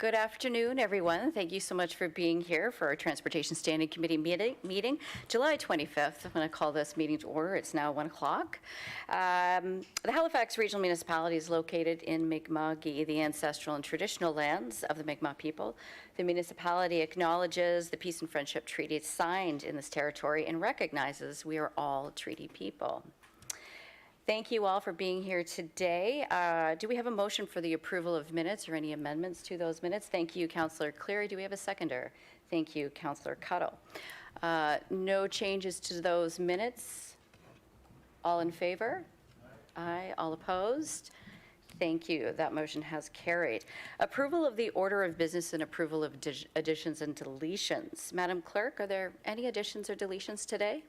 Good afternoon, everyone. Thank you so much for being here for our Transportation Standing Committee meeting, July 25th. I'm going to call this meeting to order. It's now 1 o'clock. The Halifax Regional Municipality is located in Mi'kma'ki, the ancestral and traditional lands of the Mi'kmaq people. The municipality acknowledges the Peace and Friendship Treaty signed in this territory and recognizes we are all treaty people. Thank you all for being here today. Do we have a motion for the approval of minutes or any amendments to those minutes? Thank you, Councillor Cleary. Do we have a seconder? Thank you, Councillor Cuttle. No changes to those minutes. All in favor? Aye. All opposed? Thank you. That motion has carried. Approval of the order of business and approval of additions and deletions. Madam Clerk, are there any additions or deletions today?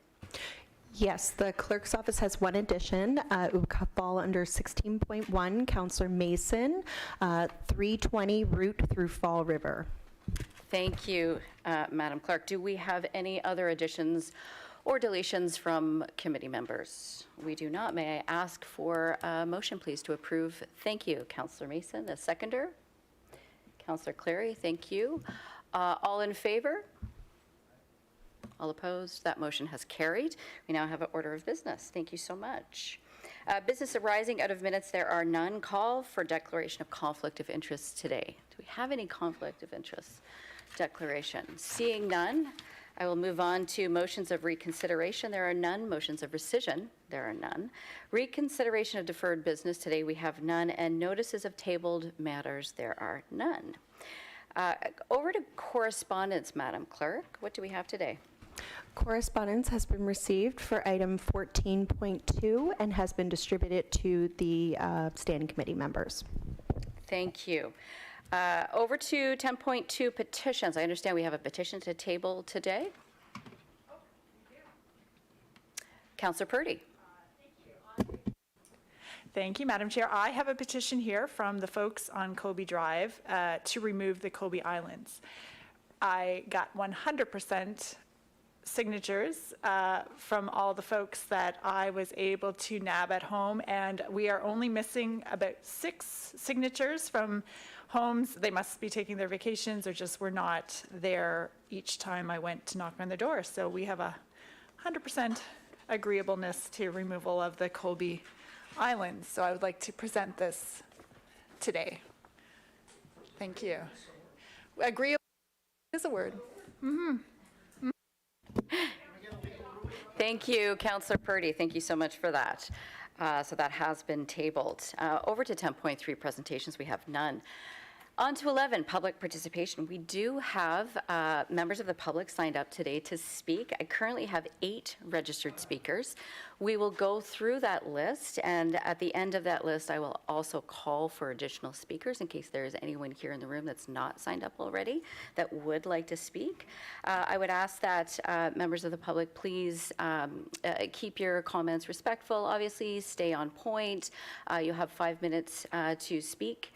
Yes, the clerk's office has one addition. It would fall under 16.1, Councillor Mason, 320 route through Fall River. Thank you, Madam Clerk. Do we have any other additions or deletions from committee members? We do not. May I ask for a motion, please, to approve? Thank you, Councillor Mason. A seconder? Councillor Cleary, thank you. All in favor? All opposed? That motion has carried. We now have an order of business. Thank you so much. Business arising out of minutes, there are none. Call for declaration of conflict of interest today. Do we have any conflict of interest declaration? Seeing none, I will move on to motions of reconsideration. There are none. Motions of rescission, there are none. Reconsideration of deferred business today, we have none. And notices of tabled matters, there are none. Over to correspondence, Madam Clerk. What do we have today? Correspondence has been received for item 14.2 and has been distributed to the standing committee members. Thank you. Over to 10.2 petitions. I understand we have a petition to table today. Oh, we do. Councillor Purdy. Thank you, Madam Chair. I have a petition here from the folks on Colby Drive to remove the Colby Islands. I got 100% signatures from all the folks that I was able to nab at home, and we are only missing about 6 signatures from homes. They must be taking their vacations or just were not there each time I went to knock on the door. So we have a 100% agreeableness to removal of the Colby Islands. So I would like to present this today. Thank you. Agreeable is a word. Mm-hmm. Thank you, Councillor Purdy. Thank you so much for that. So that has been tabled. Over to 10.3 presentations, we have none. On to 11, public participation. We do have members of the public signed up today to speak. I currently have 8 registered speakers. We will go through that list, and at the end of that list, I will also call for additional speakers in case there is anyone here in the room that's not signed up already that would like to speak. I would ask that members of the public please keep your comments respectful. Obviously, stay on point. You'll have 5 minutes to speak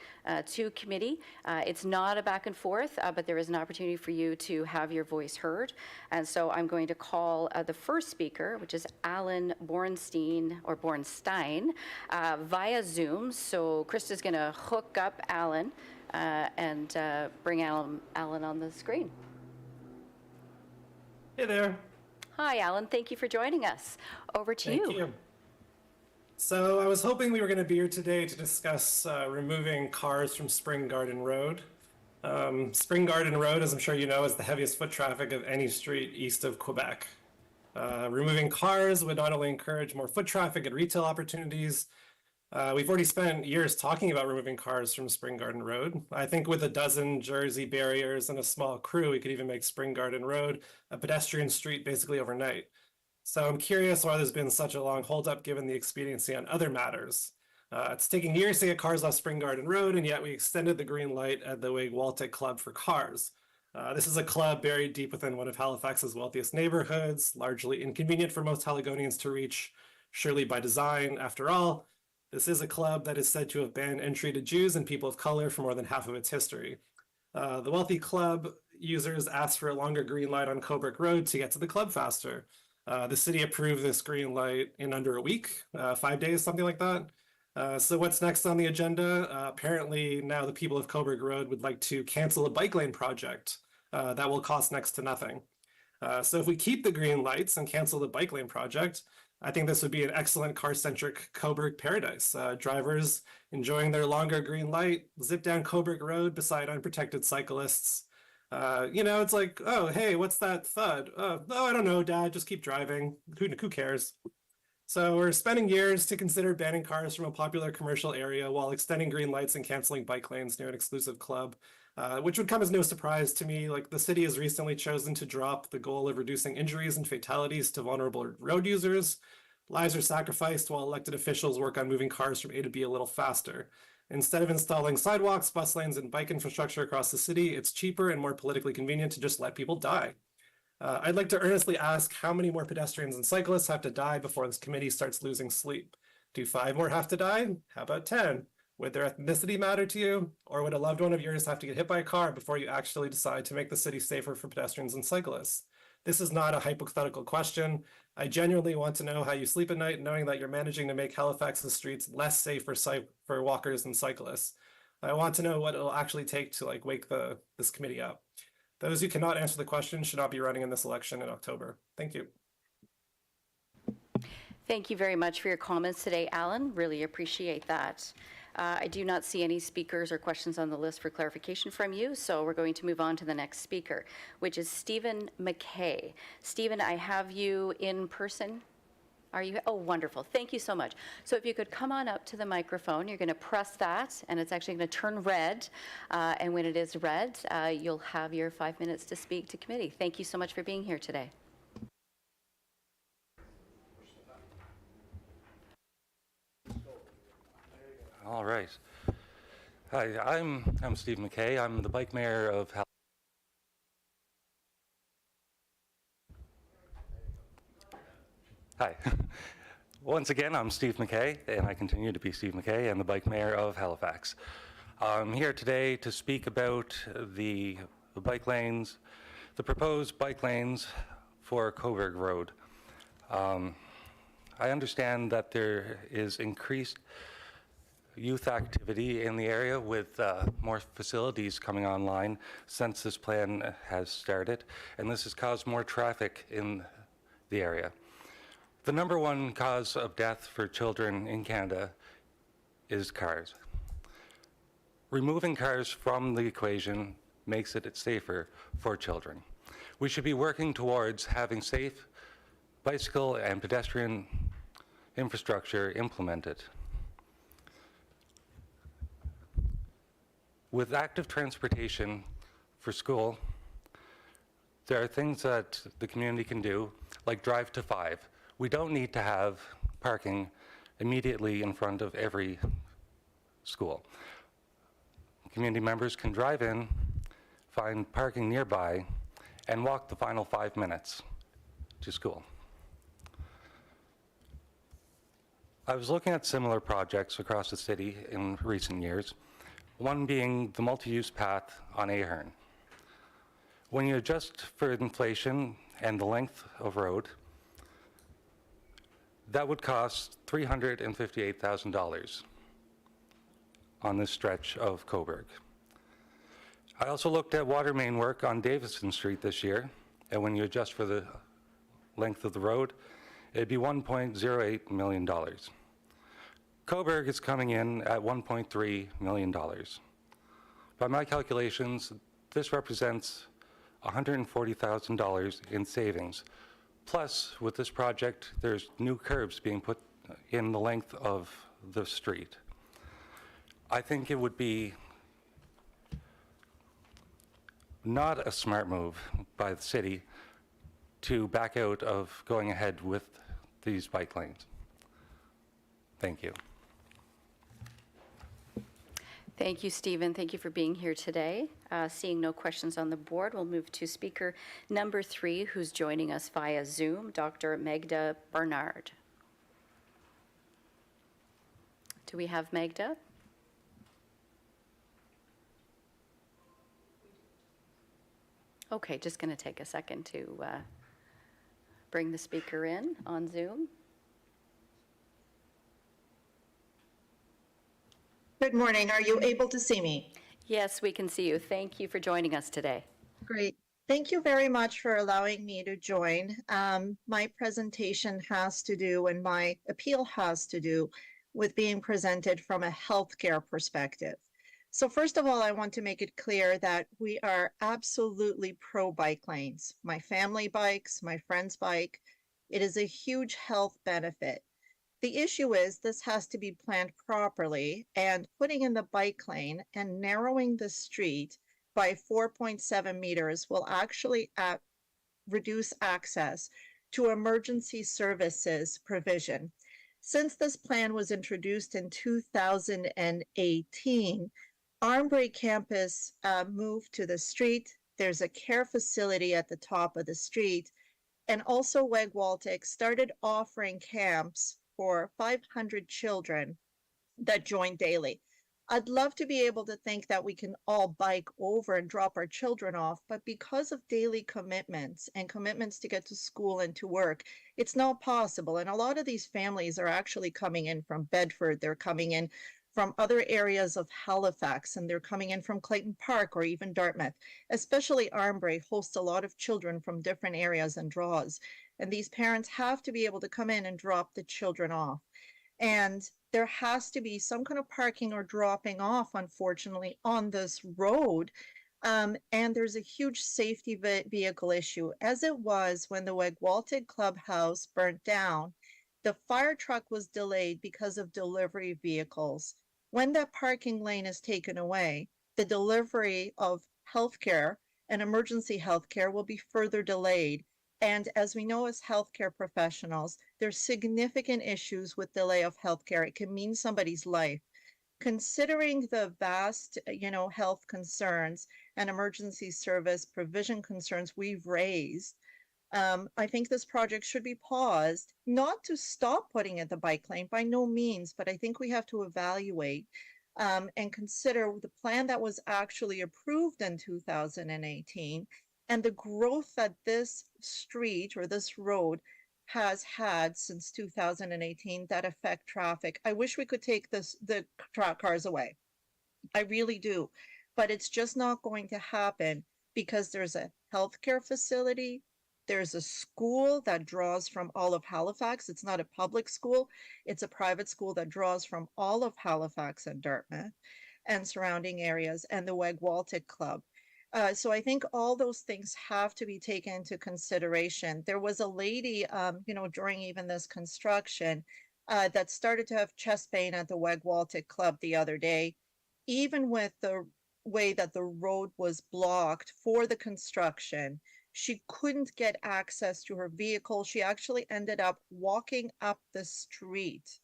to committee. It's not a back and forth, but there is an opportunity for you to have your voice heard. And so I'm going to call the first speaker, which is Alan Bornstein, via Zoom. So Krista's going to hook up Alan and bring Alan on the screen. Hey there. Hi, Alan. Thank you for joining us. Over to you. Thank you. So I was hoping we were going to be here today to discuss removing cars from Spring Garden Road. Spring Garden Road, as I'm sure you know, is the heaviest foot traffic of any street east of Quebec. Removing cars would not only encourage more foot traffic and retail opportunities. We've already spent years talking about removing cars from Spring Garden Road. I think with a dozen Jersey barriers and a small crew, we could even make Spring Garden Road a pedestrian street basically overnight. So I'm curious why there's been such a long holdup given the expediency on other matters. It's taking years to get cars off Spring Garden Road, and yet we extended the green light at the Wig-Waltic Club for cars. This is a club buried deep within one of Halifax's wealthiest neighborhoods, largely inconvenient for most Haligonians to reach, surely by design. After all, this is a club that is said to have banned entry to Jews and people of color for more than half of its history. The wealthy club users asked for a longer green light on Cobrick Road to get to the club faster. The city approved this green light in under a week, 5 days, something like that. So what's next on the agenda? Apparently now the people of Coburg Road would like to cancel a bike lane project that will cost next to nothing. So if we keep the green lights and cancel the bike lane project, I think this would be an excellent car-centric Coburg paradise. Drivers enjoying their longer green light, zip down Coburg Road beside unprotected cyclists. It's like, oh, hey, what's that thud? Oh, I don't know, Dad, just keep driving. Who cares? So we're spending years to consider banning cars from a popular commercial area while extending green lights and canceling bike lanes near an exclusive club, which would come as no surprise to me. Like, the city has recently chosen to drop the goal of reducing injuries and fatalities to vulnerable road users. Lives are sacrificed while elected officials work on moving cars from A to B a little faster. Instead of installing sidewalks, bus lanes, and bike infrastructure across the city, it's cheaper and more politically convenient to just let people die. I'd like to earnestly ask how many more pedestrians and cyclists have to die before this committee starts losing sleep? Do 5 more have to die? How about 10? Would their ethnicity matter to you? Or would a loved one of yours have to get hit by a car before you actually decide to make the city safer for pedestrians and cyclists? This is not a hypothetical question. I genuinely want to know how you sleep at night knowing that you're managing to make Halifax's streets less safe for walkers and cyclists. I want to know what it'll actually take to wake this committee up. Those who cannot answer the question should not be running in this election in October. Thank you. Thank you very much for your comments today, Alan. Really appreciate that. I do not see any speakers or questions on the list for clarification from you, so we're going to move on to the next speaker, which is Stephen McKay. Stephen, I have you in person. Are you? Oh, wonderful. Thank you so much. So if you could come on up to the microphone, you're going to press that, and it's actually going to turn red. And when it is red, you'll have your 5 minutes to speak to committee. Thank you so much for being here today. All right. Hi, I'm Steve McKay. I'm the bike mayor of Halifax. Hi. Once again, I'm Steve McKay, and I continue to be Steve McKay, and the bike mayor of Halifax. I'm here today to speak about the bike lanes, the proposed bike lanes for Coburg Road. I understand that there is increased youth activity in the area with more facilities coming online since this plan has started, and this has caused more traffic in the area. The number one cause of death for children in Canada is cars. Removing cars from the equation makes it safer for children. We should be working towards having safe bicycle and pedestrian infrastructure implemented. With active transportation for school, there are things that the community can do, like Drive to 5. We don't need to have parking immediately in front of every school. Community members can drive in, find parking nearby, and walk the final 5 minutes to school. I was looking at similar projects across the city in recent years, one being the multi-use path on Ahern. When you adjust for inflation and the length of road, that would cost $358,000 on this stretch of Coburg. I also looked at water main work on Davison Street this year, and when you adjust for the length of the road, it'd be $1.08 million. Coburg is coming in at $1.3 million. By my calculations, this represents $140,000 in savings. Plus, with this project, there's new curbs being put in the length of the street. I think it would be not a smart move by the city to back out of going ahead with these bike lanes. Thank you. Thank you, Stephen. Thank you for being here today. Seeing no questions on the board, we'll move to speaker number 3, who's joining us via Zoom, Dr. Magda Barnard. Do we have Magda? Okay, just going to take a second to bring the speaker in on Zoom. Good morning. Are you able to see me? Yes, we can see you. Thank you for joining us today. Great. Thank you very much for allowing me to join. My presentation has to do, and my appeal has to do with being presented from a healthcare perspective. So first of all, I want to make it clear that we are absolutely pro bike lanes. My family bikes, my friend's bike. It is a huge health benefit. The issue is this has to be planned properly, and putting in the bike lane and narrowing the street by 4.7 meters will actually reduce access to emergency services provision. Since this plan was introduced in 2018, Armbrey campus moved to the street. There's a care facility at the top of the street. And also Wegwaltic started offering camps for 500 children that join daily. I'd love to be able to think that we can all bike over and drop our children off, but because of daily commitments and commitments to get to school and to work, it's not possible. And a lot of these families are actually coming in from Bedford, they're coming in from other areas of Halifax, and they're coming in from Clayton Park or even Dartmouth. Especially Armbrey hosts a lot of children from different areas and draws. And these parents have to be able to come in and drop the children off. And there has to be some kind of parking or dropping off, unfortunately, on this road. And there's a huge safety vehicle issue, as it was when the Wegwaltic Clubhouse burnt down. The fire truck was delayed because of delivery vehicles. When that parking lane is taken away, the delivery of healthcare and emergency healthcare will be further delayed. And as we know as healthcare professionals, there's significant issues with delay of healthcare. It can mean somebody's life. Considering the vast, health concerns and emergency service provision concerns we've raised, I think this project should be paused, not to stop putting in the bike lane, by no means, but I think we have to evaluate and consider the plan that was actually approved in 2018 and the growth that this street or this road has had since 2018 that affect traffic. I wish we could take the cars away. I really do, but it's just not going to happen because there's a healthcare facility. There's a school that draws from all of Halifax. It's not a public school. It's a private school that draws from all of Halifax and Dartmouth and surrounding areas, and the Wegwaltic Club. So I think all those things have to be taken into consideration. There was a lady, during even this construction that started to have chest pain at the Wegwaltic Club the other day. Even with the way that the road was blocked for the construction, she couldn't get access to her vehicle. She actually ended up walking up the street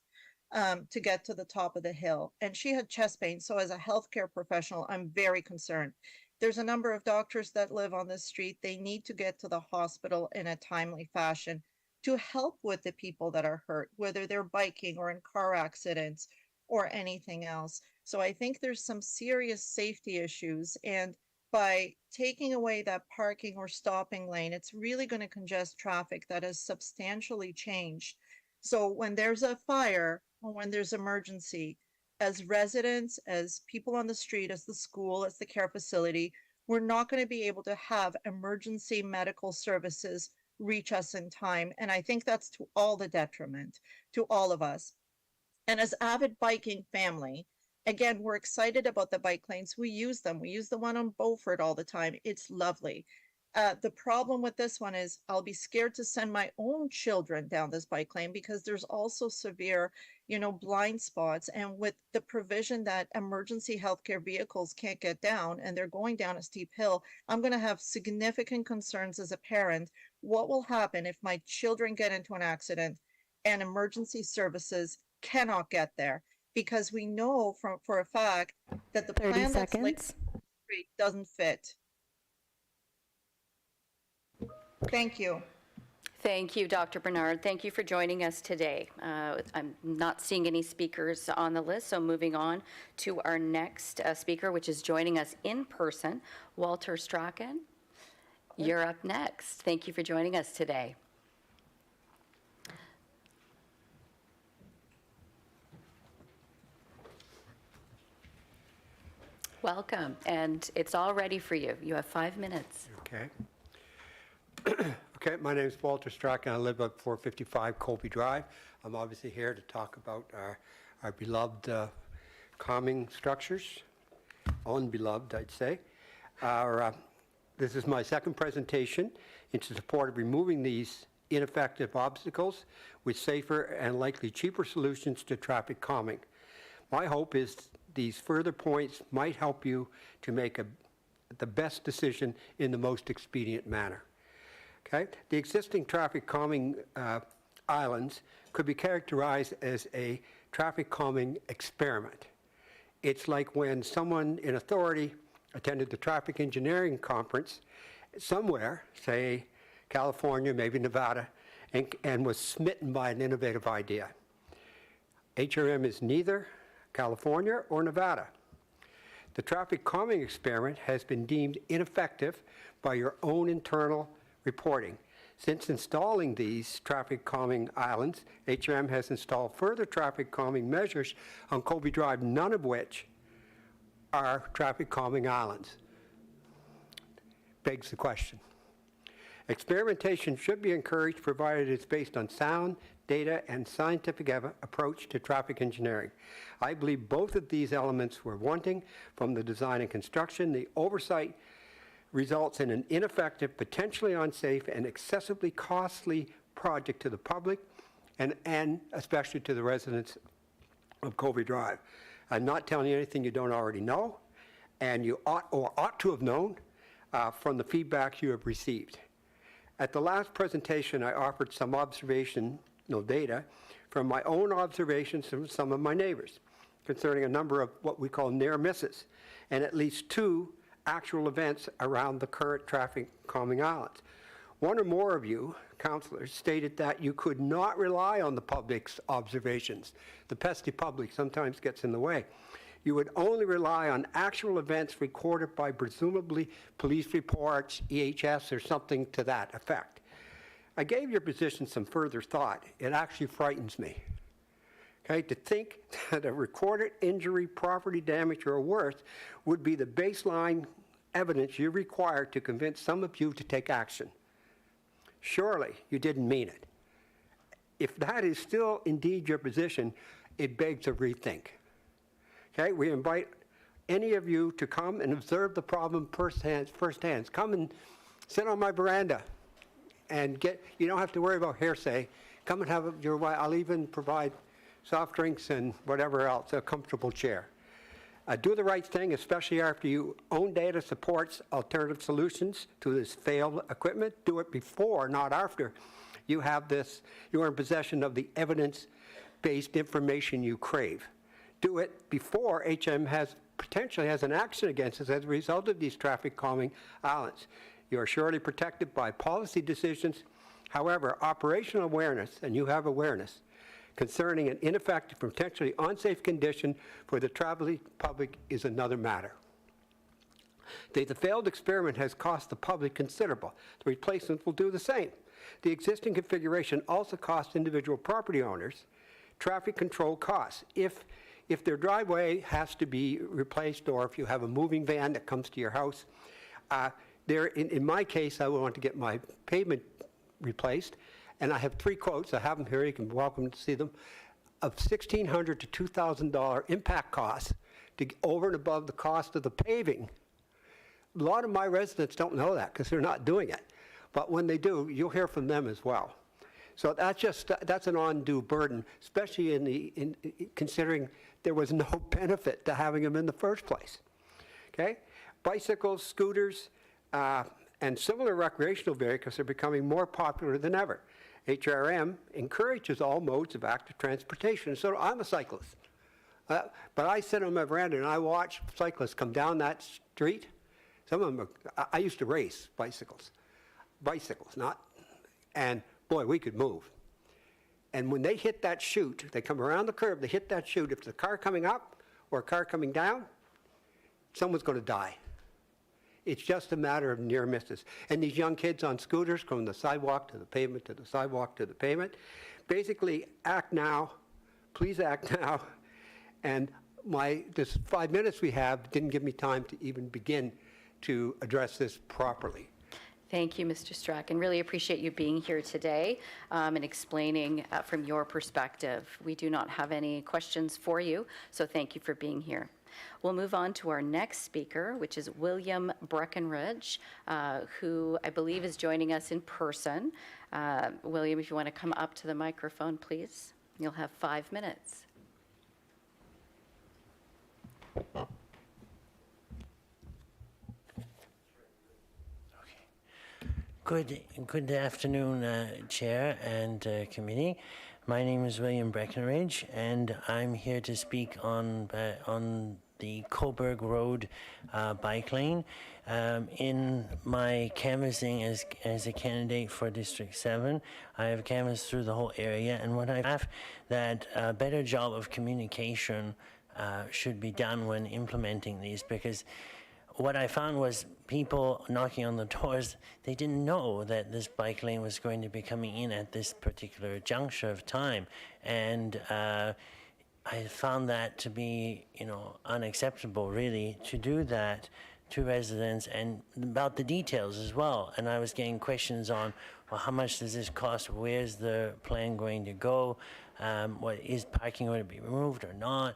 to get to the top of the hill. And she had chest pain. So as a healthcare professional, I'm very concerned. There's a number of doctors that live on this street. They need to get to the hospital in a timely fashion to help with the people that are hurt, whether they're biking or in car accidents or anything else. So I think there's some serious safety issues. And by taking away that parking or stopping lane, it's really going to congest traffic that has substantially changed. So when there's a fire or when there's emergency, as residents, as people on the street, as the school, as the care facility, we're not going to be able to have emergency medical services reach us in time. And I think that's to all the detriment to all of us. And as avid biking family, again, we're excited about the bike lanes. We use them. We use the one on Beaufort all the time. It's lovely. The problem with this one is I'll be scared to send my own children down this bike lane because there's also severe, blind spots. And with the provision that emergency healthcare vehicles can't get down and they're going down a steep hill, I'm going to have significant concerns as a parent. What will happen if my children get into an accident and emergency services cannot get there? Because we know for a fact that the 30 plan that's seconds. doesn't fit. Thank you. Thank you, Dr. Bernard. Thank you for joining us today. I'm not seeing any speakers on the list, so moving on to our next speaker, which is joining us in person, Walter Strachan. You're up next. Thank you for joining us today. Welcome, and it's all ready for you. You have 5 minutes. Okay. Okay, my name is Walter Strack, and I live at 455 Colby Drive. I'm obviously here to talk about our beloved calming structures, unbeloved, I'd say. This is my second presentation in support of removing these ineffective obstacles with safer and likely cheaper solutions to traffic calming. My hope is these further points might help you to make the best decision in the most expedient manner. Okay? The existing traffic calming islands could be characterized as a traffic calming experiment. It's like when someone in authority attended the traffic engineering conference somewhere, say California, maybe Nevada, and was smitten by an innovative idea. HRM is neither California or Nevada. The traffic calming experiment has been deemed ineffective by your own internal reporting. Since installing these traffic calming islands, HRM has installed further traffic calming measures on Colby Drive, none of which are traffic calming islands. Begs the question. Experimentation should be encouraged provided it's based on sound data and scientific approach to traffic engineering. I believe both of these elements were wanting from the design and construction. The oversight results in an ineffective, potentially unsafe, and excessively costly project to the public and especially to the residents of Colby Drive. I'm not telling you anything you don't already know, and you ought to have known from the feedback you have received. At the last presentation, I offered some observational data from my own observations from some of my neighbors concerning a number of what we call near misses and at least 2 actual events around the current traffic calming islands. One or more of you, councillors, stated that you could not rely on the public's observations. The pesky public sometimes gets in the way. You would only rely on actual events recorded by presumably police reports, EHS, or something to that effect. I gave your position some further thought. It actually frightens me. Okay, to think that a recorded injury, property damage, or worse would be the baseline evidence you require to convince some of you to take action. Surely you didn't mean it. If that is still indeed your position, it begs a rethink. Okay, we invite any of you to come and observe the problem firsthand. Come and sit on my veranda and you don't have to worry about hearsay. Come and have your way. I'll even provide soft drinks and whatever else, a comfortable chair. Do the right thing, especially after you own data supports alternative solutions to this failed equipment. Do it before, not after. You are in possession of the evidence-based information you crave. Do it before HM potentially has an action against us as a result of these traffic calming islands. You are surely protected by policy decisions. However, operational awareness, and you have awareness, concerning an ineffective, potentially unsafe condition for the traveling public is another matter. The failed experiment has cost the public considerable. The replacement will do the same. The existing configuration also costs individual property owners traffic control costs. If their driveway has to be replaced, or if you have a moving van that comes to your house, in my case, I want to get my pavement replaced, and I have 3 quotes. I have them here. You can welcome to see them, of $1,600 to $2,000 impact costs to over and above the cost of the paving. A lot of my residents don't know that because they're not doing it, but when they do, you'll hear from them as well. So that's an undue burden, especially in considering there was no benefit to having them in the first place. Okay, bicycles, scooters, and similar recreational vehicles are becoming more popular than ever. HRM encourages all modes of active transportation. So I'm a cyclist, but I sit on my veranda and I watch cyclists come down that street. Some of them I used to race bicycles, and boy, we could move. And when they hit that chute, they come around the curve, they hit that chute. If it's a car coming up or a car coming down, someone's going to die. It's just a matter of near misses. And these young kids on scooters from the sidewalk to the pavement, to the sidewalk to the pavement, basically act now, please act now. And this 5 minutes we have didn't give me time to even begin to address this properly. Thank you, Mr. Strachan. Really appreciate you being here today and explaining from your perspective. We do not have any questions for you, so thank you for being here. We'll move on to our next speaker, which is William Breckenridge, who I believe is joining us in person. William, if you want to come up to the microphone, please. You'll have 5 minutes. Good afternoon, Chair and committee. My name is William Breckenridge, and I'm here to speak on the Coburg Road bike lane. In my canvassing as a candidate for District 7, I have canvassed through the whole area, and what I have that a better job of communication should be done when implementing these, because what I found was people knocking on the doors, they didn't know that this bike lane was going to be coming in at this particular juncture of time. And I found that to be, unacceptable, really, to do that to residents and about the details as well. And I was getting questions on, well, how much does this cost? Where's the plan going to go? What is parking going to be removed or not?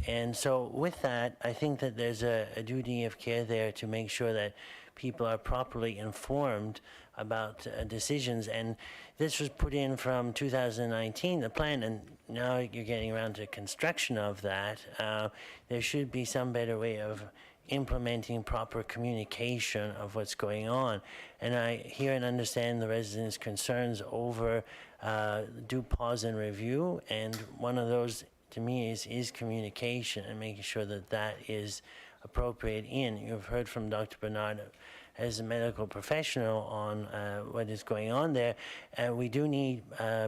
And so with that, I think that there's a duty of care there to make sure that people are properly informed about decisions. And this was put in from 2019, the plan, and now you're getting around to construction of that. There should be some better way of implementing proper communication of what's going on. And I hear and understand the residents' concerns over due pause and review, and one of those to me is communication and making sure that that is appropriate in. You've heard from Dr. Bernard as a medical professional on what is going on there. We do need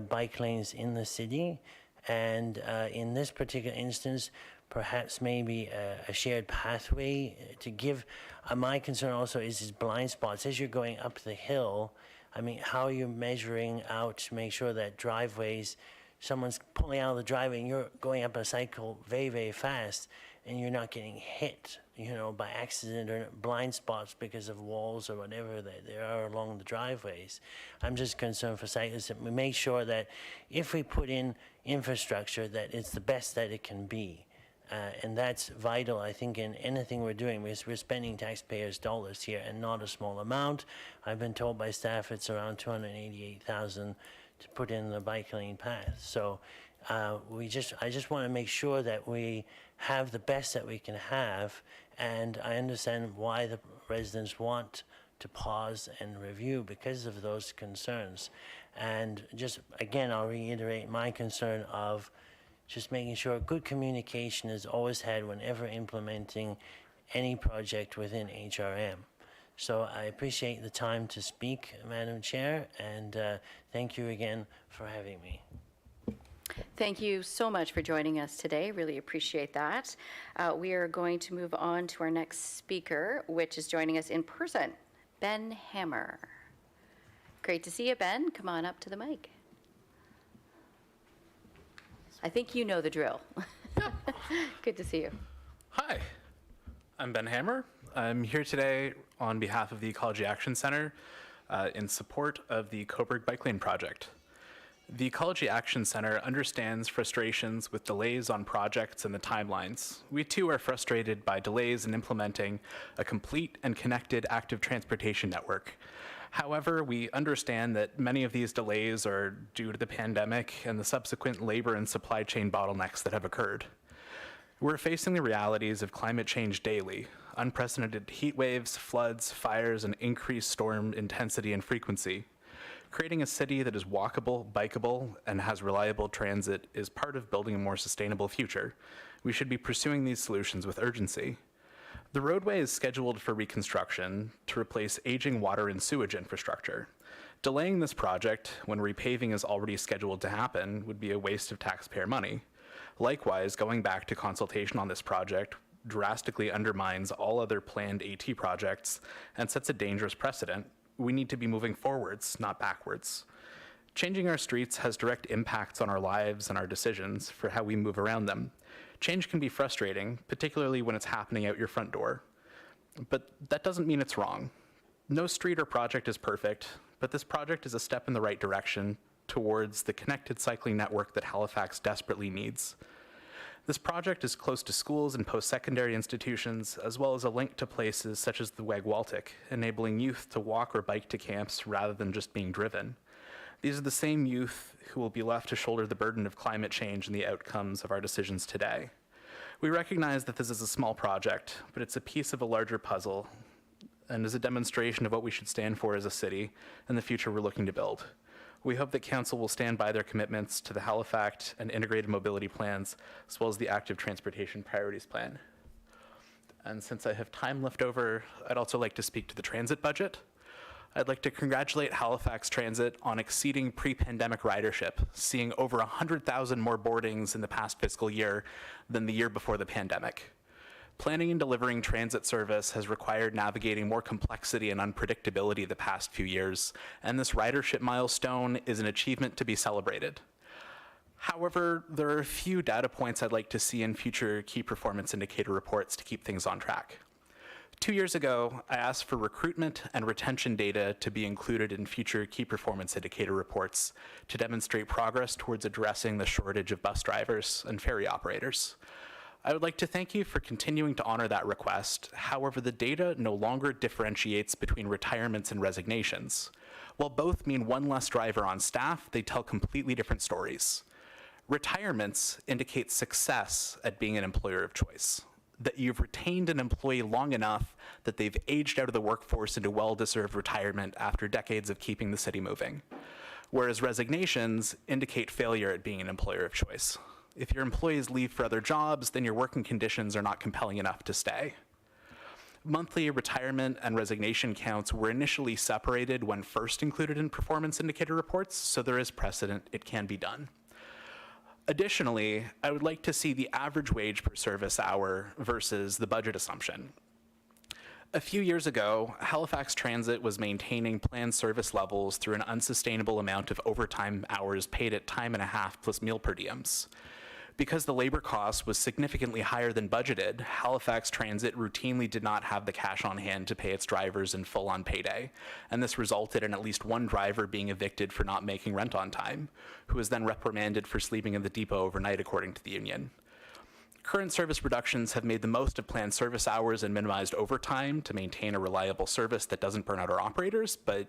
bike lanes in the city, and in this particular instance, perhaps maybe a shared pathway to give. My concern also is blind spots. As you're going up the hill, I mean, how are you measuring out to make sure that driveways, someone's pulling out of the driveway and you're going up a cycle very, very fast and you're not getting hit, by accident or blind spots because of walls or whatever that there are along the driveways. I'm just concerned for cyclists that we make sure that if we put in infrastructure that it's the best that it can be. And that's vital, I think, in anything we're doing, because we're spending taxpayers' dollars here and not a small amount. I've been told by staff it's around $288,000 to put in the bike lane path. So I just want to make sure that we have the best that we can have, and I understand why the residents want to pause and review because of those concerns. And just, again, I'll reiterate my concern of just making sure good communication is always had whenever implementing any project within HRM. So I appreciate the time to speak, Madam Chair, and thank you again for having me. Thank you so much for joining us today. Really appreciate that. We are going to move on to our next speaker, which is joining us in person, Ben Hammer. Great to see you, Ben. Come on up to the mic. I think you know the drill. Good to see you. Hi, I'm Ben Hammer. I'm here today on behalf of the Ecology Action Center in support of the Coburg Bike Lane project. The Ecology Action Center understands frustrations with delays on projects and the timelines. We too are frustrated by delays in implementing a complete and connected active transportation network. However, we understand that many of these delays are due to the pandemic and the subsequent labor and supply chain bottlenecks that have occurred. We're facing the realities of climate change daily: unprecedented heat waves, floods, fires, and increased storm intensity and frequency. Creating a city that is walkable, bikeable, and has reliable transit is part of building a more sustainable future. We should be pursuing these solutions with urgency. The roadway is scheduled for reconstruction to replace aging water and sewage infrastructure. Delaying this project when repaving is already scheduled to happen would be a waste of taxpayer money. Likewise, going back to consultation on this project drastically undermines all other planned AT projects and sets a dangerous precedent. We need to be moving forwards, not backwards. Changing our streets has direct impacts on our lives and our decisions for how we move around them. Change can be frustrating, particularly when it's happening out your front door. But that doesn't mean it's wrong. No street or project is perfect, but this project is a step in the right direction towards the connected cycling network that Halifax desperately needs. This project is close to schools and post-secondary institutions, as well as a link to places such as the Wegwaltic, enabling youth to walk or bike to camps rather than just being driven. These are the same youth who will be left to shoulder the burden of climate change and the outcomes of our decisions today. We recognize that this is a small project, but it's a piece of a larger puzzle and is a demonstration of what we should stand for as a city and the future we're looking to build. We hope that Council will stand by their commitments to the Halifax and integrated mobility plans, as well as the active transportation priorities plan. And since I have time left over, I'd also like to speak to the transit budget. I'd like to congratulate Halifax Transit on exceeding pre-pandemic ridership, seeing over 100,000 more boardings in the past fiscal year than the year before the pandemic. Planning and delivering transit service has required navigating more complexity and unpredictability the past few years, and this ridership milestone is an achievement to be celebrated. However, there are a few data points I'd like to see in future key performance indicator reports to keep things on track. 2 years ago, I asked for recruitment and retention data to be included in future key performance indicator reports to demonstrate progress towards addressing the shortage of bus drivers and ferry operators. I would like to thank you for continuing to honor that request. However, the data no longer differentiates between retirements and resignations. While both mean one less driver on staff, they tell completely different stories. Retirements indicate success at being an employer of choice, that you've retained an employee long enough that they've aged out of the workforce into well-deserved retirement after decades of keeping the city moving. Whereas resignations indicate failure at being an employer of choice. If your employees leave for other jobs, then your working conditions are not compelling enough to stay. Monthly retirement and resignation counts were initially separated when first included in performance indicator reports, so there is precedent, it can be done. Additionally, I would like to see the average wage per service hour versus the budget assumption. A few years ago, Halifax Transit was maintaining planned service levels through an unsustainable amount of overtime hours paid at time and a half plus meal per diems. Because the labor cost was significantly higher than budgeted, Halifax Transit routinely did not have the cash on hand to pay its drivers in full on payday, and this resulted in at least one driver being evicted for not making rent on time, who was then reprimanded for sleeping in the depot overnight, according to the union. Current service reductions have made the most of planned service hours and minimized overtime to maintain a reliable service that doesn't burn out our operators, but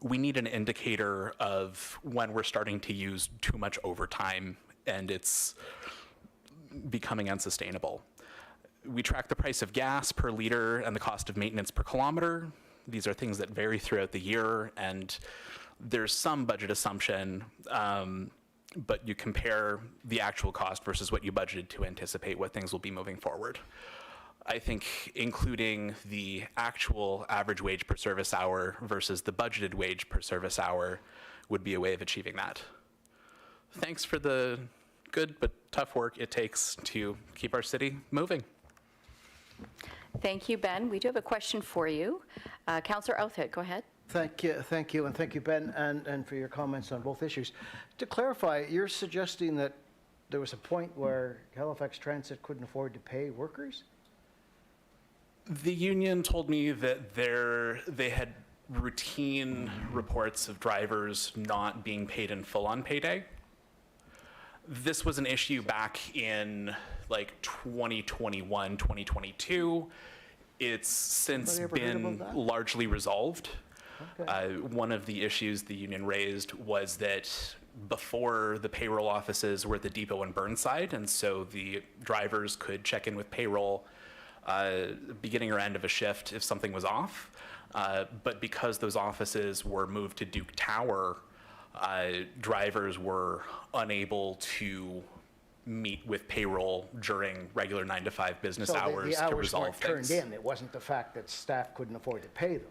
we need an indicator of when we're starting to use too much overtime and it's becoming unsustainable. We track the price of gas per liter and the cost of maintenance per kilometer. These are things that vary throughout the year, and there's some budget assumption, but you compare the actual cost versus what you budgeted to anticipate what things will be moving forward. I think including the actual average wage per service hour versus the budgeted wage per service hour would be a way of achieving that. Thanks for the good but tough work it takes to keep our city moving. Thank you, Ben. We do have a question for you. Councillor Outhit, go ahead. Thank you, and thank you, Ben, and for your comments on both issues. To clarify, you're suggesting that there was a point where Halifax Transit couldn't afford to pay workers? The union told me that they had routine reports of drivers not being paid in full on payday. This was an issue back in like 2021, 2022. It's since been largely resolved. Okay. One of the issues the union raised was that before the payroll offices were at the depot in Burnside, and so the drivers could check in with payroll beginning or end of a shift if something was off. But because those offices were moved to Duke Tower, drivers were unable to meet with payroll during regular 9-to-5 business hours the to hours resolve weren't things. turned in. It wasn't the fact that staff couldn't afford to pay them.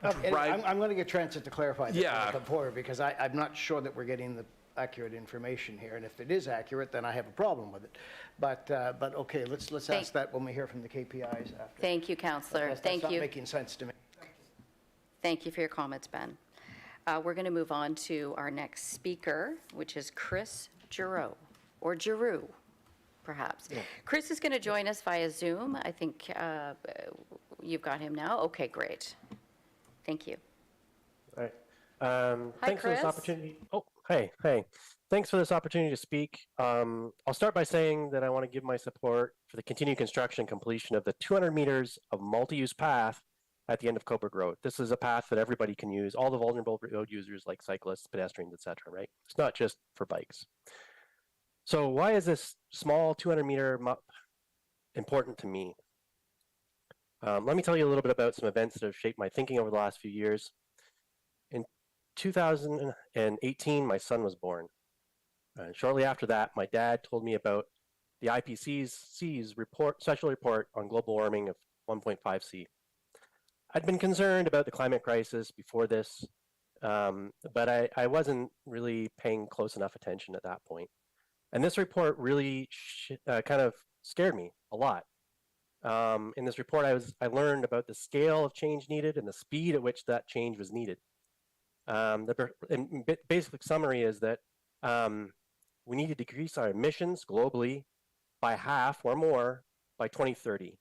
I'm going to get Transit to clarify this when I come forward, because I'm not sure that we're getting the accurate information here, and if it is accurate, then I have a problem with it. But okay, let's ask that when we hear from the KPIs after. Thank you, Councillor. That's Thank not you. making sense to me. Thank you for your comments, Ben. We're going to move on to our next speaker, which is Chris Giroux, or Giroux, perhaps. Chris is going to join us via Zoom. I think you've got him now. Okay, great. Thank you. All right. Thanks for this Chris. opportunity. Oh, hey. Thanks for this opportunity to speak. I'll start by saying that I want to give my support for the continued construction and completion of the 200 meters of multi-use path at the end of Coburg Road. This is a path that everybody can use, all the vulnerable road users like cyclists, pedestrians, etc. Right? It's not just for bikes. So why is this small 200-meter MUP important to me? Let me tell you a little bit about some events that have shaped my thinking over the last few years. In 2018, my son was born. Shortly after that, my dad told me about the IPCC's special report on global warming of 1.5C. I'd been concerned about the climate crisis before this, but I wasn't really paying close enough attention at that point. And this report really kind of scared me a lot. In this report, I learned about the scale of change needed and the speed at which that change was needed. The basic summary is that we need to decrease our emissions globally by half or more by 2030.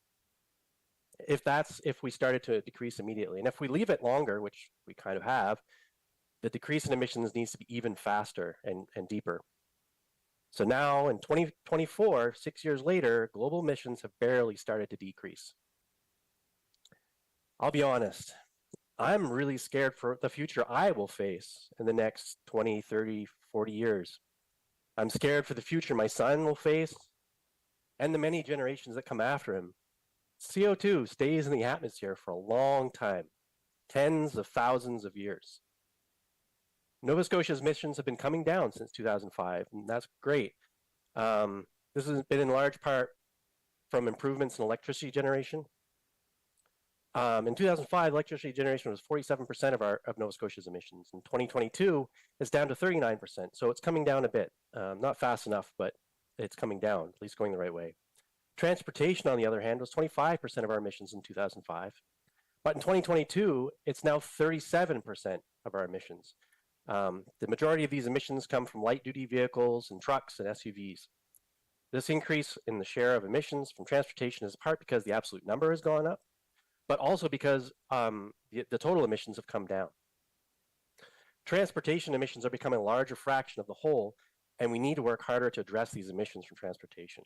If we started to decrease immediately. And if we leave it longer, which we kind of have, the decrease in emissions needs to be even faster and deeper. So now in 2024, 6 years later, global emissions have barely started to decrease. I'll be honest, I'm really scared for the future I will face in the next 20, 30, 40 years. I'm scared for the future my son will face and the many generations that come after him. CO2 stays in the atmosphere for a long time, tens of thousands of years. Nova Scotia's emissions have been coming down since 2005, and that's great. This has been in large part from improvements in electricity generation. In 2005, electricity generation was 47% of Nova Scotia's emissions. In 2022, it's down to 39%, so it's coming down a bit. Not fast enough, but it's coming down, at least going the right way. Transportation, on the other hand, was 25% of our emissions in 2005. But in 2022, it's now 37% of our emissions. The majority of these emissions come from light-duty vehicles and trucks and SUVs. This increase in the share of emissions from transportation is in part because the absolute number has gone up, but also because the total emissions have come down. Transportation emissions are becoming a larger fraction of the whole, and we need to work harder to address these emissions from transportation.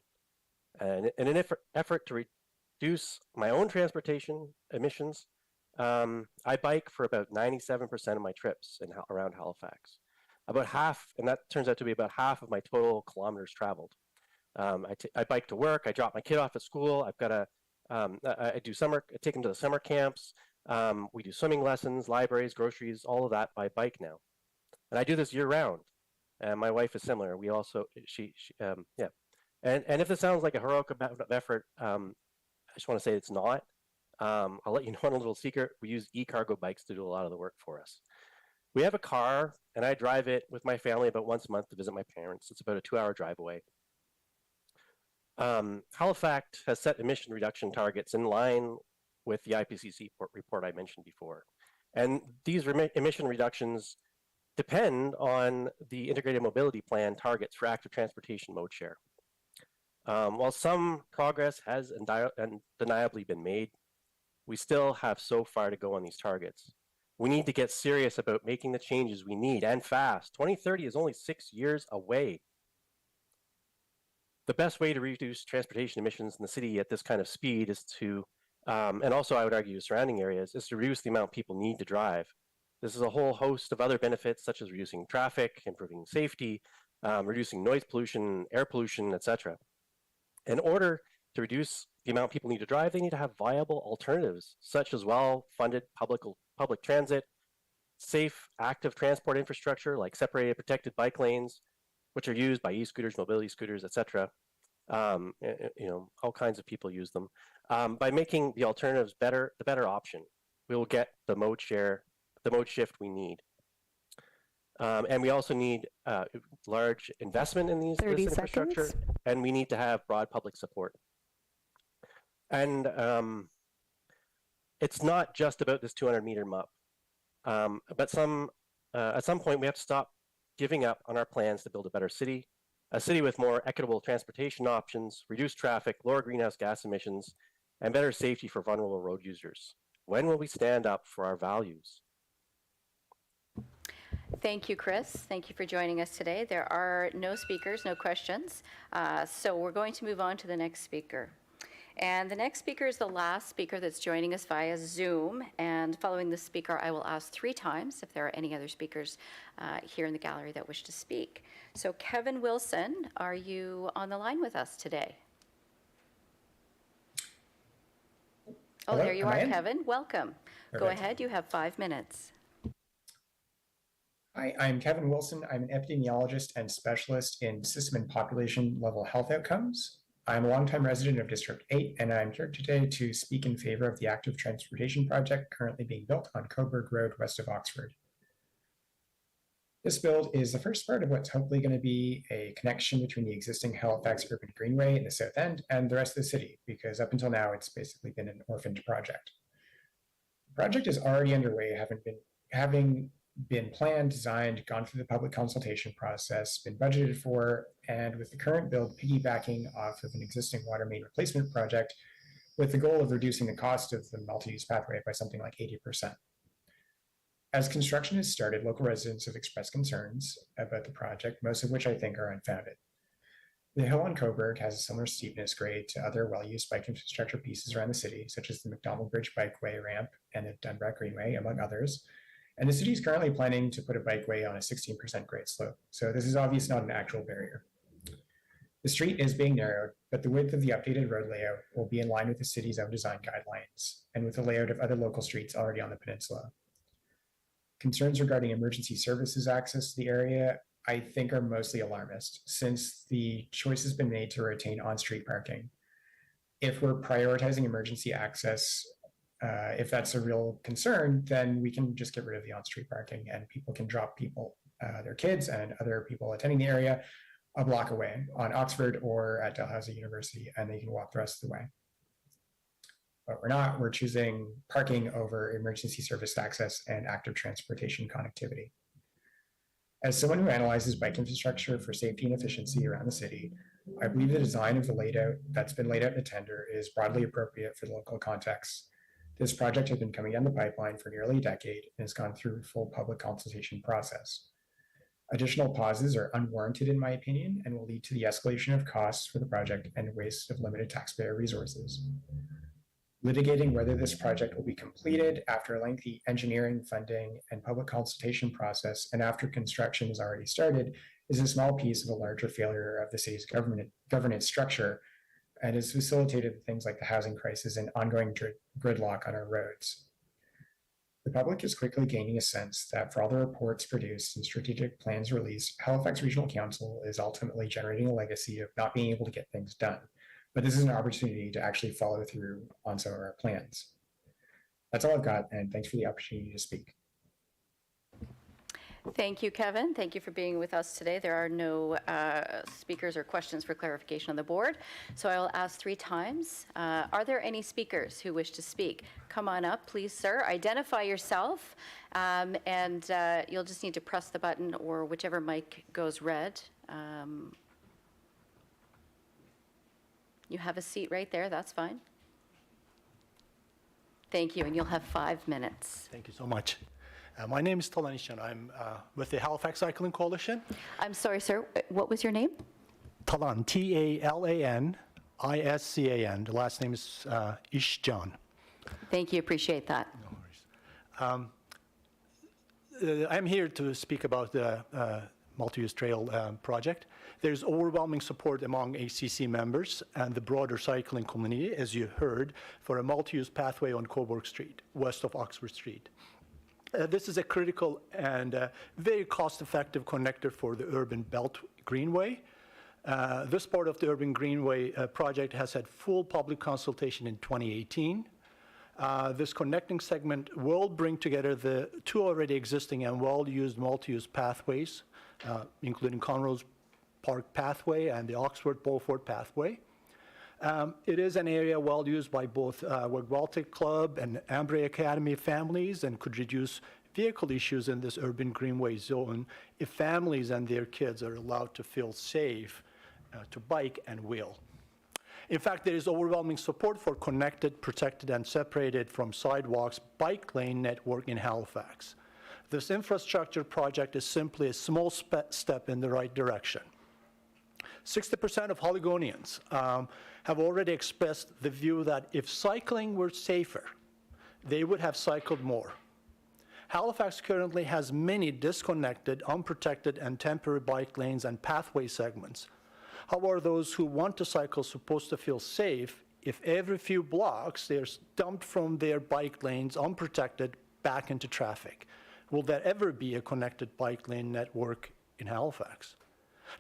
And in an effort to reduce my own transportation emissions, I bike for about 97% of my trips around Halifax. About half, and that turns out to be about half of my total kilometers traveled. I bike to work, I drop my kid off at school, I've got I take them to the summer camps, we do swimming lessons, libraries, groceries, all of that by bike now. And I do this year round. And my wife is similar. We also, yeah. And if this sounds like a heroic effort, I just want to say it's not. I'll let you know on a little secret. We use e-cargo bikes to do a lot of the work for us. We have a car, and I drive it with my family about once a month to visit my parents. It's about a 2-hour drive away. Halifax has set emission reduction targets in line with the IPCC report I mentioned before. And these emission reductions depend on the integrated mobility plan targets for active transportation mode share. While some progress has undeniably been made, we still have so far to go on these targets. We need to get serious about making the changes we need, and fast. 2030 is only 6 years away. The best way to reduce transportation emissions in the city at this kind of speed is to, and also I would argue surrounding areas, is to reduce the amount people need to drive. This is a whole host of other benefits, such as reducing traffic, improving safety, reducing noise pollution, air pollution, etc. In order to reduce the amount people need to drive, they need to have viable alternatives, such as well-funded public transit, safe, active transport infrastructure like separated protected bike lanes, which are used by e-scooters, mobility scooters, etc. All kinds of people use them. By making the alternatives the better option, we will get the mode shift we need. And we also need large investment in this infrastructure, and we need to have broad public support. And it's not just about this 200-meter MUP. But at some point, we have to stop giving up on our plans to build a better city, a city with more equitable transportation options, reduced traffic, lower greenhouse gas emissions, and better safety for vulnerable road users. When will we stand up for our values? Thank you, Chris. Thank you for joining us today. There are no speakers, no questions. So we're going to move on to the next speaker. And the next speaker is the last speaker that's joining us via Zoom. And following the speaker, I will ask 3 times if there are any other speakers here in the gallery that wish to speak. So Kevin Wilson, are you on the line with us today? Oh, Hello, there you am are, I in? Kevin. Welcome. Go Perfect. ahead. You have 5 minutes. Hi, I'm Kevin Wilson. I'm an epidemiologist and specialist in system and population level health outcomes. I'm a longtime resident of District 8, and I'm here today to speak in favor of the active transportation project currently being built on Coburg Road west of Oxford. This build is the first part of what's hopefully going to be a connection between the existing Halifax Urban Greenway in the south end and the rest of the city, because up until now, it's basically been an orphaned project. The project is already underway, having been planned, designed, gone through the public consultation process, been budgeted for, and with the current build piggybacking off of an existing water main replacement project with the goal of reducing the cost of the multi-use pathway by something like 80%. As construction has started, local residents have expressed concerns about the project, most of which I think are unfounded. The hill on Coburg has a similar steepness grade to other well-used bike infrastructure pieces around the city, such as the McDonald Bridge Bikeway ramp and the Dunbrack Greenway, among others. And the city is currently planning to put a bikeway on a 16% grade slope. So this is obviously not an actual barrier. The street is being narrowed, but the width of the updated road layout will be in line with the city's own design guidelines and with the layout of other local streets already on the peninsula. Concerns regarding emergency services access to the area, I think, are mostly alarmist, since the choice has been made to retain on-street parking. If we're prioritizing emergency access, if that's a real concern, then we can just get rid of the on-street parking and people can drop their kids and other people attending the area a block away on Oxford or at Dalhousie University, and they can walk the rest of the way. But we're not, we're choosing parking over emergency service access and active transportation connectivity. As someone who analyzes bike infrastructure for safety and efficiency around the city, I believe the design of the layout that's been laid out in the tender is broadly appropriate for the local context. This project has been coming down the pipeline for nearly a decade and has gone through a full public consultation process. Additional pauses are unwarranted in my opinion and will lead to the escalation of costs for the project and waste of limited taxpayer resources. Litigating whether this project will be completed after a lengthy engineering, funding, and public consultation process and after construction is already started is a small piece of a larger failure of the city's governance structure and has facilitated things like the housing crisis and ongoing gridlock on our roads. The public is quickly gaining a sense that for all the reports produced and strategic plans released, Halifax Regional Council is ultimately generating a legacy of not being able to get things done. But this is an opportunity to actually follow through on some of our plans. That's all I've got, and thanks for the opportunity to speak. Thank you, Kevin. Thank you for being with us today. There are no speakers or questions for clarification on the board, so I will ask 3 times. Are there any speakers who wish to speak? Come on up, please, sir. Identify yourself, and you'll just need to press the button or whichever mic goes red. You have a seat right there, that's fine. Thank you, and you'll have 5 minutes. Thank you so much. My name is Talan Ishan. I'm with the Halifax Cycling Coalition. I'm sorry, sir, what was your name? Talan, T-A-L-A-N-I-S-C-A-N. The last name is Ishjan. Thank you, appreciate that. No worries. I'm here to speak about the multi-use trail project. There's overwhelming support among ACC members and the broader cycling community, as you heard, for a multi-use pathway on Coburg Street, west of Oxford Street. This is a critical and very cost-effective connector for the Urban Belt Greenway. This part of the Urban Greenway project has had full public consultation in 2018. This connecting segment will bring together the 2 already existing and well-used multi-use pathways, including Conrose Park Pathway and the Oxford Beaufort Pathway. It is an area well used by both Wegwaltic Club and Ambray Academy families and could reduce vehicle issues in this urban greenway zone if families and their kids are allowed to feel safe to bike and wheel. In fact, there is overwhelming support for connected, protected, and separated from sidewalks bike lane network in Halifax. This infrastructure project is simply a small step in the right direction. 60% of Holigonians have already expressed the view that if cycling were safer, they would have cycled more. Halifax currently has many disconnected, unprotected, and temporary bike lanes and pathway segments. How are those who want to cycle supposed to feel safe if every few blocks they're dumped from their bike lanes unprotected back into traffic? Will there ever be a connected bike lane network in Halifax?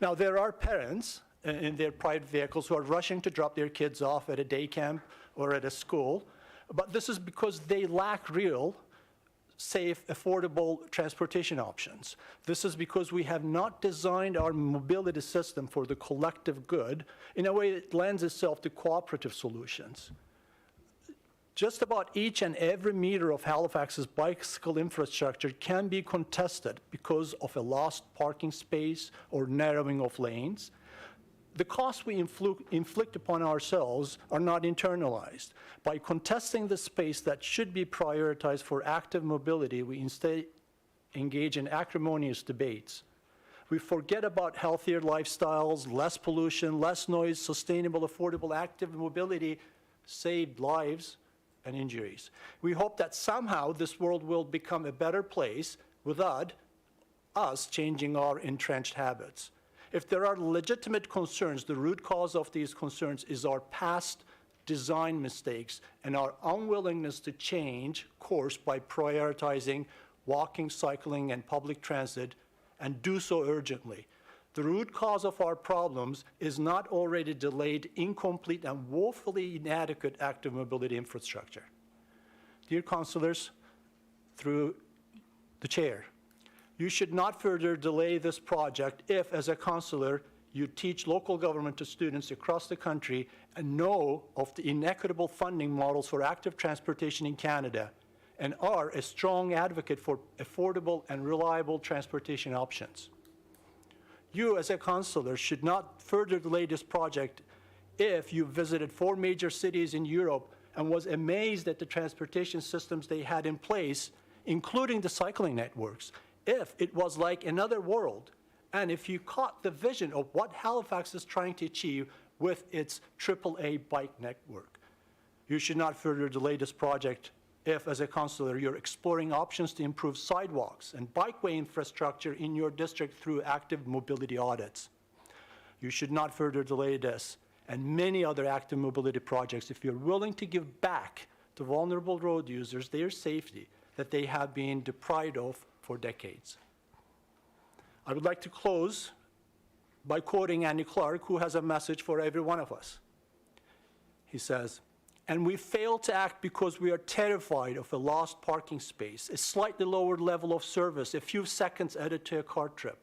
Now, there are parents in their private vehicles who are rushing to drop their kids off at a day camp or at a school, but this is because they lack real, safe, affordable transportation options. This is because we have not designed our mobility system for the collective good in a way that lends itself to cooperative solutions. Just about each and every meter of Halifax's bicycle infrastructure can be contested because of a lost parking space or narrowing of lanes. The costs we inflict upon ourselves are not internalized. By contesting the space that should be prioritized for active mobility, we instead engage in acrimonious debates. We forget about healthier lifestyles, less pollution, less noise, sustainable, affordable, active mobility, saved lives and injuries. We hope that somehow this world will become a better place without us changing our entrenched habits. If there are legitimate concerns, the root cause of these concerns is our past design mistakes and our unwillingness to change course by prioritizing walking, cycling, and public transit, and do so urgently. The root cause of our problems is not already delayed, incomplete, and woefully inadequate active mobility infrastructure. Dear councillors, through the chair, you should not further delay this project if, as a councillor, you teach local government to students across the country and know of the inequitable funding models for active transportation in Canada and are a strong advocate for affordable and reliable transportation options. You, as a councillor, should not further delay this project if you visited 4 major cities in Europe and was amazed at the transportation systems they had in place, including the cycling networks, if it was like another world, and if you caught the vision of what Halifax is trying to achieve with its AAA bike network. You should not further delay this project if, as a councillor, you're exploring options to improve sidewalks and bikeway infrastructure in your district through active mobility audits. You should not further delay this and many other active mobility projects if you're willing to give back to vulnerable road users their safety that they have been deprived of for decades. I would like to close by quoting Andy Clark, who has a message for every one of us. He says, "And we fail to act because we are terrified of a lost parking space, a slightly lower level of service, a few seconds added to a car trip.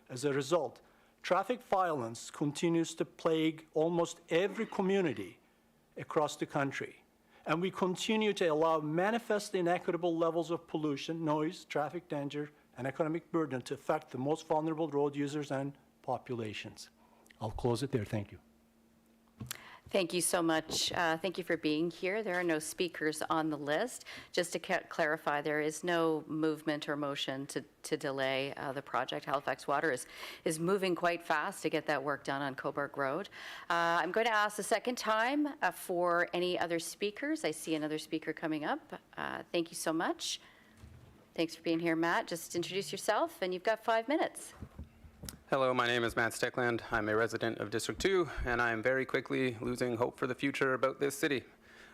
As a result, traffic violence continues to plague almost every community across the country. And we continue to allow manifestly inequitable levels of pollution, noise, traffic danger, and economic burden to affect the most vulnerable road users and populations." I'll close it there. Thank you. Thank you so much. Thank you for being here. There are no speakers on the list. Just to clarify, there is no movement or motion to delay the project. Halifax Water is moving quite fast to get that work done on Coburg Road. I'm going to ask the second time for any other speakers. I see another speaker coming up. Thank you so much. Thanks for being here, Matt. Just introduce yourself, and you've got 5 minutes. Hello, my name is Matt Steckland. I'm a resident of District 2, and I'm very quickly losing hope for the future about this city.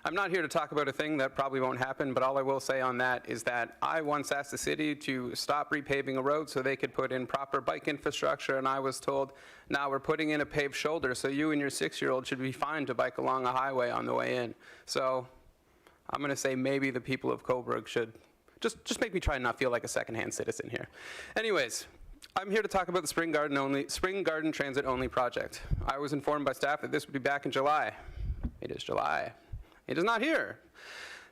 I'm not here to talk about a thing that probably won't happen, but all I will say on that is that I once asked the city to stop repaving a road so they could put in proper bike infrastructure, and I was told, now we're putting in a paved shoulder, so you and your 6-year-old should be fine to bike along a highway on the way in. So I'm going to say maybe the people of Coburg should just make me try and not feel like a secondhand citizen here. Anyways, I'm here to talk about the Spring Garden Transit Only project. I was informed by staff that this would be back in July. It is July. It is not here.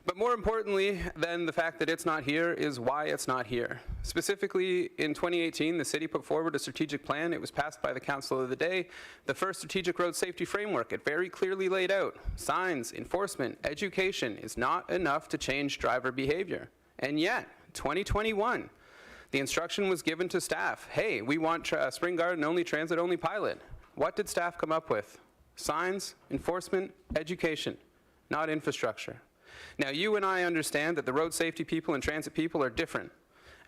But more importantly than the fact that it's not here is why it's not here. Specifically, in 2018, the city put forward a strategic plan. It was passed by the council of the day. The first strategic road safety framework, it very clearly laid out signs, enforcement, education is not enough to change driver behavior. And yet, 2021, the instruction was given to staff, hey, we want Spring Garden only, transit only pilot. What did staff come up with? Signs, enforcement, education, not infrastructure. Now, you and I understand that the road safety people and transit people are different,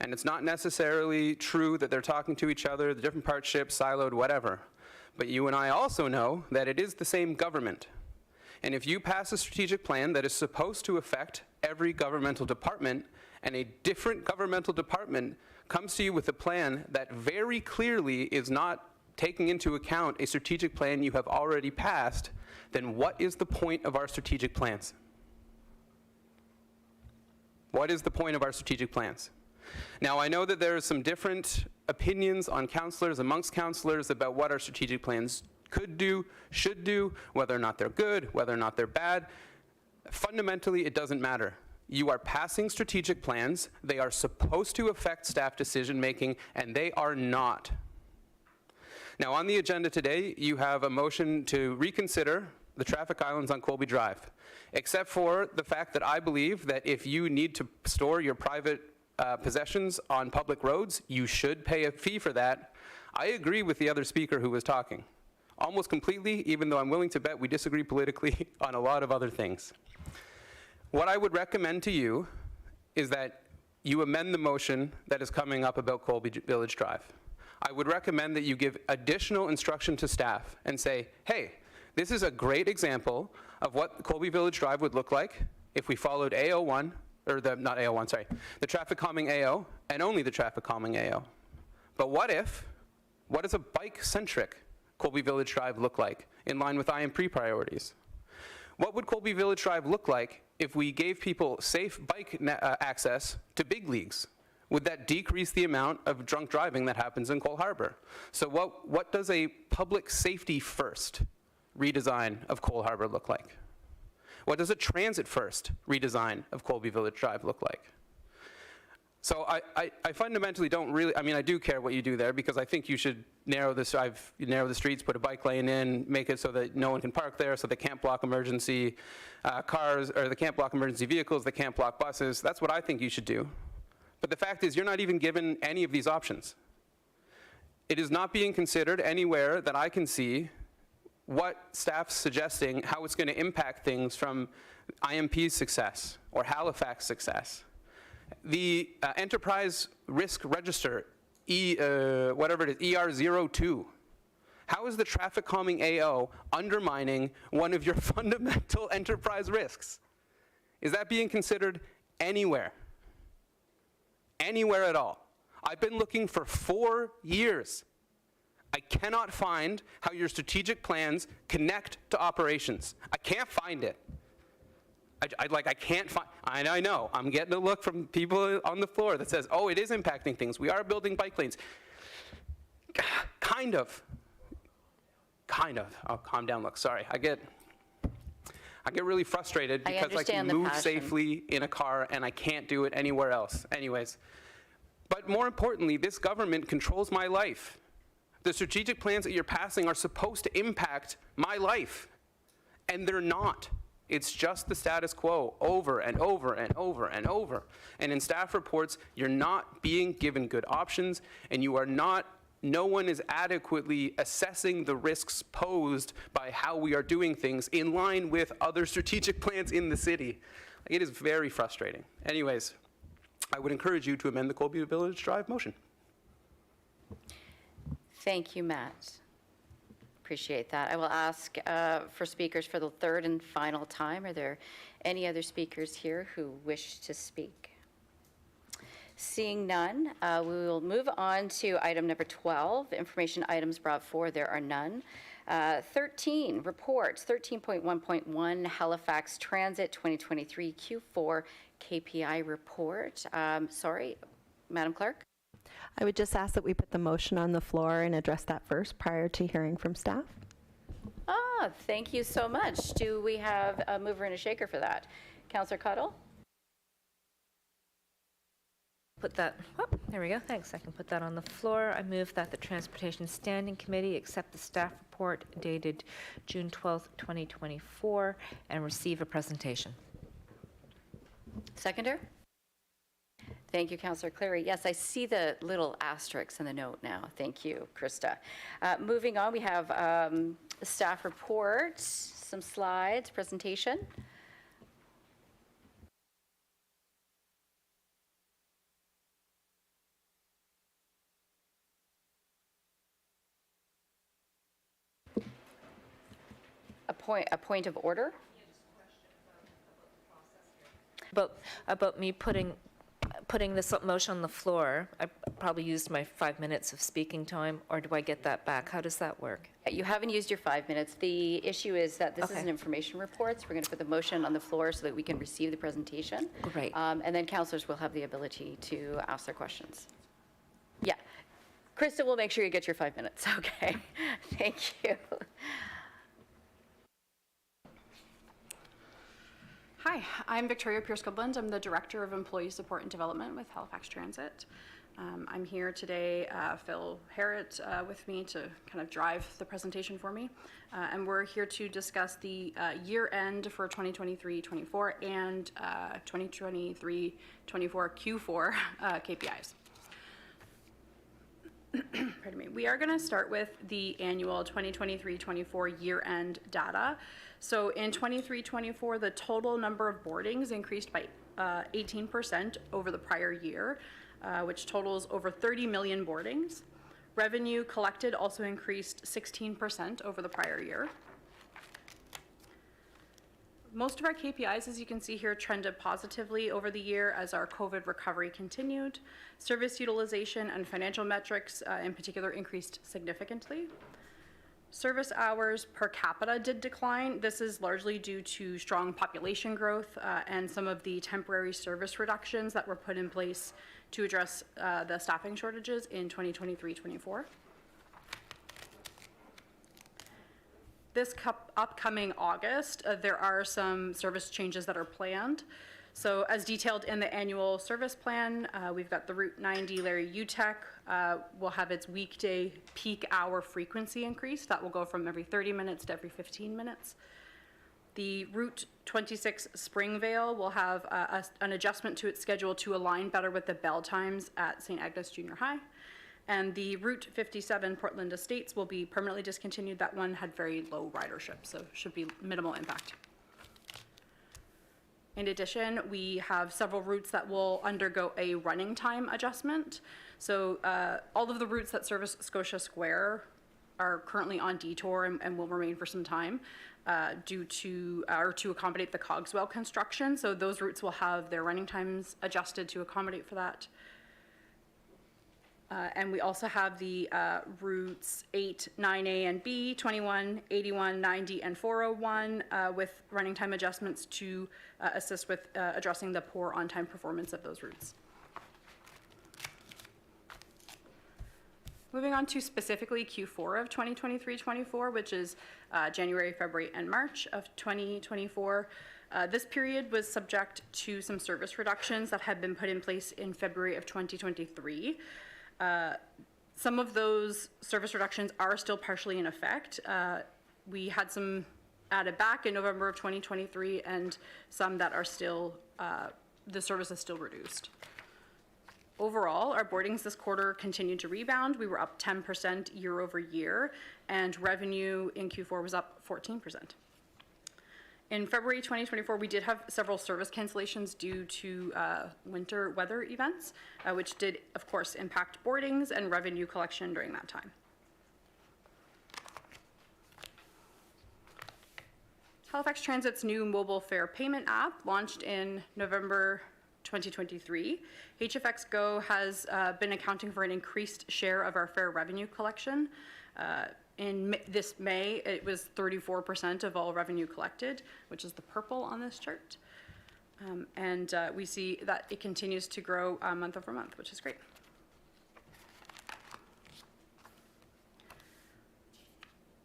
and it's not necessarily true that they're talking to each other, the different parts shipped, siloed, whatever. But you and I also know that it is the same government. And if you pass a strategic plan that is supposed to affect every governmental department, and a different governmental department comes to you with a plan that very clearly is not taking into account a strategic plan you have already passed, then what is the point of our strategic plans? What is the point of our strategic plans? Now, I know that there are some different opinions on councillors, amongst councillors, about what our strategic plans could do, should do, whether or not they're good, whether or not they're bad. Fundamentally, it doesn't matter. You are passing strategic plans. They are supposed to affect staff decision-making, and they are not. Now, on the agenda today, you have a motion to reconsider the traffic islands on Colby Drive, except for the fact that I believe that if you need to store your private possessions on public roads, you should pay a fee for that. I agree with the other speaker who was talking, almost completely, even though I'm willing to bet we disagree politically on a lot of other things. What I would recommend to you is that you amend the motion that is coming up about Colby Village Drive. I would recommend that you give additional instruction to staff and say, hey, this is a great example of what Colby Village Drive would look like if we followed AO1, or the traffic calming AO, and only the traffic calming AO. But what does a bike-centric Colby Village Drive look like in line with IMP priorities? What would Colby Village Drive look like if we gave people safe bike access to big leagues? Would that decrease the amount of drunk driving that happens in Cole Harbour? So what does a public safety first redesign of Cole Harbour look like? What does a transit first redesign of Colby Village Drive look like? So I fundamentally don't really, I mean, I do care what you do there, because I think you should narrow the streets, put a bike lane in, make it so that no one can park there, so they can't block emergency cars, or they can't block emergency vehicles, they can't block buses. That's what I think you should do. But the fact is, you're not even given any of these options. It is not being considered anywhere that I can see what staff's suggesting, how it's going to impact things from IMP's success or Halifax success. The Enterprise Risk Register, whatever it is, ER02. How is the traffic calming AO undermining one of your fundamental enterprise risks? Is that being considered anywhere? Anywhere at all? I've been looking for 4 years. I cannot find how your strategic plans connect to operations. I can't find it. I can't find, I know, I'm getting a look from people on the floor that says, oh, it is impacting things. We are building bike lanes. Kind of. Oh, calm down, look, sorry. I get really frustrated because I can move safely in a car and I can't do it anywhere else. Anyways, but more importantly, this government controls my life. The strategic plans that you're passing are supposed to impact my life, and they're not. It's just the status quo over and over and over and over. And in staff reports, you're not being given good options, and no one is adequately assessing the risks posed by how we are doing things in line with other strategic plans in the city. It is very frustrating. Anyways, I would encourage you to amend the Colby Village Drive motion. Thank you, Matt. Appreciate that. I will ask for speakers for the third and final time. Are there any other speakers here who wish to speak? Seeing none, we will move on to item number 12, information items brought forward. There are none. 13, reports, 13.1.1 Halifax Transit 2023 Q4 KPI report. Sorry, Madam Clerk? I would just ask that we put the motion on the floor and address that first prior to hearing from staff. Thank you so much. Do we have a mover and a shaker for that? Councillor Cottle? Put that, oh, there we go, thanks. I can put that on the floor. I move that the Transportation Standing Committee accept the staff report dated June 12th, 2024, and receive a presentation. Seconder? Thank you, Councillor Cleary. Yes, I see the little asterisks in the note now. Thank you, Krista. Moving on, we have the staff report, some slides, presentation. A point of order? About me putting this motion on the floor. I probably used my 5 minutes of speaking time, or do I get that back? How does that work? You haven't used your 5 minutes. The issue is that this is Okay. an information report, so we're going to put the motion on the floor so that we can receive the presentation. Great. And then councillors will have the ability to ask their questions. Yeah. Krista will make sure you get your 5 minutes. Okay. Thank you. Hi, I'm Victoria Pierce-Goodland. I'm the Director of Employee Support and Development with Halifax Transit. I'm here today, Phil Harrott with me to kind of drive the presentation for me. And we're here to discuss the year end for 2023-24 and 2023-24 Q4 KPIs. Pardon me. We are going to start with the annual 2023-24 year-end data. So in 23-24, the total number of boardings increased by 18% over the prior year, which totals over 30 million boardings. Revenue collected also increased 16% over the prior year. Most of our KPIs, as you can see here, trended positively over the year as our COVID recovery continued. Service utilization and financial metrics in particular increased significantly. Service hours per capita did decline. This is largely due to strong population growth and some of the temporary service reductions that were put in place to address the staffing shortages in 2023-24. This upcoming August, there are some service changes that are planned. So as detailed in the annual service plan, we've got the Route 90 Larry UTEC will have its weekday peak hour frequency increase. That will go from every 30 minutes to every 15 minutes. The Route 26 Springvale will have an adjustment to its schedule to align better with the bell times at St. Agnes Junior High. And the Route 57 Portland Estates will be permanently discontinued. That one had very low ridership, so should be minimal impact. In addition, we have several routes that will undergo a running time adjustment. So all of the routes that service Scotia Square are currently on detour and will remain for some time due to, or to accommodate the Cogswell construction. So those routes will have their running times adjusted to accommodate for that. And we also have the routes 8, 9A and B, 21, 81, 90, and 401 with running time adjustments to assist with addressing the poor on-time performance of those routes. Moving on to specifically Q4 of 2023-24, which is January, February, and March of 2024. This period was subject to some service reductions that had been put in place in February of 2023. Some of those service reductions are still partially in effect. We had some added back in November of 2023 and some that are still, the service is still reduced. Overall, our boardings this quarter continued to rebound. We were up 10% year over year, and revenue in Q4 was up 14%. In February 2024, we did have several service cancellations due to winter weather events, which did, of course, impact boardings and revenue collection during that time. Halifax Transit's new mobile fare payment app launched in November 2023. HFX Go has been accounting for an increased share of our fare revenue collection. In this May, it was 34% of all revenue collected, which is the purple on this chart. And we see that it continues to grow month over month, which is great.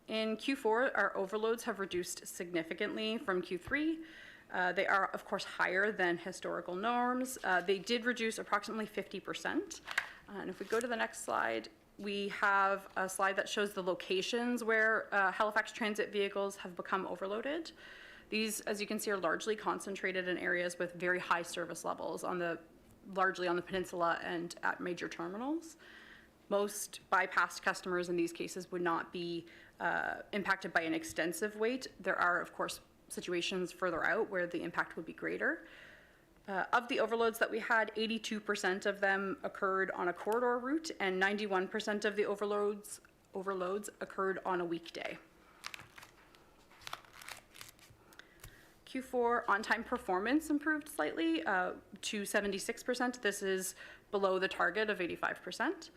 In Q4, our overloads have reduced significantly from Q3. They are, of course, higher than historical norms. They did reduce approximately 50%. And if we go to the next slide, we have a slide that shows the locations where Halifax Transit vehicles have become overloaded. These, as you can see, are largely concentrated in areas with very high service levels, largely on the peninsula and at major terminals. Most bypassed customers in these cases would not be impacted by an extensive wait. There are, of course, situations further out where the impact would be greater. Of the overloads that we had, 82% of them occurred on a corridor route, and 91% of the overloads occurred on a weekday. Q4 on-time performance improved slightly to 76%. This is below the target of 85%.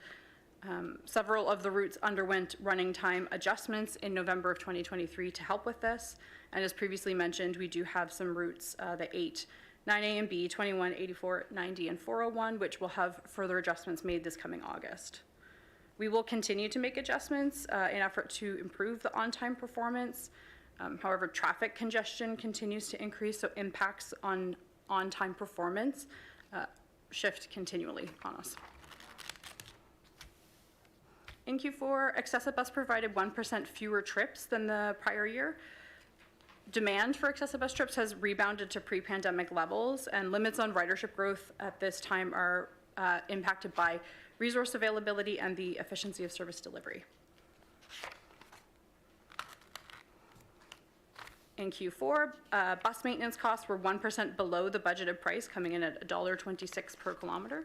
Several of the routes underwent running time adjustments in November of 2023 to help with this. And as previously mentioned, we do have some routes, the 8, 9A and B, 21, 84, 90, and 401, which will have further adjustments made this coming August. We will continue to make adjustments in effort to improve the on-time performance. However, traffic congestion continues to increase, so impacts on on-time performance shift continually on us. In Q4, Accessibus provided 1% fewer trips than the prior year. Demand for Accessibus trips has rebounded to pre-pandemic levels, and limits on ridership growth at this time are impacted by resource availability and the efficiency of service delivery. In Q4, bus maintenance costs were 1% below the budgeted price, coming in at $1.26 per kilometer.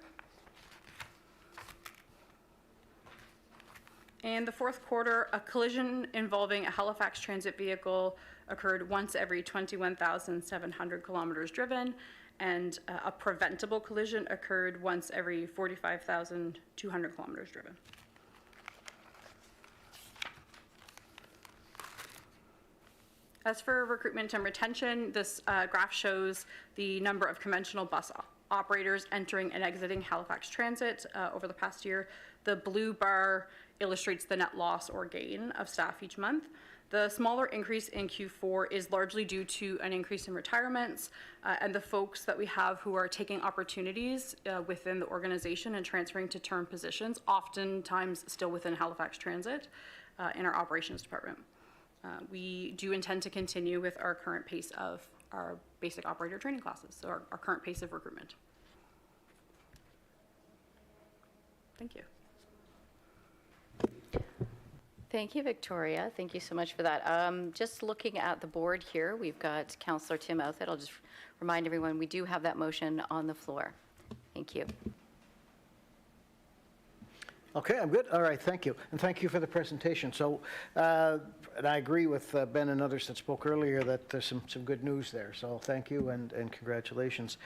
In the fourth quarter, a collision involving a Halifax Transit vehicle occurred once every 21,700 kilometers driven, and a preventable collision occurred once every 45,200 kilometers driven. As for recruitment and retention, this graph shows the number of conventional bus operators entering and exiting Halifax Transit over the past year. The blue bar illustrates the net loss or gain of staff each month. The smaller increase in Q4 is largely due to an increase in retirements and the folks that we have who are taking opportunities within the organization and transferring to term positions, oftentimes still within Halifax Transit in our operations department. We do intend to continue with our current pace of our basic operator training classes, so our current pace of recruitment. Thank you. Thank you, Victoria. Thank you so much for that. Just looking at the board here, we've got Councillor Tim Outhet. I'll just remind everyone we do have that motion on the floor. Thank you. Okay, I'm good. All right, thank you. And thank you for the presentation. So, and I agree with Ben and others that spoke earlier that there's some good news there. So thank you and congratulations.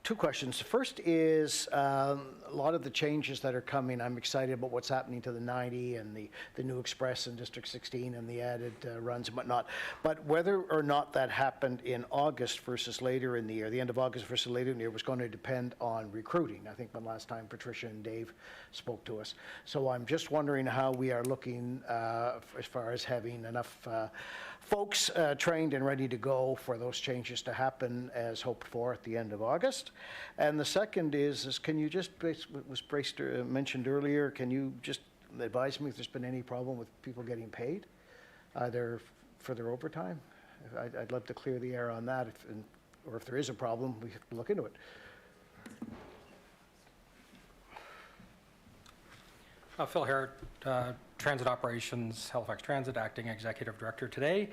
Two questions. First is a lot of the changes that are coming. I'm excited about what's happening to the 90 and the new Express in District 16 and the added runs and whatnot. But whether or not that happened in August versus later in the year, the end of August versus later in the year, was going to depend on recruiting. I think when last time Patricia and Dave spoke to us. So I'm just wondering how we are looking as far as having enough folks trained and ready to go for those changes to happen as hoped for at the end of August. And the second is can you just, was mentioned earlier, can you just advise me if there's been any problem with people getting paid, either for their overtime? I'd love to clear the air on that, or if there is a problem, we have to look into it. Phil Harrott, Transit Operations, Halifax Transit, Acting Executive Director today.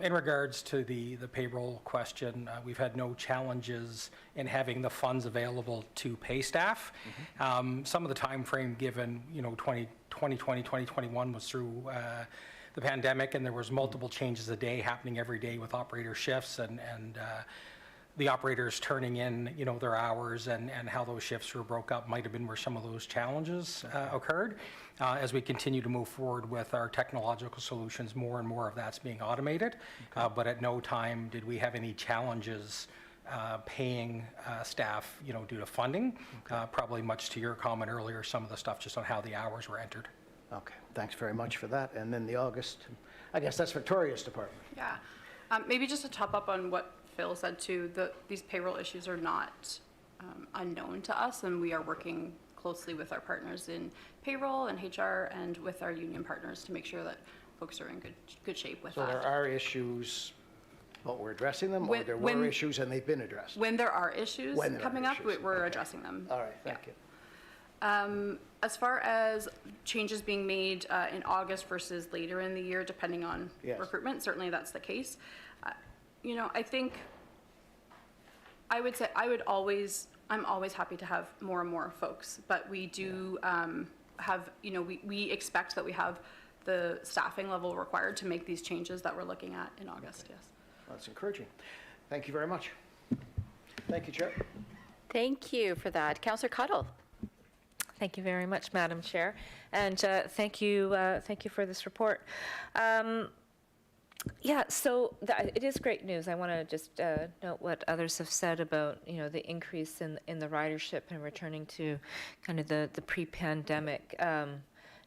In regards to the payroll question, we've had no challenges in having the funds available to pay staff. Some of the time frame given, 2020, 2021 was through the pandemic, and there was multiple changes a day happening every day with operator shifts and the operators turning in, their hours and how those shifts were broke up might have been where some of those challenges occurred. As we continue to move forward with our technological solutions, more and more of that's being automated. But at no time did we have any challenges paying staff, due to funding. Probably much to your comment earlier, some of the stuff just on how the hours were entered. Okay, thanks very much for that. And then the August, I guess that's Victoria's department. Yeah. Maybe just to top up on what Phil said too, these payroll issues are not unknown to us, and we are working closely with our partners in payroll and HR and with our union partners to make sure that folks are in good shape with So that. there are issues, but we're addressing them, or When- there when- were issues and they've been addressed? When there are issues When there are coming up, issues, we're okay. addressing them. All right, thank you. As far as changes being made in August versus later in the year, depending on Yes. recruitment, certainly that's the case. I think I would say I'm always happy to have more and more folks, but we do have, we expect that we have the staffing level required to make these changes that we're looking at in August, yes. That's encouraging. Thank you very much. Thank you, Chair. Thank you for that. Councillor Cottle. Thank you very much, Madam Chair, and thank you for this report. Yeah, so it is great news. I want to just note what others have said about the increase in the ridership and returning to kind of the pre-pandemic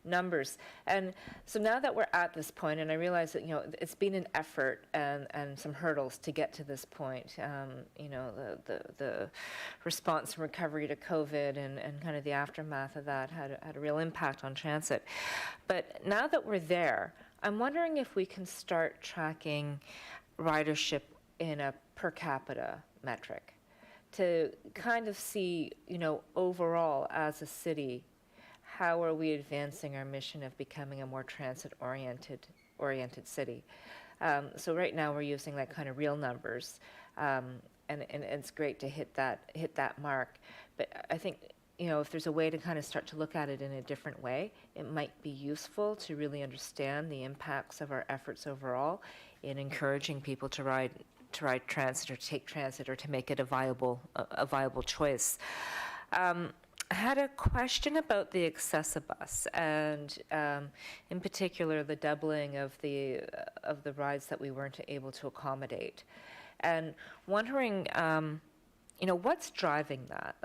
numbers. And so now that we're at this point, and I realize that it's been an effort and some hurdles to get to this point. The response and recovery to COVID and kind of the aftermath of that had a real impact on transit. But now that we're there, I'm wondering if we can start tracking ridership in a per capita metric to kind of see, overall as a city, how are we advancing our mission of becoming a more transit-oriented city? So right now we're using like kind of real numbers, and it's great to hit that mark. But I think if there's a way to kind of start to look at it in a different way, it might be useful to really understand the impacts of our efforts overall in encouraging people to ride transit or take transit or to make it a viable choice. I had a question about the Accessibus and in particular the doubling of the rides that we weren't able to accommodate, and wondering what's driving that?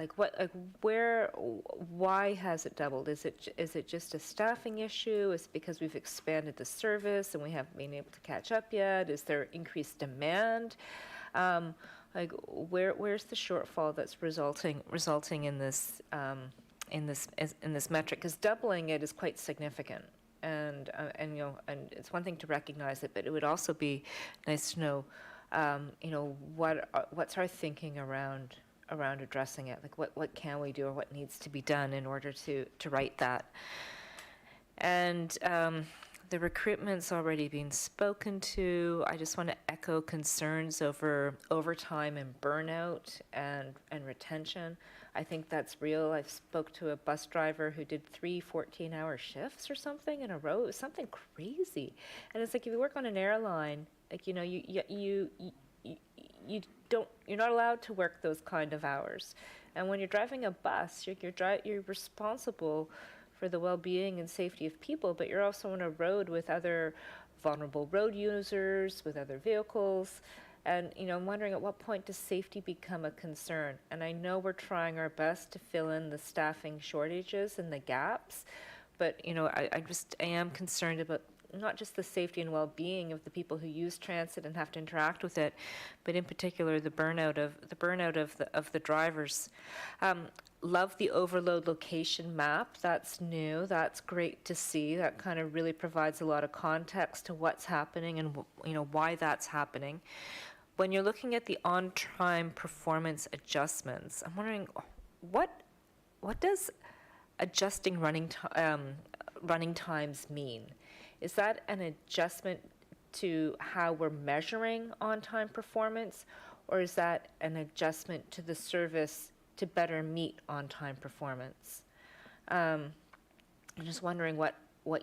Why has it doubled? Is it just a staffing issue? Is it because we've expanded the service and we haven't been able to catch up yet? Is there increased demand? Where's the shortfall that's resulting in this metric? Because doubling it is quite significant, and it's one thing to recognize it, but it would also be nice to know. What's our thinking around addressing it? Like what can we do or what needs to be done in order to right that? And the recruitment's already been spoken to. I just want to echo concerns over overtime and burnout and retention. I think that's real. I spoke to a bus driver who did 3 14-hour shifts or something in a row. It was something crazy. And it's like if you work on an airline, you're not allowed to work those kind of hours. And when you're driving a bus, you're responsible for the well-being and safety of people, but you're also on a road with other vulnerable road users, with other vehicles. And I'm wondering at what point does safety become a concern? And I know we're trying our best to fill in the staffing shortages and the gaps, but I am concerned about not just the safety and well-being of the people who use transit and have to interact with it, but in particular the burnout of the drivers. Love the overload location map. That's new. That's great to see. That kind of really provides a lot of context to what's happening and why that's happening. When you're looking at the on-time performance adjustments, I'm wondering what does adjusting running times mean? Is that an adjustment to how we're measuring on-time performance, or is that an adjustment to the service to better meet on-time performance? I'm just wondering what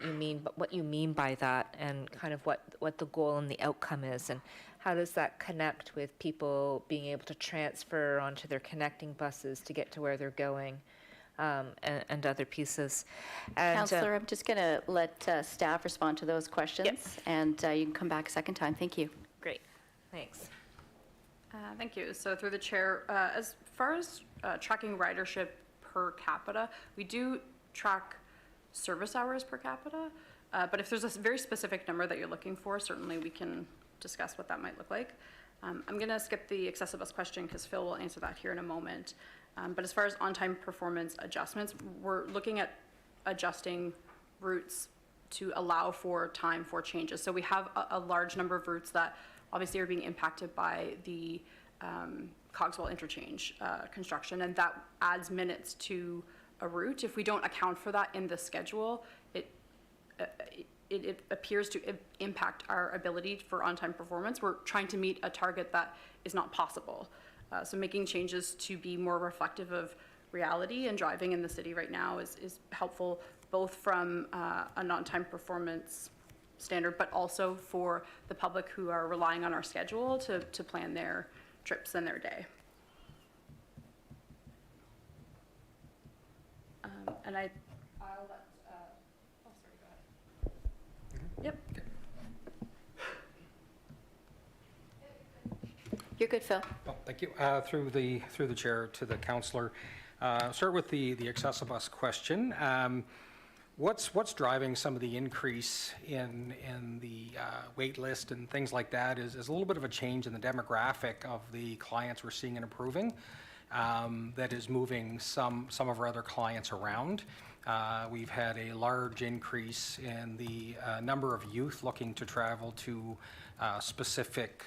you mean by that, and kind of what the goal and the outcome is, and how does that connect with people being able to transfer onto their connecting buses to get to where they're going? And other pieces. And, Councillor, I'm just going to let staff respond to those questions, and you can come back a second time. Thank you. Great, thanks. Thank you. So through the chair, as far as tracking ridership per capita, we do track service hours per capita, but if there's a very specific number that you're looking for, certainly we can discuss what that might look like. I'm going to skip the Accessibus question because Phil will answer that here in a moment. But as far as on-time performance adjustments, we're looking at adjusting routes to allow for time for changes. So we have a large number of routes that obviously are being impacted by the Cogswell interchange construction, and that adds minutes to a route. If we don't account for that in the schedule, it appears to impact our ability for on-time performance. We're trying to meet a target that is not possible. So making changes to be more reflective of reality and driving in the city right now is helpful, both from an on-time performance standard, but also for the public who are relying on our schedule to plan their trips and their day. And I'll let, oh, sorry, go ahead. Yep. You're good, Phil. Oh, thank you. Through the chair to the councillor. Start with the Accessibus question. What's driving some of the increase in the wait list and things like that is a little bit of a change in the demographic of the clients we're seeing and approving. That is moving some of our other clients around. We've had a large increase in the number of youth looking to travel to specific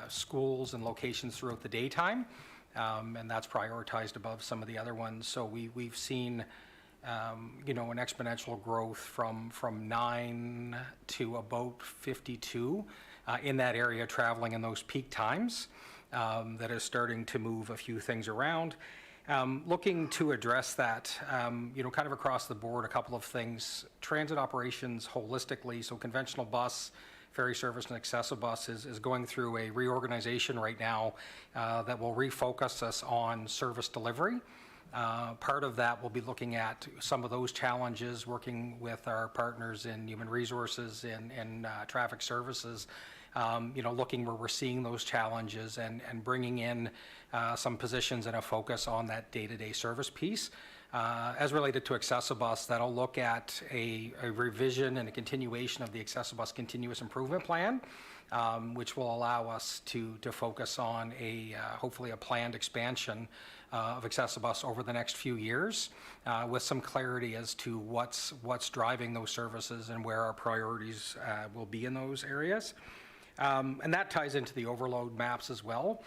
schools and locations throughout the daytime, and that's prioritized above some of the other ones. So we've seen an exponential growth from 9 to about 52 in that area traveling in those peak times. That is starting to move a few things around. Looking to address that, kind of across the board, a couple of things. Transit operations holistically, so conventional bus, ferry service, and Accessibus is going through a reorganization right now that will refocus us on service delivery. Part of that will be looking at some of those challenges, working with our partners in human resources and traffic services, looking where we're seeing those challenges and bringing in some positions and a focus on that day-to-day service piece. As related to Accessibus, that'll look at a revision and a continuation of the Accessibus Continuous Improvement Plan, which will allow us to focus on hopefully a planned expansion of Accessibus over the next few years, with some clarity as to what's driving those services and where our priorities will be in those areas. And that ties into the overload maps as well.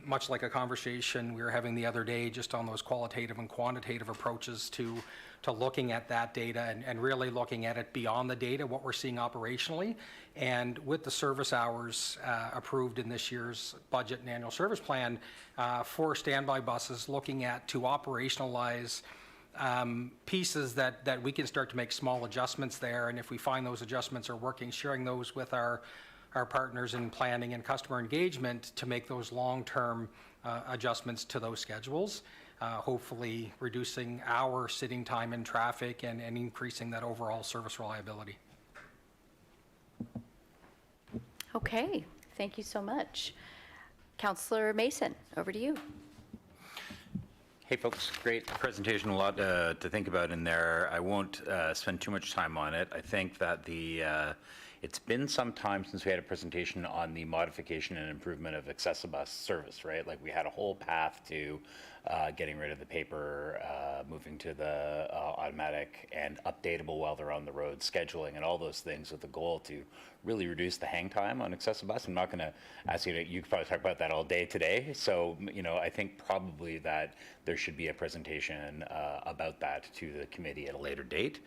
Much like a conversation we were having the other day just on those qualitative and quantitative approaches to looking at that data and really looking at it beyond the data, what we're seeing operationally. And with the service hours approved in this year's budget and annual service plan for standby buses, looking at to operationalize pieces that we can start to make small adjustments there. And if we find those adjustments are working, sharing those with our partners in planning and customer engagement to make those long-term adjustments to those schedules, hopefully reducing our sitting time in traffic and increasing that overall service reliability. Okay, thank you so much. Councillor Mason, over to you. Hey folks, great presentation, a lot to think about in there. I won't spend too much time on it. I think that it's been some time since we had a presentation on the modification and improvement of Accessibus service, right? Like we had a whole path to getting rid of the paper, moving to the automatic and updatable while they're on the road, scheduling and all those things with the goal to really reduce the hang time on Accessibus. I'm not going to ask you you could probably talk about that all day today. So, I think probably that there should be a presentation about that to the committee at a later date.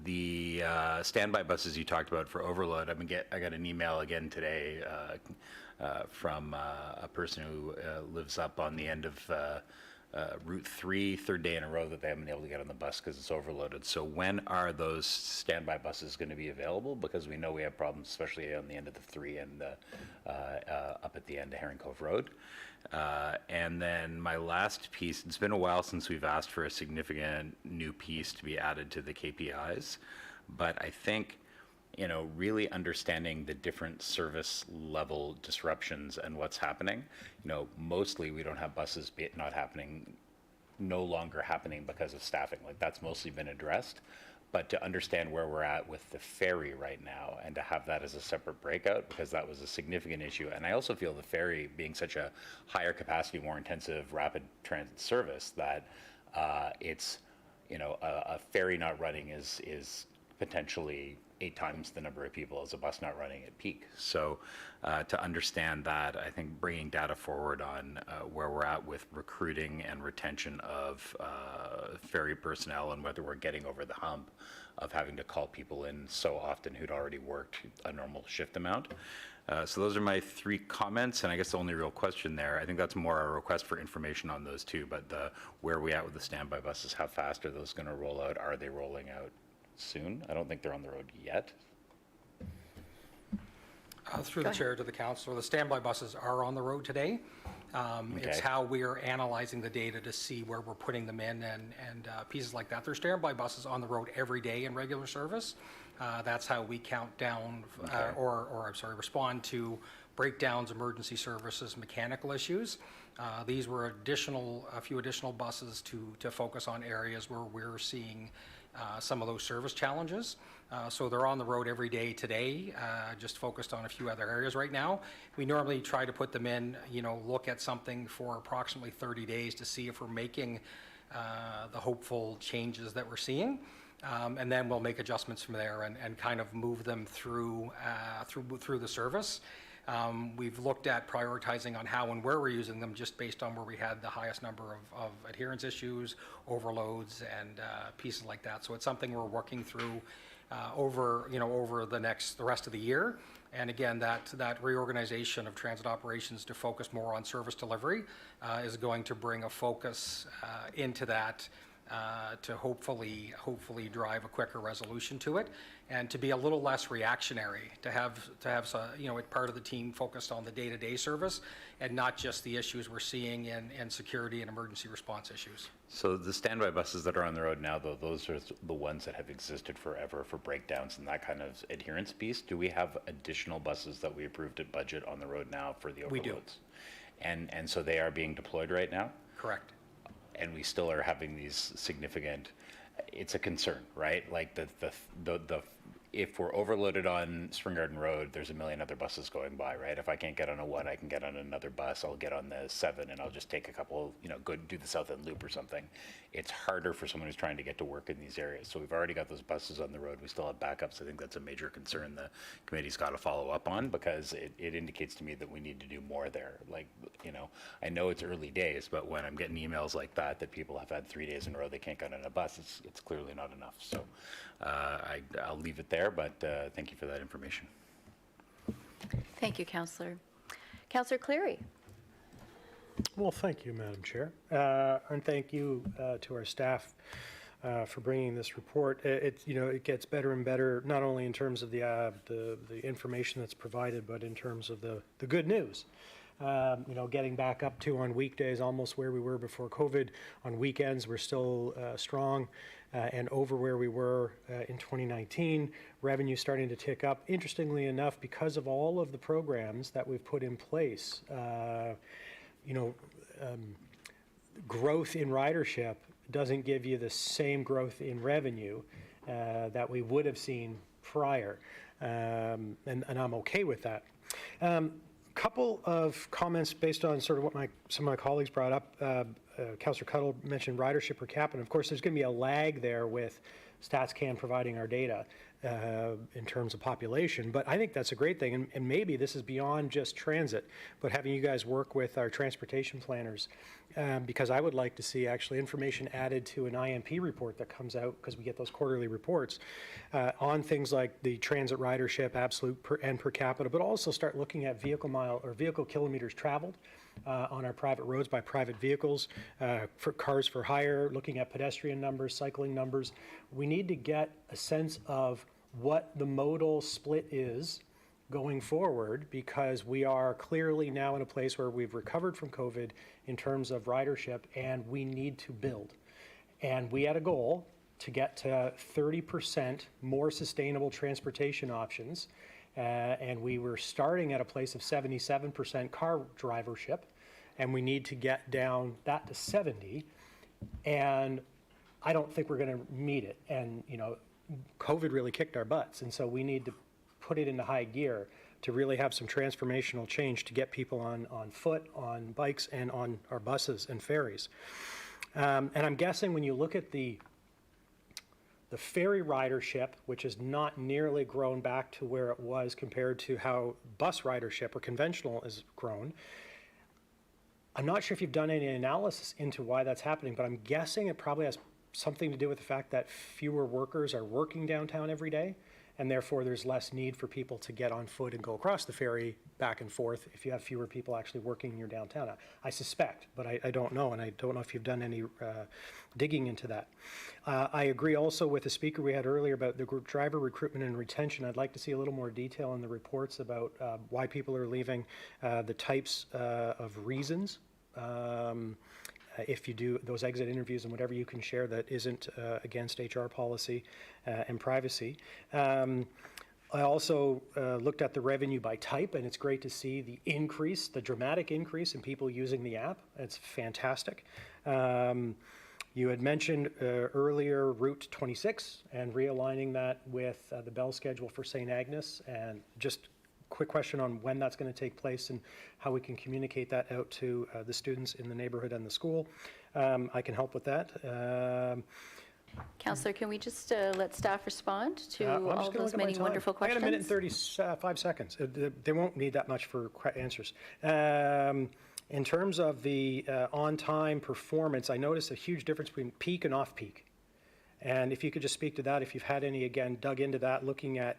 The standby buses you talked about for overload, I got an email again today from a person who lives up on the end of Route 3, third day in a row that they haven't been able to get on the bus because it's overloaded. So when are those standby buses going to be available? Because we know we have problems, especially on the end of the 3 and up at the end of Herring Cove Road. And then my last piece, it's been a while since we've asked for a significant new piece to be added to the KPIs, but I think really understanding the different service level disruptions and what's happening. Mostly we don't have buses no longer happening because of staffing. Like that's mostly been addressed. But to understand where we're at with the ferry right now and to have that as a separate breakout, because that was a significant issue. And I also feel the ferry being such a higher capacity, more intensive rapid transit service that it's, a ferry not running is potentially 8 times the number of people as a bus not running at peak. So to understand that, I think bringing data forward on where we're at with recruiting and retention of ferry personnel and whether we're getting over the hump of having to call people in so often who'd already worked a normal shift amount. So those are my 3 comments, and I guess the only real question there, I think that's more a request for information on those 2, but where are we at with the standby buses? How fast are those going to roll out? Are they rolling out soon? I don't think they're on the road yet. Through the chair to the councillor, the standby buses are on the road today. It's how we are analyzing the data to see where we're putting them in and pieces like that. There's standby buses on the road every day in regular service. That's how we count down respond to breakdowns, emergency services, mechanical issues. These were a few additional buses to focus on areas where we're seeing some of those service challenges. So they're on the road every day today, just focused on a few other areas right now. We normally try to put them in, look at something for approximately 30 days to see if we're making the hopeful changes that we're seeing. And then we'll make adjustments from there and kind of move them through the service. We've looked at prioritizing on how and where we're using them just based on where we had the highest number of adherence issues, overloads, and pieces like that. So it's something we're working through over the rest of the year. And again, that reorganization of transit operations to focus more on service delivery is going to bring a focus into that to hopefully drive a quicker resolution to it, and to be a little less reactionary, to have part of the team focused on the day-to-day service and not just the issues we're seeing in security and emergency response issues. So the standby buses that are on the road now, though, those are the ones that have existed forever for breakdowns and that kind of adherence piece. Do we have additional buses that we approved at budget on the road now for the overloads? We do. And so they are being deployed right now? Correct. And we still are having these significant, it's a concern, right? Like if we're overloaded on Spring Garden Road, there's a million other buses going by, right? If I can't get on a 1, I can get on another bus. I'll get on the 7 and I'll just take a couple, go do the South End Loop or something. It's harder for someone who's trying to get to work in these areas. So we've already got those buses on the road. We still have backups. I think that's a major concern the committee's got to follow up on, because it indicates to me that we need to do more there. Like, I know it's early days, but when I'm getting emails like that people have had 3 days in a row they can't get on a bus, it's clearly not enough. So I'll leave it there, but thank you for that information. Thank you, Councillor. Councillor Cleary. Well, thank you, Madam Chair. And thank you to our staff for bringing this report. It gets better and better, not only in terms of the information that's provided, but in terms of the good news. Getting back up to, on weekdays, almost where we were before COVID. On weekends, we're still strong and over where we were in 2019. Revenue starting to tick up. Interestingly enough, because of all of the programs that we've put in place, growth in ridership doesn't give you the same growth in revenue that we would have seen prior, and I'm okay with that. Couple of comments based on sort of what some of my colleagues brought up. Councillor Cuddle mentioned ridership per capita. Of course, there's going to be a lag there with StatsCan providing our data in terms of population, but I think that's a great thing, and maybe this is beyond just transit, but having you guys work with our transportation planners, because I would like to see actually information added to an IMP report that comes out, because we get those quarterly reports, on things like the transit ridership, absolute and per capita, but also start looking at vehicle mile or vehicle kilometers traveled on our private roads by private vehicles, for cars for hire, looking at pedestrian numbers, cycling numbers. We need to get a sense of what the modal split is going forward, because we are clearly now in a place where we've recovered from COVID in terms of ridership, and we need to build. And we had a goal to get to 30% more sustainable transportation options, and we were starting at a place of 77% car drivership, and we need to get down that to 70, and I don't think we're going to meet it. And COVID really kicked our butts, and so we need to put it into high gear to really have some transformational change to get people on foot, on bikes, and on our buses and ferries. And I'm guessing when you look at the ferry ridership, which has not nearly grown back to where it was compared to how bus ridership or conventional has grown, I'm not sure if you've done any analysis into why that's happening, but I'm guessing it probably has something to do with the fact that fewer workers are working downtown every day, and therefore there's less need for people to get on foot and go across the ferry back and forth if you have fewer people actually working in your downtown. I suspect, but I don't know, and I don't know if you've done any digging into that. I agree also with the speaker we had earlier about the group driver recruitment and retention. I'd like to see a little more detail in the reports about why people are leaving, the types of reasons. If you do those exit interviews and whatever you can share that isn't against HR policy and privacy. I also looked at the revenue by type, and it's great to see the increase, the dramatic increase in people using the app. It's fantastic. You had mentioned earlier Route 26 and realigning that with the bell schedule for St. Agnes, and just quick question on when that's going to take place and how we can communicate that out to the students in the neighborhood and the school. I can help with that. Councillor, can we just let staff respond to I'm just all gonna those look at my many time. wonderful I questions? got a minute and 35 seconds. They won't need that much for answers. In terms of the on-time performance, I noticed a huge difference between peak and off-peak. And if you could just speak to that, if you've had any, again, dug into that, looking at,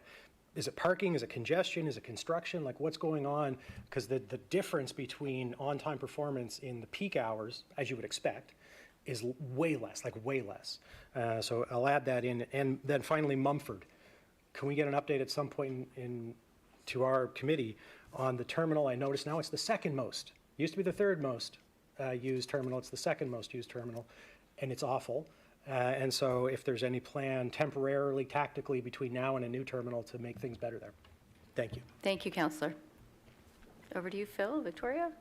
is it parking, is it congestion, is it construction, like what's going on? Because the difference between on-time performance in the peak hours, as you would expect, is way less, like way less. So I'll add that in. And then finally, Mumford. Can we get an update at some point to our committee on the terminal? I noticed now it's the second most. Used to be the third most used terminal. It's the second most used terminal, and it's awful. And so if there's any plan temporarily, tactically, between now and a new terminal to make things better there. Thank you. Thank you, Councillor. Over to you, Phil. Victoria?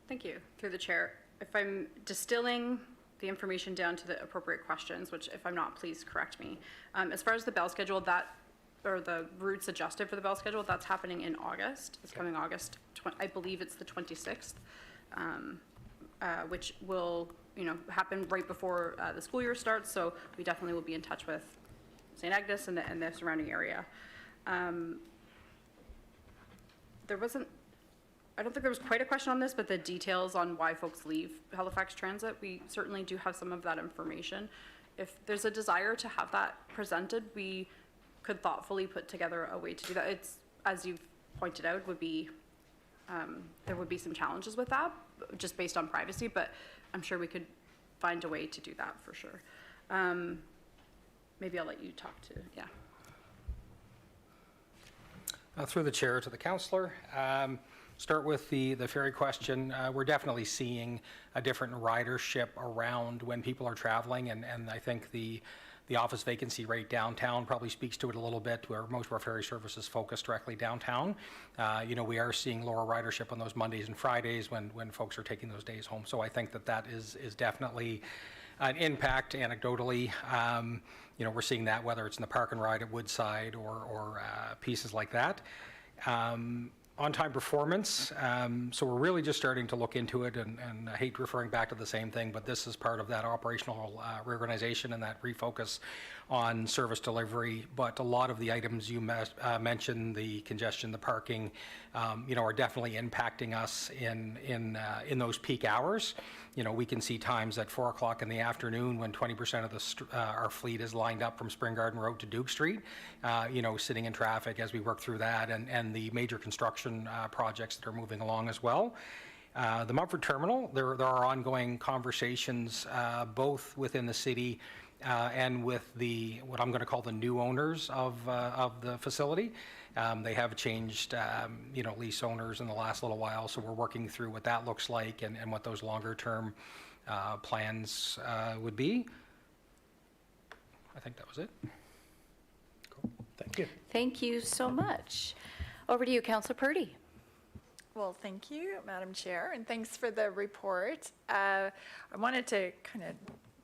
Thank you. Through the chair. If I'm distilling the information down to the appropriate questions, which if I'm not, please correct me. As far as the bell schedule, or the routes adjusted for the bell schedule, that's happening in August. It's coming August, I believe it's the 26th, which will, happen right before the school year starts. So we definitely will be in touch with St. Agnes and the surrounding area. I don't think there was quite a question on this, but the details on why folks leave Halifax Transit, we certainly do have some of that information. If there's a desire to have that presented, we could thoughtfully put together a way to do that. It's, as you've pointed out, there would be some challenges with that, just based on privacy, but I'm sure we could find a way to do that for sure. Maybe I'll let you talk to, yeah. Through the chair to the councillor. Start with the ferry question. We're definitely seeing a different ridership around when people are traveling, and I think the office vacancy rate downtown probably speaks to it a little bit, where most of our ferry services focus directly downtown. We are seeing lower ridership on those Mondays and Fridays when folks are taking those days home. So I think that is definitely an impact anecdotally. We're seeing that whether it's in the park and ride at Woodside or pieces like that. On-time performance, so we're really just starting to look into it, and I hate referring back to the same thing, but this is part of that operational reorganization and that refocus on service delivery. But a lot of the items you mentioned, the congestion, the parking, are definitely impacting us in those peak hours. We can see times at 4 o'clock in the afternoon when 20% of our fleet is lined up from Spring Garden Road to Duke Street, sitting in traffic as we work through that, and the major construction projects that are moving along as well. The Mumford Terminal, there are ongoing conversations both within the city and with what I'm going to call the new owners of the facility. They have changed, lease owners in the last little while, so we're working through what that looks like and what those longer-term plans would be. I think that was it. Cool. Thank you. Thank you so much. Over to you, Councillor Purdy. Well, thank you, Madam Chair, and thanks for the report. I wanted to kind of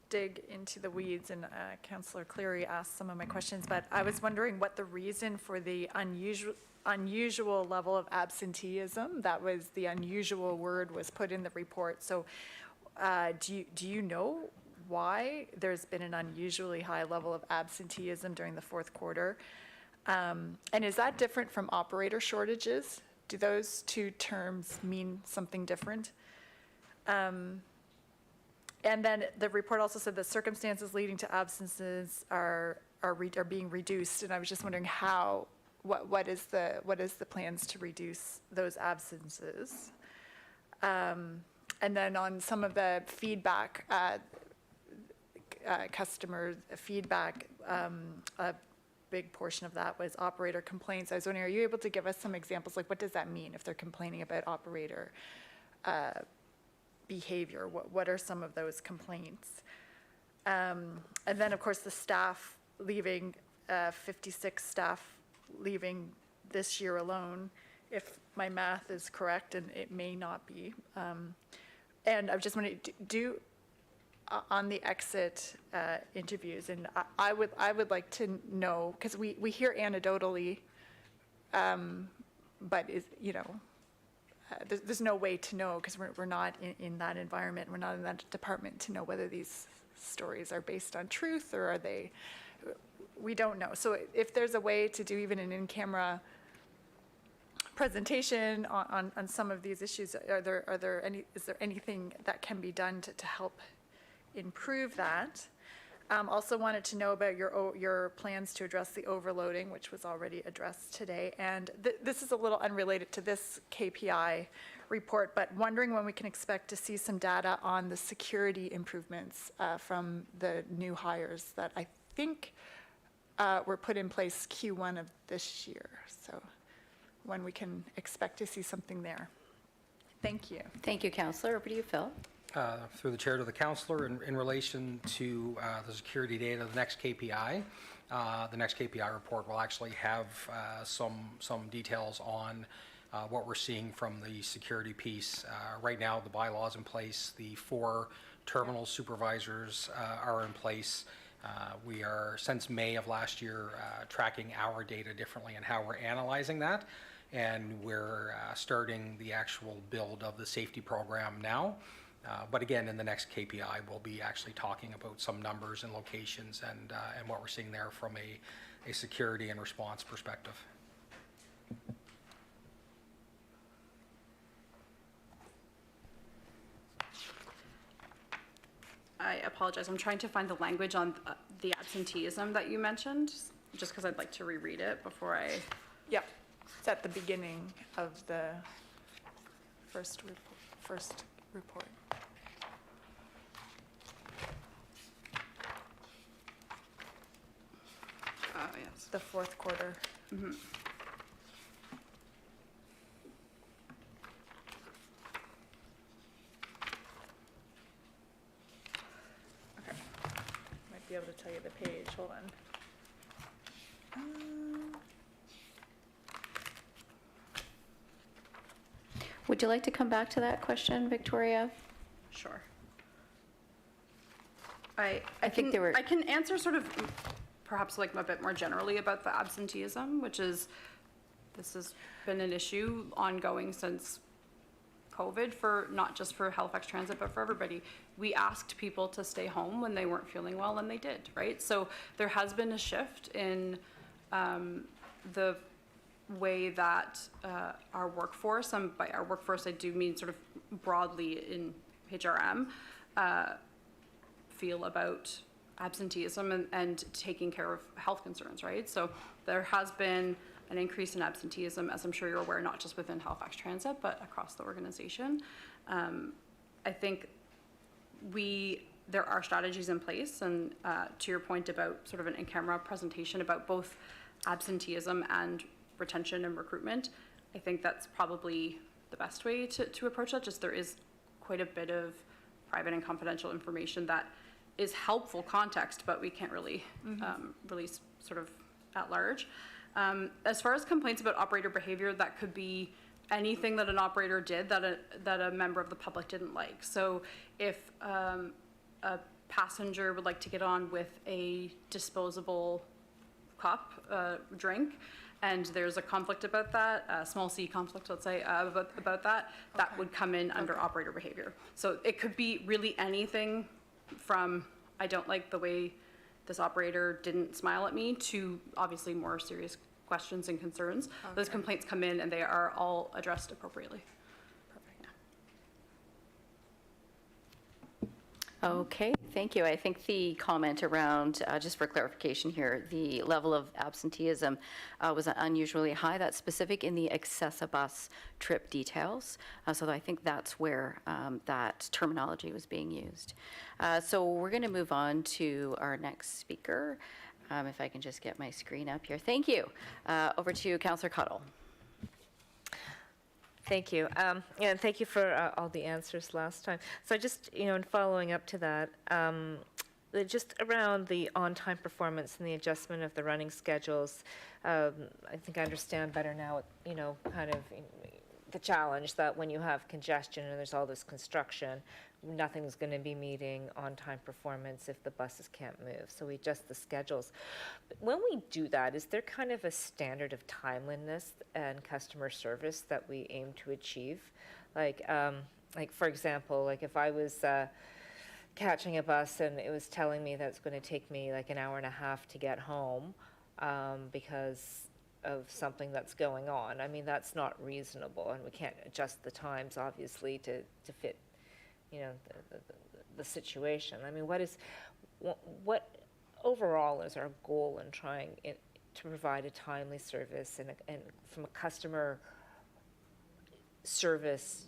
dig into the weeds, and Councillor Cleary asked some of my questions, but I was wondering what the reason for the unusual level of absenteeism, that was the unusual word, was put in the report. So do you know why there's been an unusually high level of absenteeism during the fourth quarter? And is that different from operator shortages? Do those two terms mean something different? And then the report also said the circumstances leading to absences are being reduced, and I was just wondering what is the plans to reduce those absences? And then on some of the feedback, customer feedback, a big portion of that was operator complaints. I was wondering, are you able to give us some examples? Like, what does that mean if they're complaining about operator behavior? What are some of those complaints? And then, of course, the staff leaving, 56 staff leaving this year alone, if my math is correct, and it may not be. And I'm just wondering, on the exit interviews, and I would like to know, because we hear anecdotally, but there's no way to know, because we're not in that environment, we're not in that department to know whether these stories are based on truth or are they, we don't know. So if there's a way to do even an in-camera presentation on some of these issues, is there anything that can be done to help improve that? Also wanted to know about your plans to address the overloading, which was already addressed today. And this is a little unrelated to this KPI report, but wondering when we can expect to see some data on the security improvements from the new hires that I think were put in place Q1 of this year. So when we can expect to see something there. Thank you. Thank you, Councillor. Over to you, Phil. Through the chair to the councillor, in relation to the security data, the next KPI report will actually have some details on what we're seeing from the security piece. Right now, the bylaws in place, the 4 terminal supervisors are in place. We are, since May of last year, tracking our data differently and how we're analyzing that. And we're starting the actual build of the safety program now. But again, in the next KPI, we'll be actually talking about some numbers and locations and what we're seeing there from a security and response perspective. I apologize. I'm trying to find the language on the absenteeism that you mentioned, just because I'd like to reread it before I... Yep. It's at the beginning of the first report. Yes. The fourth quarter. Mm-hmm. Okay. Might be able to tell you the page. Hold on. Would you like to come back to that question, Victoria? Sure. I think there were... I can answer sort of perhaps like a bit more generally about the absenteeism, which is, this has been an issue ongoing since COVID, for not just for Halifax Transit, but for everybody. We asked people to stay home when they weren't feeling well, and they did, right? So there has been a shift in the way that our workforce, and by our workforce I do mean sort of broadly in HRM, feel about absenteeism and taking care of health concerns, right? So there has been an increase in absenteeism, as I'm sure you're aware, not just within Halifax Transit, but across the organization. I think there are strategies in place, and to your point about sort of an in-camera presentation about both absenteeism and retention and recruitment, I think that's probably the best way to approach that. Just there is quite a bit of private and confidential information that is helpful context, but we can't really release sort of at large. As far as complaints about operator behavior, that could be anything that an operator did that a member of the public didn't like. So if a passenger would like to get on with a disposable cup, drink, and there's a conflict about that, a small c conflict, let's say, about that, that would come in under operator behavior. So it could be really anything from, I don't like the way this operator didn't smile at me, to obviously more serious questions and concerns. Those complaints come in and they are all addressed appropriately. Okay, thank you. I think the comment around, just for clarification here, the level of absenteeism was unusually high. That's specific in the Accessibus trip details. So I think that's where that terminology was being used. So we're going to move on to our next speaker. If I can just get my screen up here. Thank you. Over to Councillor Cuddle. Thank you. And thank you for all the answers last time. So just, in following up to that, just around the on-time performance and the adjustment of the running schedules, I think I understand better now, kind of the challenge that when you have congestion and there's all this construction, nothing's going to be meeting on-time performance if the buses can't move. So we adjust the schedules. But when we do that, is there kind of a standard of timeliness and customer service that we aim to achieve? Like for example, like if I was catching a bus and it was telling me that it's going to take me like an hour and a half to get home because of something that's going on, I mean, that's not reasonable, and we can't adjust the times, obviously, to fit the situation. I mean, what overall is our goal in trying to provide a timely service and from a customer service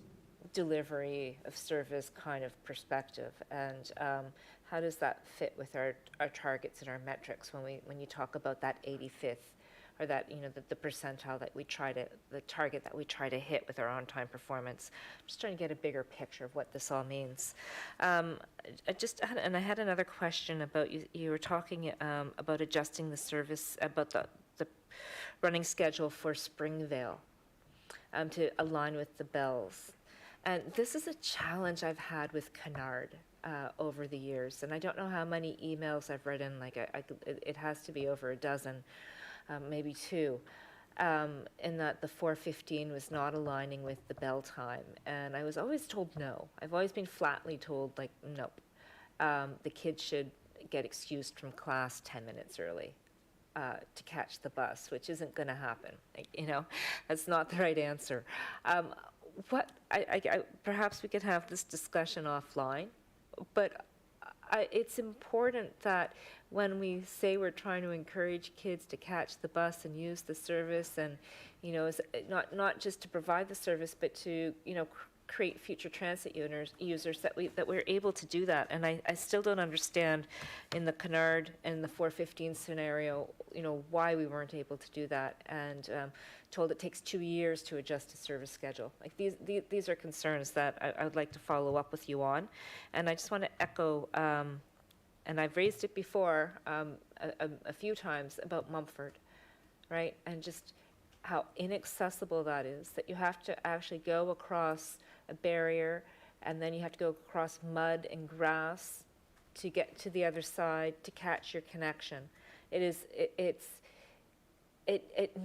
delivery of service kind of perspective, and how does that fit with our targets and our metrics when you talk about that 85th or that the percentile that we the target that we try to hit with our on-time performance? I'm just trying to get a bigger picture of what this all means. I had another question about you were talking about adjusting the service, about the running schedule for Springvale to align with the bells. And this is a challenge I've had with Canard over the years, and I don't know how many emails I've written. It has to be over a dozen. Maybe two, in that the 4:15 was not aligning with the bell time. And I was always told no. I've always been flatly told, like, no. The kids should get excused from class 10 minutes early to catch the bus, which isn't going to happen. That's not the right answer. Perhaps we could have this discussion offline, but it's important that when we say we're trying to encourage kids to catch the bus and use the service, and not just to provide the service, but to create future transit users that we're able to do that. And I still don't understand in the Canard and the 4:15 scenario, why we weren't able to do that, and told it takes 2 years to adjust a service schedule. Like these are concerns that I would like to follow up with you on, and I just want to echo. And I've raised it before a few times about Mumford, right? And just how inaccessible that is, that you have to actually go across a barrier, and then you have to go across mud and grass to get to the other side to catch your connection. It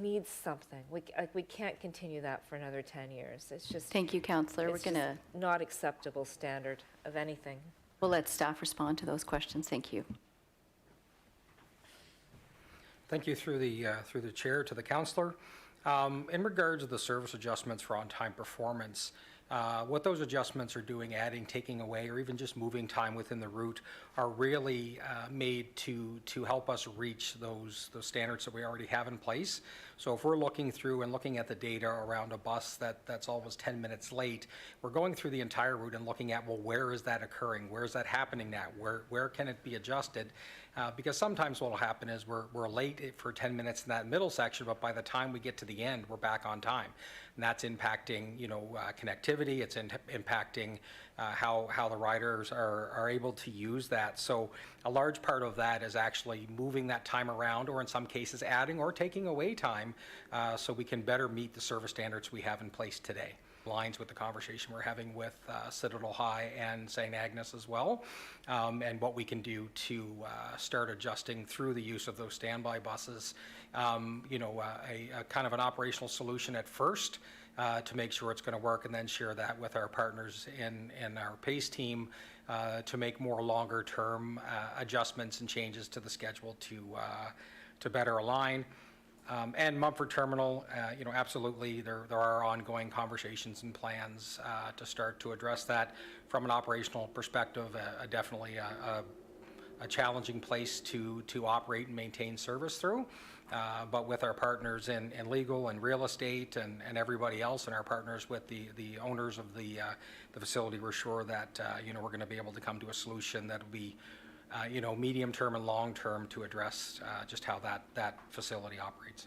needs something. We can't continue that for another 10 years. It's just. Thank you, Councillor. We're going to. Not acceptable standard of anything. We'll let staff respond to those questions. Thank you. Thank you through the chair to the councillor. In regards to the service adjustments for on-time performance, what those adjustments are doing, adding, taking away, or even just moving time within the route, are really made to help us reach those standards that we already have in place. So if we're looking through and looking at the data around a bus that's almost 10 minutes late, we're going through the entire route and looking at, well, where is that occurring? Where is that happening now? Where can it be adjusted? Because sometimes what will happen is we're late for 10 minutes in that middle section, but by the time we get to the end, we're back on time. And that's impacting, connectivity. It's impacting how the riders are able to use that. So a large part of that is actually moving that time around, or in some cases adding or taking away time, so we can better meet the service standards we have in place today. aligns with the conversation we're having with Citadel High and St. Agnes as well, and what we can do to start adjusting through the use of those standby buses, a kind of an operational solution at first to make sure it's going to work, and then share that with our partners in our PACE team to make more longer-term adjustments and changes to the schedule to better align. And Mumford Terminal, absolutely, there are ongoing conversations and plans to start to address that from an operational perspective. Definitely a challenging place to operate and maintain service through. But with our partners in legal and real estate and everybody else, and our partners with the owners of the facility, we're sure that we're going to be able to come to a solution that will be medium term and long term to address just how that facility operates.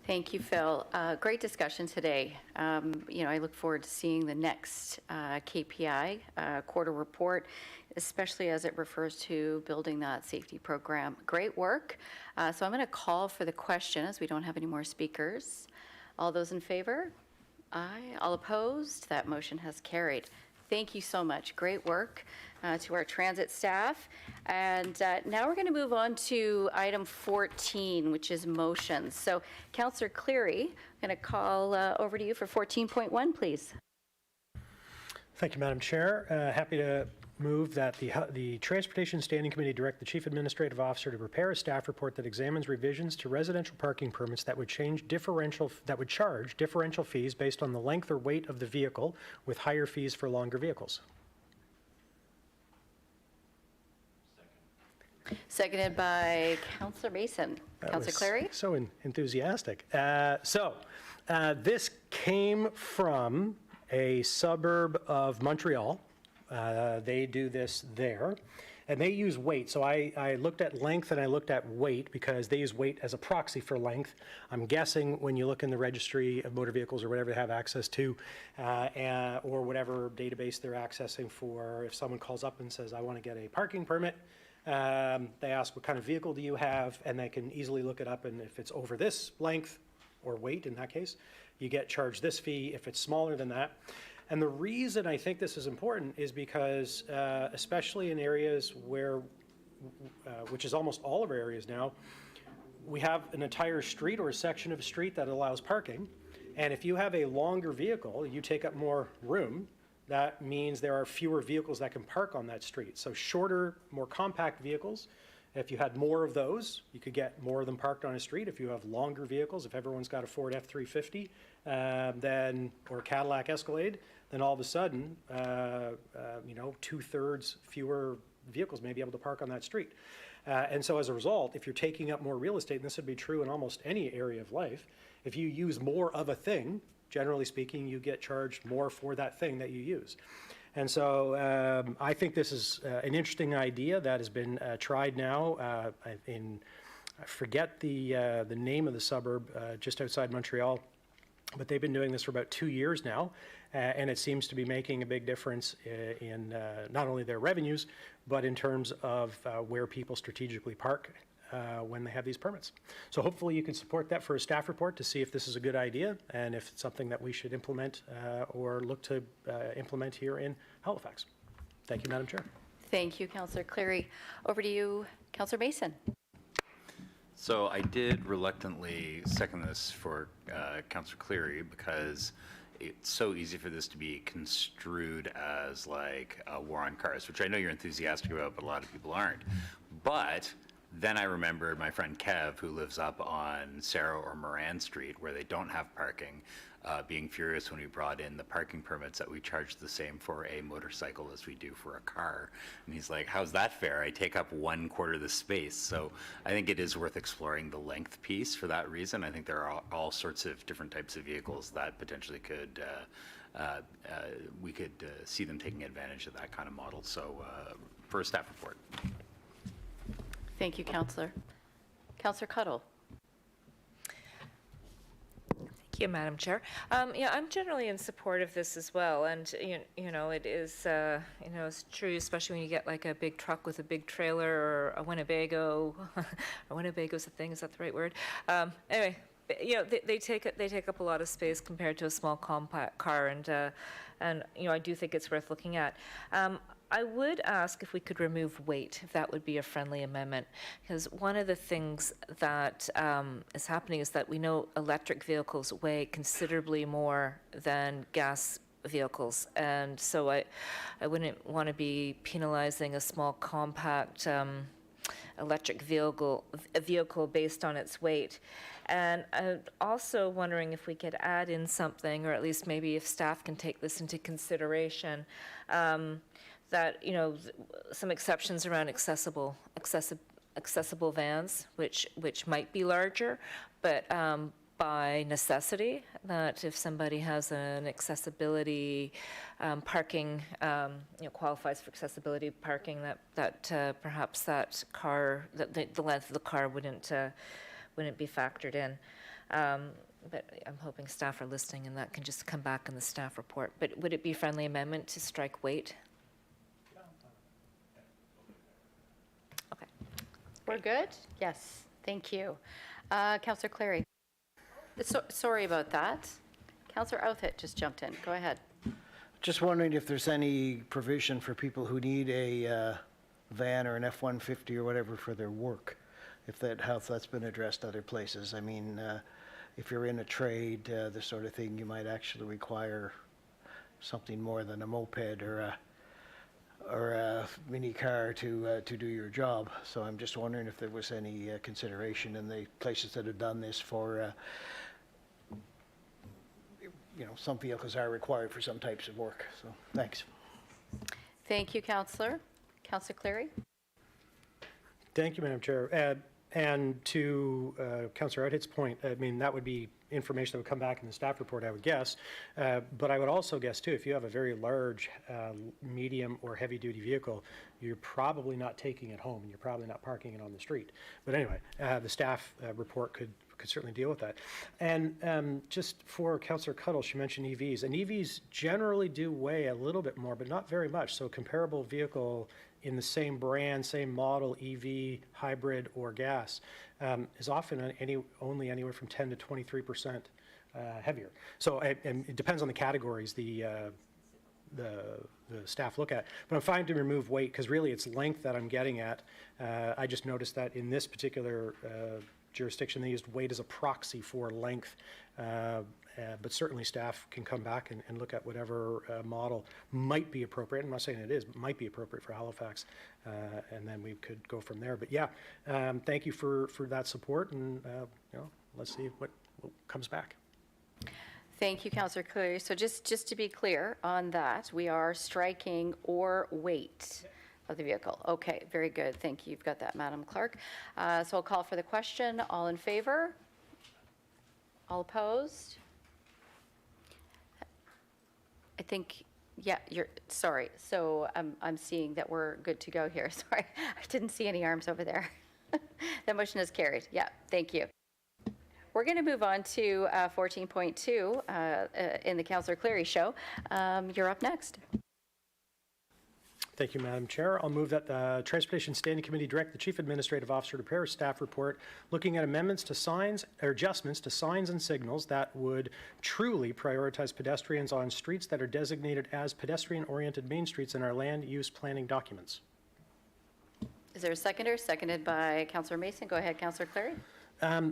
Thank you, Phil. Great discussion today. I look forward to seeing the next KPI quarter report, especially as it refers to building that safety program. Great work. So I'm going to call for the question, as we don't have any more speakers. All those in favor? Aye. All opposed? That motion has carried. Thank you so much. Great work to our transit staff. And now we're going to move on to item 14, which is motions. So, Councillor Cleary, I'm going to call over to you for 14.1, please. Thank you, Madam Chair. Happy to move that the Transportation Standing Committee direct the Chief Administrative Officer to prepare a staff report that examines revisions to residential parking permits that would charge differential fees based on the length or weight of the vehicle, with higher fees for longer vehicles. Seconded by Councillor Mason. Councillor Clary? So enthusiastic. This came from a suburb of Montreal. They do this there, and they use weight. So I looked at length and I looked at weight because they use weight as a proxy for length. I'm guessing when you look in the registry of motor vehicles or whatever they have access to, or whatever database they're accessing for, if someone calls up and says, I want to get a parking permit, they ask, what kind of vehicle do you have? And they can easily look it up, and if it's over this length or weight in that case, you get charged this fee. If it's smaller than that. And the reason I think this is important is because, especially in areas where, which is almost all of our areas now, we have an entire street or a section of a street that allows parking. And if you have a longer vehicle, you take up more room. That means there are fewer vehicles that can park on that street. So shorter, more compact vehicles, if you had more of those, you could get more of them parked on a street. If you have longer vehicles, if everyone's got a Ford F-350 or Cadillac Escalade, then all of a sudden, 2/3 fewer vehicles may be able to park on that street. And so as a result, if you're taking up more real estate, and this would be true in almost any area of life, if you use more of a thing, generally speaking, you get charged more for that thing that you use. And so I think this is an interesting idea that has been tried now I forget the name of the suburb just outside Montreal, but they've been doing this for about 2 years now, and it seems to be making a big difference in not only their revenues, but in terms of where people strategically park when they have these permits. So hopefully you can support that for a staff report to see if this is a good idea and if it's something that we should implement or look to implement here in Halifax. Thank you, Madam Chair. Thank you, Councillor Cleary. Over to you, Councillor Mason. So I did reluctantly second this for Councillor Cleary because it's so easy for this to be construed as like a war on cars, which I know you're enthusiastic about, but a lot of people aren't. But then I remembered my friend Kev, who lives up on Sarah or Moran Street, where they don't have parking, being furious when we brought in the parking permits that we charge the same for a motorcycle as we do for a car. And he's like, how's that fair? I take up 1/4 the space. So I think it is worth exploring the length piece for that reason. I think there are all sorts of different types of vehicles that potentially could, we could see them taking advantage of that kind of model. So for a staff report. Thank you, Councillor. Councillor Cuddle. Thank you, Madam Chair. I'm generally in support of this as well, and it is it's true, especially when you get like a big truck with a big trailer or a Winnebago. A Winnebago's a thing, is that the right word? Anyway, they take up a lot of space compared to a small compact car, and I do think it's worth looking at. I would ask if we could remove weight, if that would be a friendly amendment, because one of the things that is happening is that we know electric vehicles weigh considerably more than gas vehicles, and so I wouldn't want to be penalizing a small compact electric vehicle based on its weight. And I'm also wondering if we could add in something, or at least maybe if staff can take this into consideration, that, some exceptions around accessible vans, which might be larger, but by necessity, that if somebody has an accessibility parking, qualifies for accessibility parking, that perhaps that car, the length of the car wouldn't be factored in. But I'm hoping staff are listening and that can just come back in the staff report. But would it be a friendly amendment to strike weight? Okay. We're good? Yes, thank you. Councillor Clary. Sorry about that. Councillor Outhit just jumped in. Go ahead. Just wondering if there's any provision for people who need a van or an F-150 or whatever for their work, how that's been addressed other places. I mean, if you're in a trade, the sort of thing, you might actually require something more than a moped or a mini car to do your job. So I'm just wondering if there was any consideration in the places that have done this for, some vehicles are required for some types of work. So thanks. Thank you, Councillor. Councillor Clary. Thank you, Madam Chair. And to Councillor Outhit's point, I mean, that would be information that would come back in the staff report, I would guess. But I would also guess, too, if you have a very large, medium or heavy-duty vehicle, you're probably not taking it home, and you're probably not parking it on the street. But anyway, the staff report could certainly deal with that. And just for Councillor Cuddle, she mentioned EVs. And EVs generally do weigh a little bit more, but not very much. So a comparable vehicle in the same brand, same model, EV, hybrid, or gas, is often only anywhere from 10 to 23% heavier. So and it depends on the categories the staff look at. But I'm fine to remove weight because really it's length that I'm getting at. I just noticed that in this particular jurisdiction, they used weight as a proxy for length. But certainly staff can come back and look at whatever model might be appropriate. I'm not saying it is, but might be appropriate for Halifax. And then we could go from there. But yeah, thank you for that support, and let's see what comes back. Thank you, Councillor Clary. So just to be clear on that, we are striking or weight of the vehicle. Okay, very good. Thank you. You've got that, Madam Clerk. So I'll call for the question. All in favor? All opposed? I think, yeah, sorry. So I'm seeing that we're good to go here. Sorry, I didn't see any arms over there. That motion is carried. Yeah, thank you. We're going to move on to 14.2 in the Councillor Clary show. You're up next. Thank you, Madam Chair. I'll move that the Transportation Standing Committee direct the Chief Administrative Officer to prepare a staff report looking at amendments to signs or adjustments to signs and signals that would truly prioritize pedestrians on streets that are designated as pedestrian-oriented main streets in our land use planning documents. Is there a seconder? Seconded by Councillor Mason. Go ahead, Councillor Clary.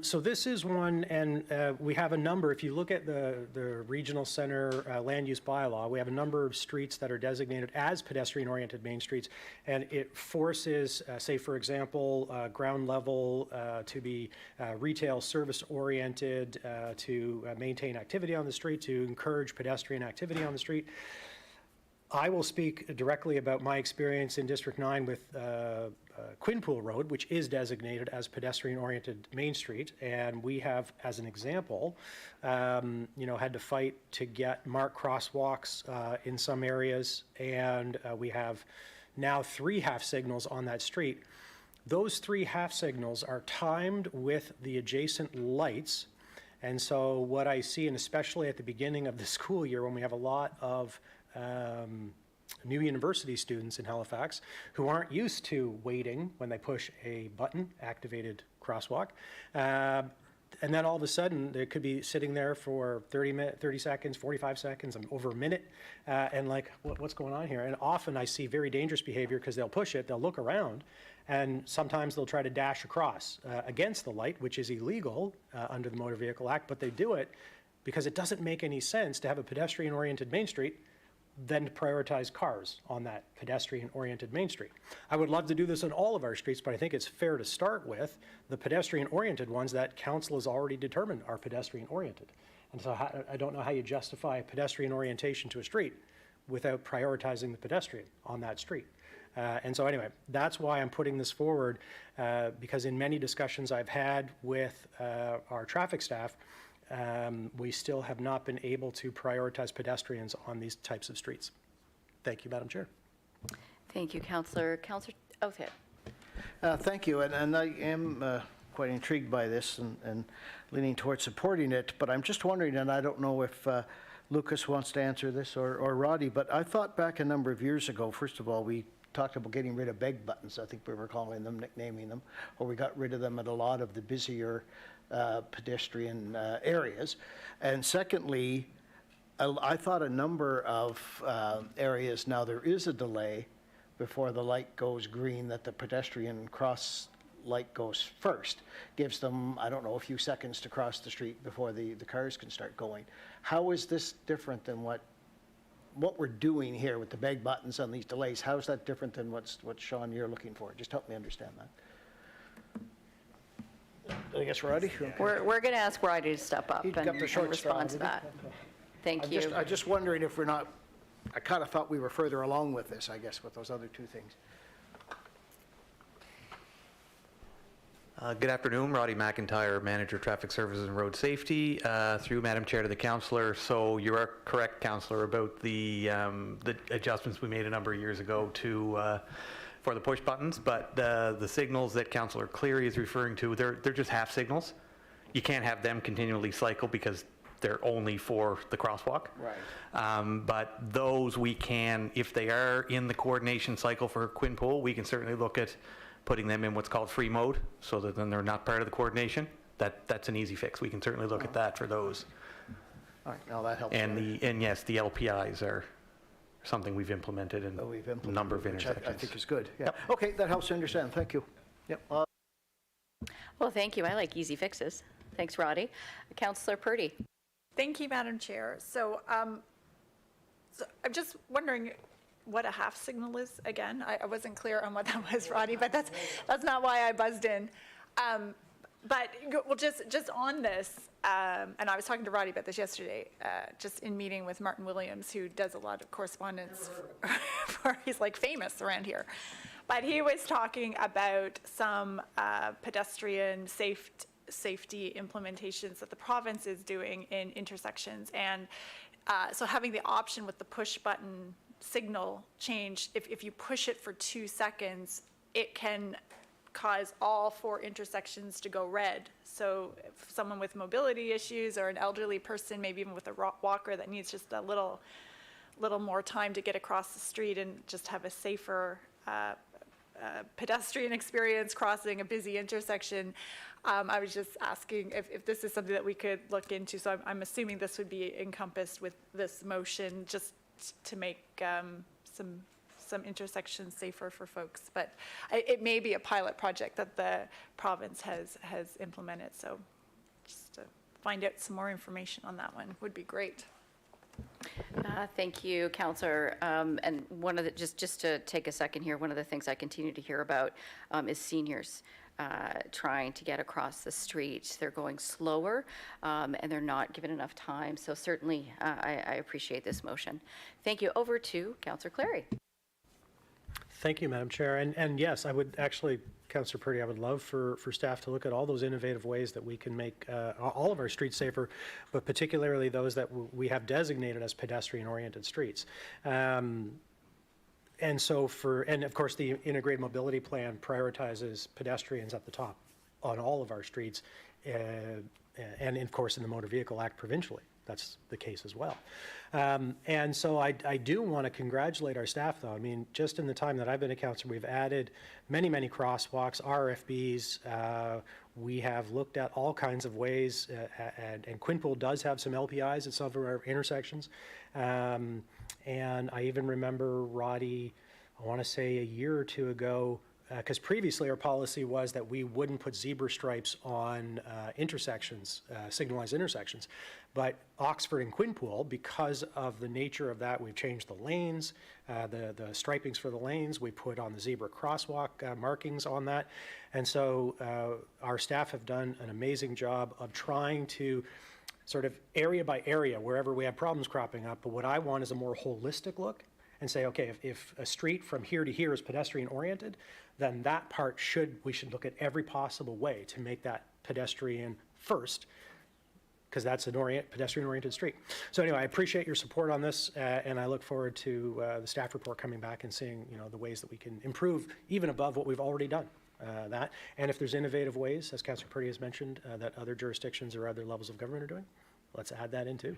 So this is one, and we have a number. If you look at the regional center land use bylaw, we have a number of streets that are designated as pedestrian-oriented main streets, and it forces, say for example, ground level to be retail service-oriented, to maintain activity on the street, to encourage pedestrian activity on the street. I will speak directly about my experience in District 9 with Quinpool Road, which is designated as pedestrian-oriented Main Street, and we have, as an example, had to fight to get marked crosswalks in some areas, and we have now 3 half signals on that street. Those 3 half signals are timed with the adjacent lights, and so what I see, and especially at the beginning of the school year when we have a lot of new university students in Halifax who aren't used to waiting when they push a button, activated crosswalk. And then all of a sudden, it could be sitting there for 30 seconds, 45 seconds, over a minute, and like, what's going on here? And often I see very dangerous behavior because they'll push it, they'll look around, and sometimes they'll try to dash across against the light, which is illegal under the Motor Vehicle Act, but they do it because it doesn't make any sense to have a pedestrian-oriented Main Street than to prioritize cars on that pedestrian-oriented Main Street. I would love to do this on all of our streets, but I think it's fair to start with the pedestrian-oriented ones that council has already determined are pedestrian-oriented. And so I don't know how you justify pedestrian orientation to a street without prioritizing the pedestrian on that street. And so anyway, that's why I'm putting this forward, because in many discussions I've had with our traffic staff, we still have not been able to prioritize pedestrians on these types of streets. Thank you, Madam Chair. Thank you, Councillor. Councillor Oathead. Thank you, and I am quite intrigued by this and leaning towards supporting it, but I'm just wondering, and I don't know if Lucas wants to answer this or Roddy, but I thought back a number of years ago, first of all, we talked about getting rid of beg buttons, I think we were calling them, nicknaming them, or we got rid of them at a lot of the busier pedestrian areas. And secondly, I thought a number of areas, now there is a delay before the light goes green, that the pedestrian cross light goes first. Gives them, I don't know, a few seconds to cross the street before the cars can start going. How is this different than what we're doing here with the beg buttons on these delays? How is that different than what Sean, you're looking for? Just help me understand that. I guess Roddy? We're going to ask Roddy to step up He's and got the short respond to straw, that. Thank I'm you. I'm just wondering if we're not, I kind of thought we were further along with this, I guess, with those other two things. Good afternoon, Roddy McIntyre, Manager Traffic Services and Road Safety. Through Madam Chair to the Councillor. So you are correct, Councillor, about the adjustments we made a number of years ago to for the push buttons, but the signals that Councillor Cleary is referring to, they're just half signals. You can't have them continually cycle because they're only for the crosswalk. Right. But those we can, if they are in the coordination cycle for Quinpool, we can certainly look at putting them in what's called free mode, so that then they're not part of the coordination. That's an easy fix. We can certainly look at that for those. All right, now that helps. And yes, the LPIs are something we've implemented in a number of intersections. I think is good. Yeah. Yep. Okay, that helps to understand. Thank you. Yep. Well, thank you. I like easy fixes. Thanks, Roddy. Councillor Purdy. Thank you, Madam Chair. So I'm just wondering what a half signal is again. I wasn't clear on what that was, Roddy, but that's not why I buzzed in. But well, just on this, and I was talking to Roddy about this yesterday, just in meeting with Martin Williams, who does a lot of correspondence for he's like famous around here. But he was talking about some pedestrian safety implementations that the province is doing in intersections. And so having the option with the push button signal change, if you push it for 2 seconds, it can cause all 4 intersections to go red. So if someone with mobility issues or an elderly person, maybe even with a walker that needs just a little more time to get across the street and just have a safer pedestrian experience crossing a busy intersection, I was just asking if this is something that we could look into. So I'm assuming this would be encompassed with this motion, just to make some intersections safer for folks. But it may be a pilot project that the province has implemented. So just to find out some more information on that one would be great. Thank you, Councillor. And one of the, just to take a second here, one of the things I continue to hear about is seniors trying to get across the street. They're going slower and they're not given enough time. So certainly I appreciate this motion. Thank you. Over to Councillor Clary. Thank you, Madam Chair. And yes, I would actually, Councillor Purdy, I would love for staff to look at all those innovative ways that we can make all of our streets safer, but particularly those that we have designated as pedestrian-oriented streets. And so and of course, the integrated mobility plan prioritizes pedestrians at the top on all of our streets, and of course, in the Motor Vehicle Act provincially. That's the case as well. And so I do want to congratulate our staff, though. I mean, just in the time that I've been a councillor, we've added many, many crosswalks, RFBs. We have looked at all kinds of ways, and Quinpool does have some LPIs at some of our intersections. And I even remember, Roddy, I want to say a year or two ago, because previously our policy was that we wouldn't put zebra stripes on intersections, signalized intersections. But Oxford and Quinpool, because of the nature of that, we've changed the lanes, the stripings for the lanes. We put on the zebra crosswalk markings on that. And so our staff have done an amazing job of trying to sort of area by area, wherever we have problems cropping up. But what I want is a more holistic look and say, okay, if a street from here to here is pedestrian oriented, then that part we should look at every possible way to make that pedestrian first, because that's an pedestrian-oriented street. So anyway, I appreciate your support on this, and I look forward to the staff report coming back and seeing, the ways that we can improve even above what we've already done. And if there's innovative ways, as Councillor Purdy has mentioned, that other jurisdictions or other levels of government are doing, let's add that in too.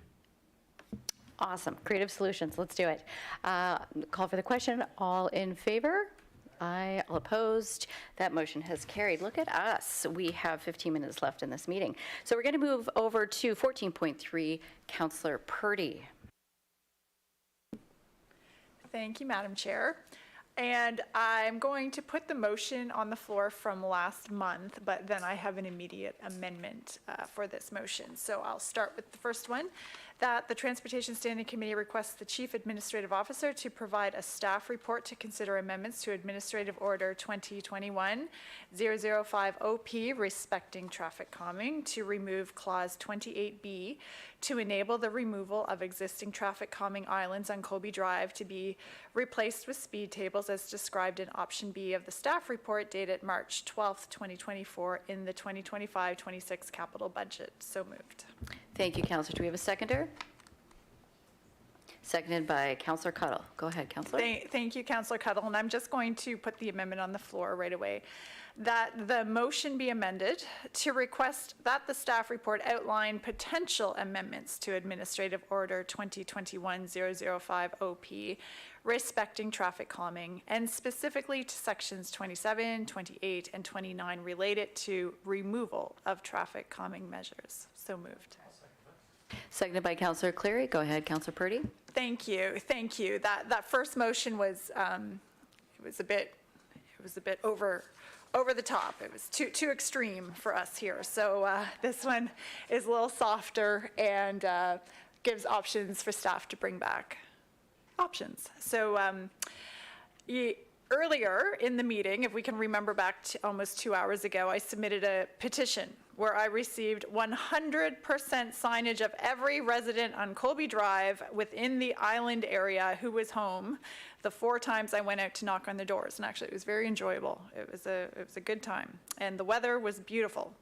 Awesome. Creative solutions. Let's do it. Call for the question. All in favor? Aye. All opposed? That motion has carried. Look at us. We have 15 minutes left in this meeting. So we're going to move over to 14.3. Councillor Purdy. Thank you, Madam Chair. And I'm going to put the motion on the floor from last month, but then I have an immediate amendment for this motion. So I'll start with the first one, that the Transportation Standing Committee requests the Chief Administrative Officer to provide a staff report to consider amendments to Administrative Order 2021-005-OP respecting traffic calming to remove Clause 28B to enable the removal of existing traffic calming islands on Colby Drive to be replaced with speed tables as described in Option B of the staff report dated March 12th, 2024 in the 2025-26 capital budget. So moved. Thank you, Councillor. Do we have a seconder? Seconded by Councillor Cuttle. Go ahead, Councillor. Thank you, Councillor Cuttle. And I'm just going to put the amendment on the floor right away. That the motion be amended to request that the staff report outline potential amendments to Administrative Order 2021-005-OP respecting traffic calming, and specifically to sections 27, 28, and 29 related to removal of traffic calming measures. So moved. Seconded by Councillor Cleary. Go ahead, Councillor Purdy. Thank you. Thank you. That first motion was it was a bit over the top. It was too extreme for us here. So this one is a little softer and gives options for staff to bring back options. So earlier in the meeting, if we can remember back to almost 2 hours ago, I submitted a petition where I received 100% signage of every resident on Colby Drive within the island area who was home the 4 times I went out to knock on the doors. And actually, it was very enjoyable. It was a good time. And the weather was beautiful.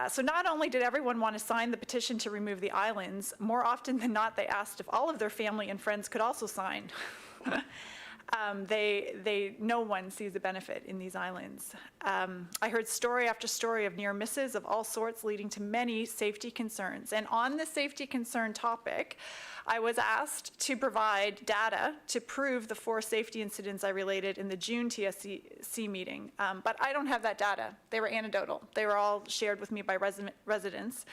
So not only did everyone want to sign the petition to remove the islands, more often than not, they asked if all of their family and friends could also sign. No one sees a benefit in these islands. I heard story after story of near misses of all sorts, leading to many safety concerns. And on the safety concern topic, I was asked to provide data to prove the 4 safety incidents I related in the June TSC meeting. But I don't have that data. They were anecdotal. They were all shared with me by residents.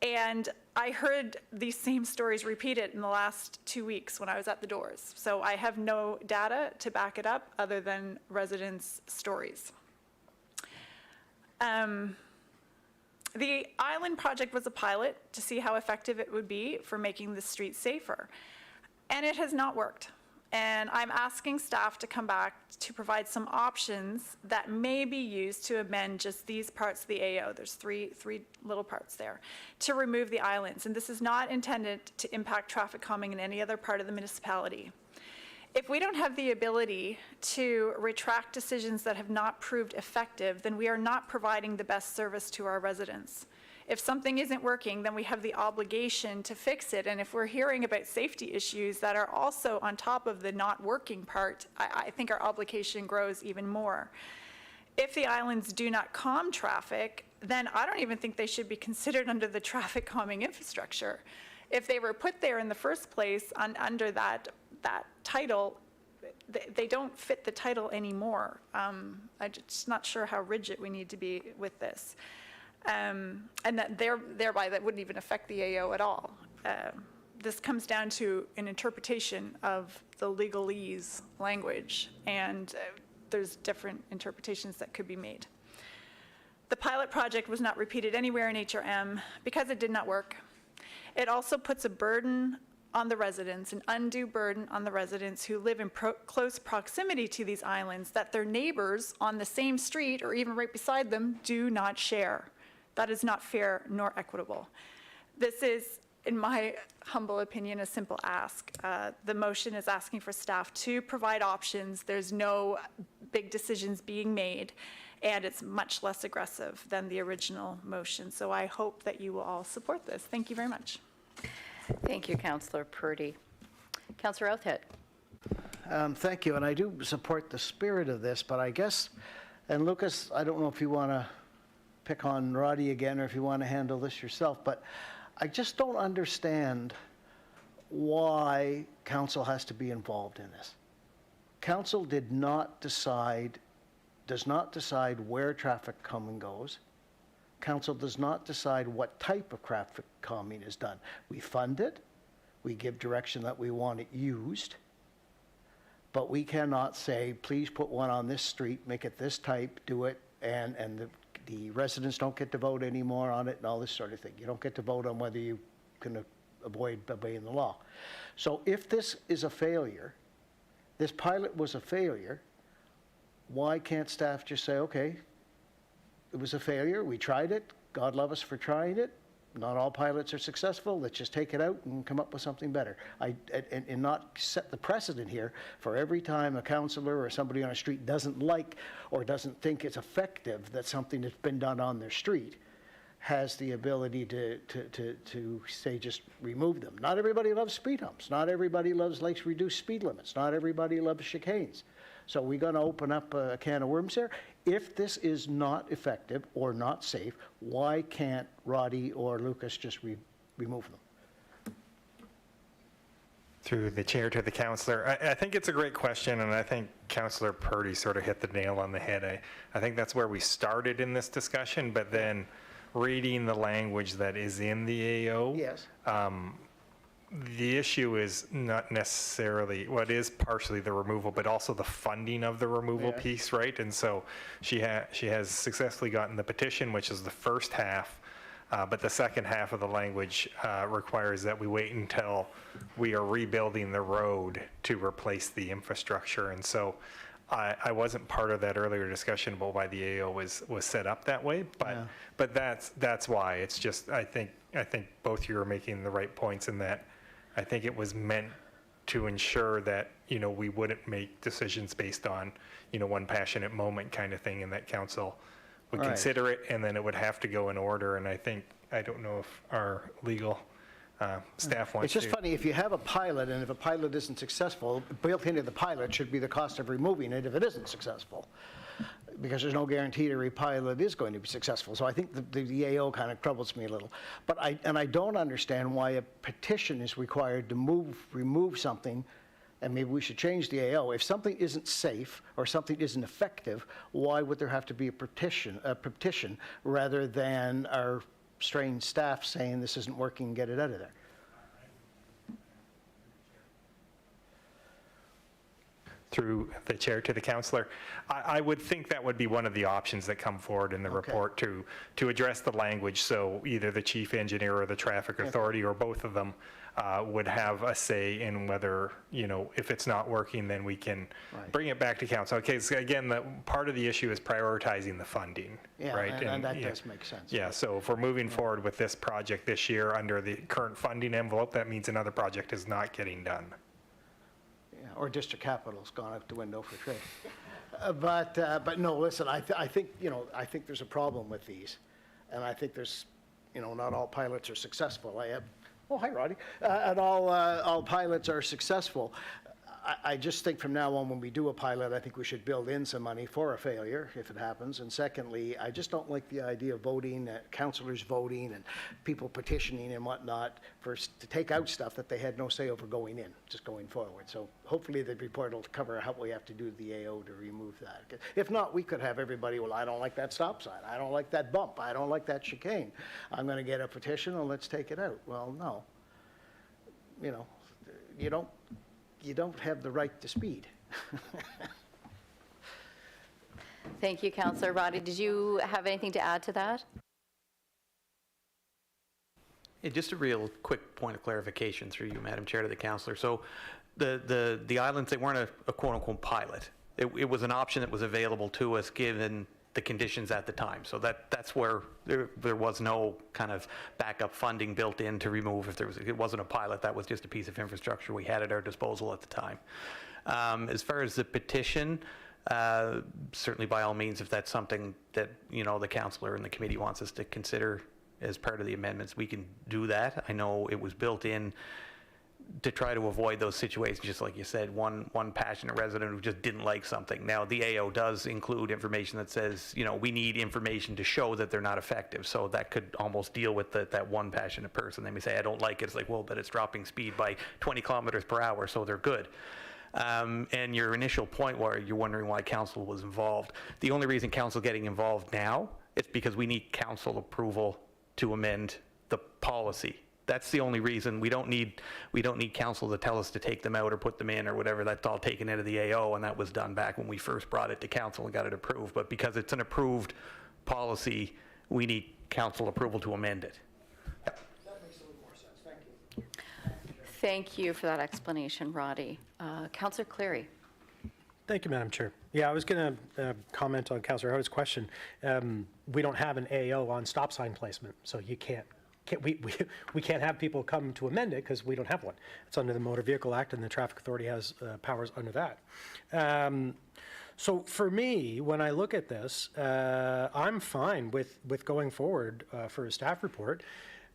And I heard these same stories repeated in the last 2 weeks when I was at the doors. So I have no data to back it up other than residents' stories. The island project was a pilot to see how effective it would be for making the streets safer. And it has not worked. And I'm asking staff to come back to provide some options that may be used to amend just these parts of the AO. There's three little parts there to remove the islands. And this is not intended to impact traffic calming in any other part of the municipality. If we don't have the ability to retract decisions that have not proved effective, then we are not providing the best service to our residents. If something isn't working, then we have the obligation to fix it. And if we're hearing about safety issues that are also on top of the not working part, I think our obligation grows even more. If the islands do not calm traffic, then I don't even think they should be considered under the traffic calming infrastructure. If they were put there in the first place under that title, they don't fit the title anymore. I'm just not sure how rigid we need to be with this. And that thereby that wouldn't even affect the AO at all. This comes down to an interpretation of the legalese language, and there's different interpretations that could be made. The pilot project was not repeated anywhere in HRM because it did not work. It also puts a burden on the residents, an undue burden on the residents who live in close proximity to these islands that their neighbors on the same street or even right beside them do not share. That is not fair nor equitable. This is, in my humble opinion, a simple ask. The motion is asking for staff to provide options. There's no big decisions being made, and it's much less aggressive than the original motion. So I hope that you will all support this. Thank you very much. Thank you, Councillor Purdy. Councillor Oathhead. Thank you, and I do support the spirit of this, but I guess, and Lucas, I don't know if you want to pick on Roddy again or if you want to handle this yourself, but I just don't understand why council has to be involved in this. Council does not decide where traffic calming goes. Council does not decide what type of traffic calming is done. We fund it, we give direction that we want it used, but we cannot say, please put one on this street, make it this type, do it, and the residents don't get to vote anymore on it and all this sort of thing. You don't get to vote on whether you can avoid obeying the law. So if this is a failure, this pilot was a failure, why can't staff just say, okay, it was a failure, we tried it, God love us for trying it, not all pilots are successful, let's just take it out and come up with something better. And not set the precedent here for every time a councillor or somebody on a street doesn't like or doesn't think it's effective that something that's been done on their street has the ability to say just remove them. Not everybody loves speed humps, not everybody likes reduced speed limits, not everybody loves chicanes. So we're going to open up a can of worms here. If this is not effective or not safe, why can't Roddy or Lucas just remove them? Through the chair to the councillor, I think it's a great question, and I think Councillor Purdy sort of hit the nail on the head. I think that's where we started in this discussion, but then reading the language that is in the AO, yes. The issue is not necessarily, well, it is partially the removal, but also the funding of the removal piece, right? And so she has successfully gotten the petition, which is the first half, but the second half of the language requires that we wait until we are rebuilding the road to replace the infrastructure. And so I wasn't part of that earlier discussion about why the AO was set up that way, but that's why. It's just, I think both of you are making the right points in that. I think it was meant to ensure that, we wouldn't make decisions based on, one passionate moment kind of thing, and that council would consider it, and then it would have to go in order. And I don't know if our legal staff wants to. It's just funny, if you have a pilot, and if a pilot isn't successful, built into the pilot should be the cost of removing it if it isn't successful, because there's no guarantee every pilot is going to be successful. So I think the AO kind of troubles me a little. But I don't understand why a petition is required to remove something, and maybe we should change the AO. If something isn't safe or something isn't effective, why would there have to be a petition rather than our strained staff saying this isn't working, get it out of there? Through the chair to the councillor, I would think that would be one of the options that come forward in the report to address the language. So either the chief engineer or the traffic authority or both of them would have a say in whether, if it's not working, then we can bring it back to council. Okay, so again, part of the issue is prioritizing the funding, right? And that does make sense. Yeah, so if we're moving forward with this project this year under the current funding envelope, that means another project is not getting done. Or district capital's gone out the window for trade. But no, listen, I think there's a problem with these, and I think there's, not all pilots are successful. Oh, hi, Roddy. And all pilots are successful. I just think from now on, when we do a pilot, I think we should build in some money for a failure if it happens. And secondly, I just don't like the idea of voting, councillors voting and people petitioning and whatnot to take out stuff that they had no say over going in, just going forward. So hopefully the report will cover how we have to do the AO to remove that. If not, we could have everybody, well, I don't like that stop sign. I don't like that bump. I don't like that chicane. I'm going to get a petition and let's take it out. Well, no. You know, you don't have the right to speed. Thank you, Councillor Roddy. Did you have anything to add to that? Yeah, just a real quick point of clarification through you, Madam Chair, to the councillor. So the islands, they weren't a quote-unquote pilot. It was an option that was available to us given the conditions at the time. So that's where there was no kind of backup funding built in to remove if it wasn't a pilot. That was just a piece of infrastructure we had at our disposal at the time. As far as the petition, certainly by all means, if that's something that, you know, the councillor and the committee wants us to consider as part of the amendments, we can do that. I know it was built in to try to avoid those situations, just like you said, one passionate resident who just didn't like something. Now, the AO does include information that says, you know, we need information to show that they're not effective. So that could almost deal with that one passionate person. They may say, I don't like it. It's like, well, but it's dropping speed by 20 kilometers per hour, so they're good. And your initial point where you're wondering why council was involved, the only reason council getting involved now is because we need council approval to amend the policy. That's the only reason. We don't need council to tell us to take them out or put them in or whatever. That's all taken into the AO, and that was done back when we first brought it to council and got it approved. But because it's an approved policy, we need council approval to amend it. That makes a little more sense. Thank you. Thank you for that explanation, Roddy. Councillor Cleary. Thank you, Madam Chair. Yeah, I was going to comment on Councillor Howard's question. We don't have an AO on stop sign placement, so we can't have people come to amend it because we don't have one. It's under the Motor Vehicle Act, and the Traffic Authority has powers under that. So for me, when I look at this, I'm fine with going forward for a staff report,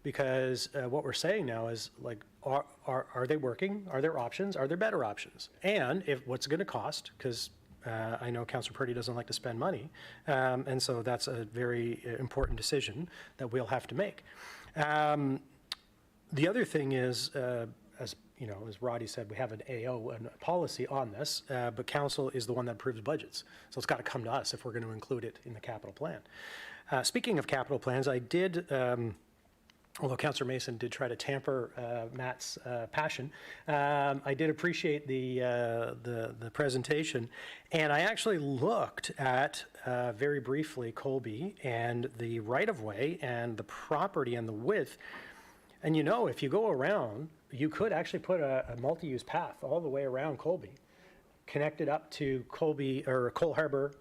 because what we're saying now is, like, are they working? Are there options? Are there better options? And what's it going to cost? Because I know Councillor Purdy doesn't like to spend money, and so that's a very important decision that we'll have to make. The other thing is, as you know, as Roddy said, we have an AO and a policy on this, but council is the one that approves budgets. So it's got to come to us if we're going to include it in the capital plan. Speaking of capital plans, I did, although Councillor Mason did try to tamper Matt's passion, I did appreciate the presentation, and I actually looked at very briefly Colby and the right-of-way and the property and the width. And you know, if you go around, you could actually put a multi-use path all the way around Colby, connected up to Colby or Cole Harbour,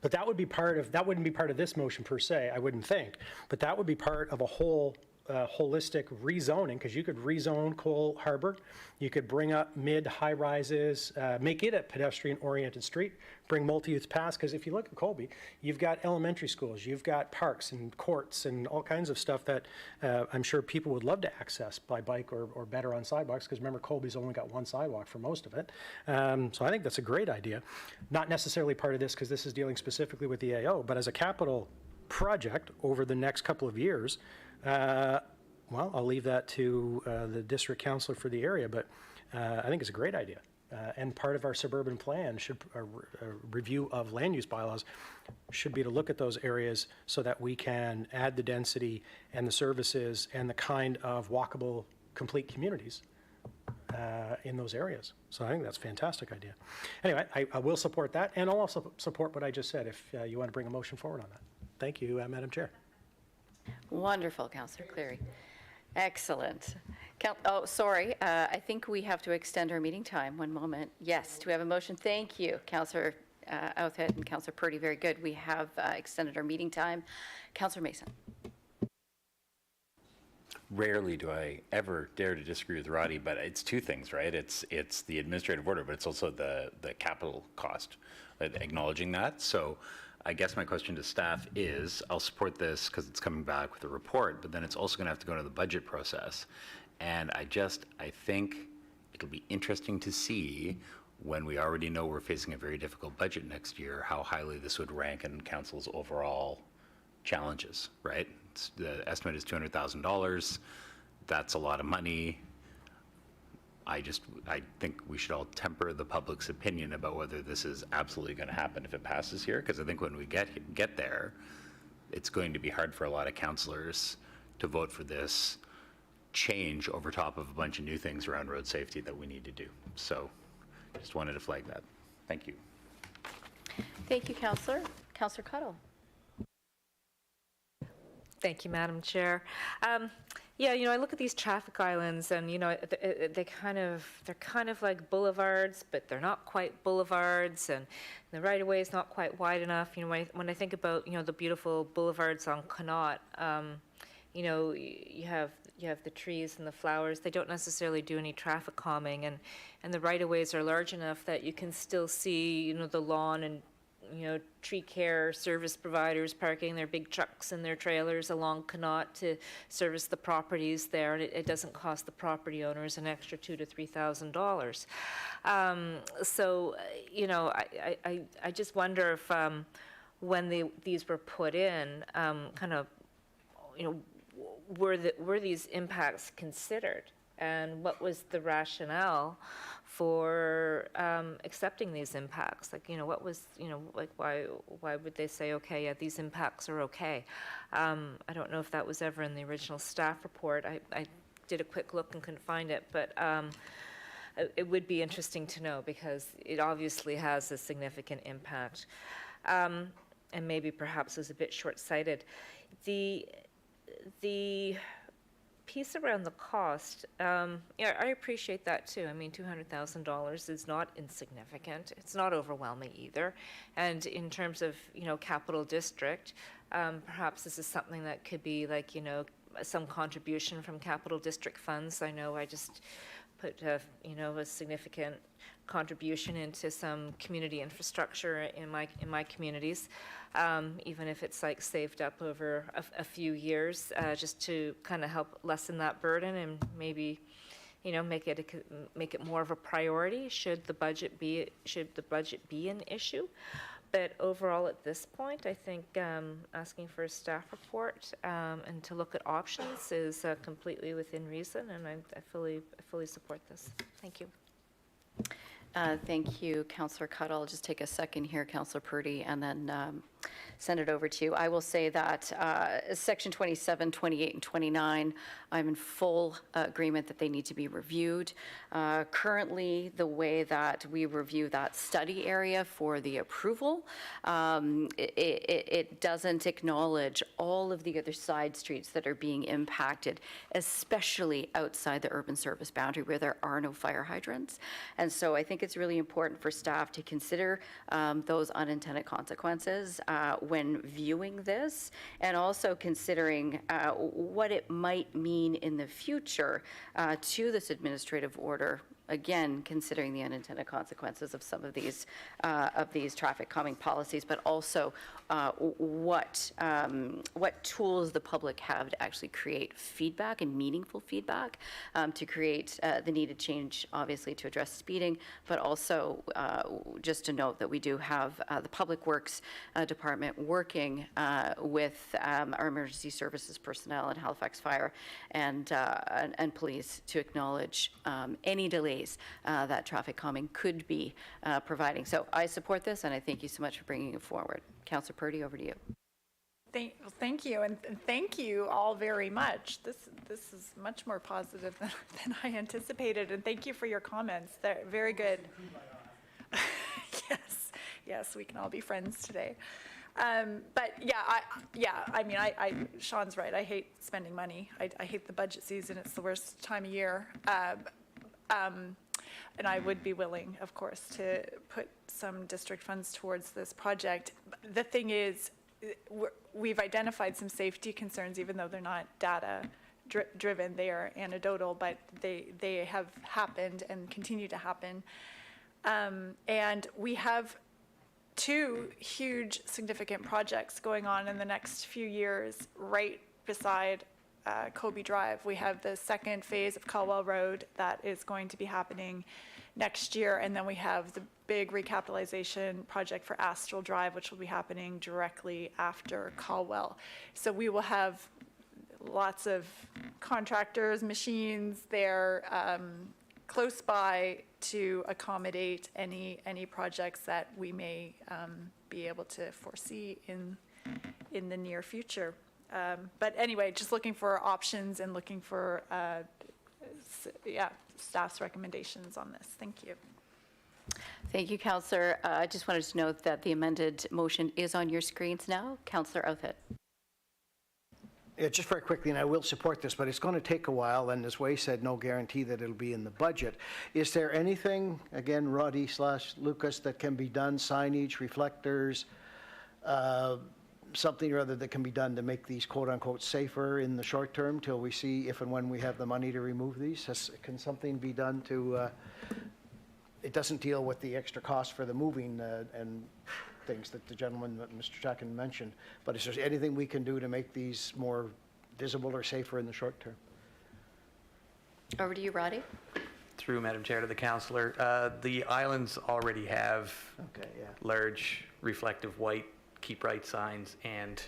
but that would be that wouldn't be part of this motion per se, I wouldn't think, but that would be part of a whole holistic rezoning, because you could rezone Cole Harbour, you could bring up mid-high rises, make it a pedestrian-oriented street, bring multi-use paths, because if you look at Colby, you've got elementary schools, you've got parks and courts and all kinds of stuff that I'm sure people would love to access by bike or better on sidewalks, because remember, Colby's only got one sidewalk for most of it. So I think that's a great idea. Not necessarily part of this, because this is dealing specifically with the AO, but as a capital project over the next couple of years, well, I'll leave that to the district councilor for the area, but I think it's a great idea. And part of our suburban plan should, a review of land use bylaws should be to look at those areas so that we can add the density and the services and the kind of walkable, complete communities in those areas. So I think that's a fantastic idea. Anyway, I will support that, and I'll also support what I just said if you want to bring a motion forward on that. Thank you, Madam Chair. Wonderful, Councillor Cleary. Excellent. Oh, sorry, I think we have to extend our meeting time. One moment. Yes, do we have a motion? Thank you, Councillor Outhead and Councillor Purdy. Very good. We have extended our meeting time. Councillor Mason. Rarely do I ever dare to disagree with Roddy, but it's two things, right? It's the administrative order, but it's also the capital cost, acknowledging that. So I guess my question to staff is, I'll support this because it's coming back with a report, but then it's also going to have to go to the budget process. And I think it'll be interesting to see, when we already know we're facing a very difficult budget next year, how highly this would rank in council's overall challenges, right? The estimate is $200,000. That's a lot of money. I think we should all temper the public's opinion about whether this is absolutely going to happen if it passes here, because I think when we get there, it's going to be hard for a lot of councillors to vote for this change over top of a bunch of new things around road safety that we need to do. So just wanted to flag that. Thank you. Thank you, Councillor. Councillor Cuttle. Thank you, Madam Chair. Yeah, I look at these traffic islands, and they're kind of like boulevards, but they're not quite boulevards, and the right-of-way is not quite wide enough. When I think about the beautiful boulevards on Connaught, you have the trees and the flowers. They don't necessarily do any traffic calming, and the right-of-ways are large enough that you can still see the lawn and tree care service providers parking their big trucks and their trailers along Connaught to service the properties there, and it doesn't cost the property owners an extra $2,000 to $3,000. So, I just wonder if when these were put in, were these impacts considered, and what was the rationale for accepting these impacts? What was, why would they say, okay, yeah, these impacts are okay? I don't know if that was ever in the original staff report. I did a quick look and couldn't find it, but it would be interesting to know, because it obviously has a significant impact, and maybe perhaps was a bit short-sighted. The piece around the cost, I appreciate that too. I mean, $200,000 is not insignificant. It's not overwhelming either. And in terms of, capital district, perhaps this is something that could be like, some contribution from capital district funds. I know I just put, a significant contribution into some community infrastructure in my communities, even if it's like saved up over a few years, just to kind of help lessen that burden and maybe, make it more of a priority should the budget be an issue. But overall, at this point, I think asking for a staff report and to look at options is completely within reason, and I fully support this. Thank you. Thank you, Councillor Cuttle. I'll just take a second here, Councillor Purdy, and then send it over to you. I will say that Section 27, 28, and 29, I'm in full agreement that they need to be reviewed. Currently, the way that we review that study area for the approval, it doesn't acknowledge all of the other side streets that are being impacted, especially outside the urban service boundary where there are no fire hydrants. And so I think it's really important for staff to consider those unintended consequences when viewing this, and also considering what it might mean in the future to this administrative order. Again, considering the unintended consequences of some of these traffic calming policies, but also what tools the public have to actually create feedback and meaningful feedback to create the needed change, obviously, to address speeding, but also just to note that we do have the Public Works Department working with our emergency services personnel and Halifax Fire and police to acknowledge any delays that traffic calming could be providing. So I support this, and I thank you so much for bringing it forward. Councillor Purdy, over to you. Thank you, and thank you all very much. This is much more positive than I anticipated, and thank you for your comments. They're very good. Yes, we can all be friends today. But I mean, Sean's right. I hate spending money. I hate the budget season. It's the worst time of year. And I would be willing, of course, to put some district funds towards this project. The thing is, we've identified some safety concerns, even though they're not data driven, they are anecdotal, but they have happened and continue to happen. And we have two huge significant projects going on in the next few years right beside Kobe Drive. We have the second phase of Caldwell Road that is going to be happening next year, and then we have the big recapitalization project for Astral Drive, which will be happening directly after Caldwell. So we will have lots of contractors, machines there close by to accommodate any projects that we may be able to foresee in the near future. But anyway, just looking for options and looking for staff's recommendations on this. Thank you. Thank you, Councillor. I just wanted to note that the amended motion is on your screens now. Councillor Outhitt. Yeah, just very quickly, and I will support this, but it's going to take a while, and as Wei said, no guarantee that it'll be in the budget. Is there anything, again, Roddy/Lucas, that can be done, signage, reflectors, something or other that can be done to make these quote-unquote safer in the short term till we see if and when we have the money to remove these? Can something be done to, it doesn't deal with the extra cost for the moving and things that the gentleman, Mr. Chackin, mentioned, but is there anything we can do to make these more visible or safer in the short term? Over to you, Roddy. Through Madam Chair to the councillor, the islands already have large reflective white keep right signs and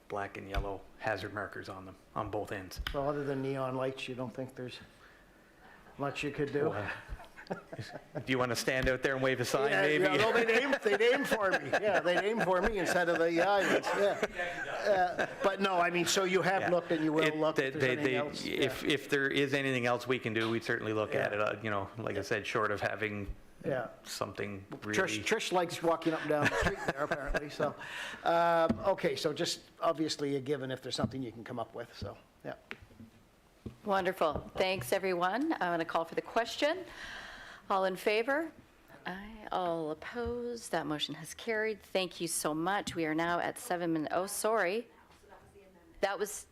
black and yellow hazard markers on them on both ends. So other than neon lights, you don't think there's much you could do? Do you want to stand out there and wave a sign, Yeah, maybe? yeah, no, they'd aim for me. Yeah, they'd aim for me instead of the islands. Yeah. But no, I mean, so you have looked and you will look if there's anything else. If there is anything else we can do, we'd certainly look at it. You know, like I said, short of having something really. Trish likes walking up and down the street there, apparently. So, okay, so just obviously a given if there's something you can come up with. So, yeah. Wonderful. Thanks, everyone. I'm going to call for the question. All in favor? Aye. All opposed? That motion has carried. Thank you so much. We are now at 7 minutes. Oh, sorry. That was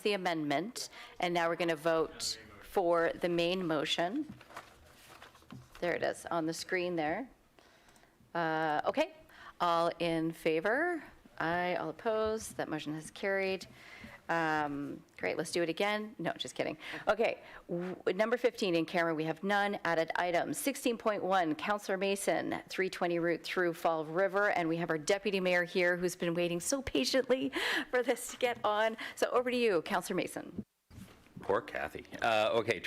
the amendment. And now we're going to vote for the main motion. There it is on the screen there. Okay. All in favor? Aye. All opposed? That motion has carried. Great, let's do it again. No, just kidding. Okay, number 15 in camera, we have none. Added items. 16.1, Councillor Mason, 320 route through Fall River, and we have our deputy mayor here who's been waiting so patiently for this to get on. So over to you, Councillor Mason. Poor Kathy. Okay,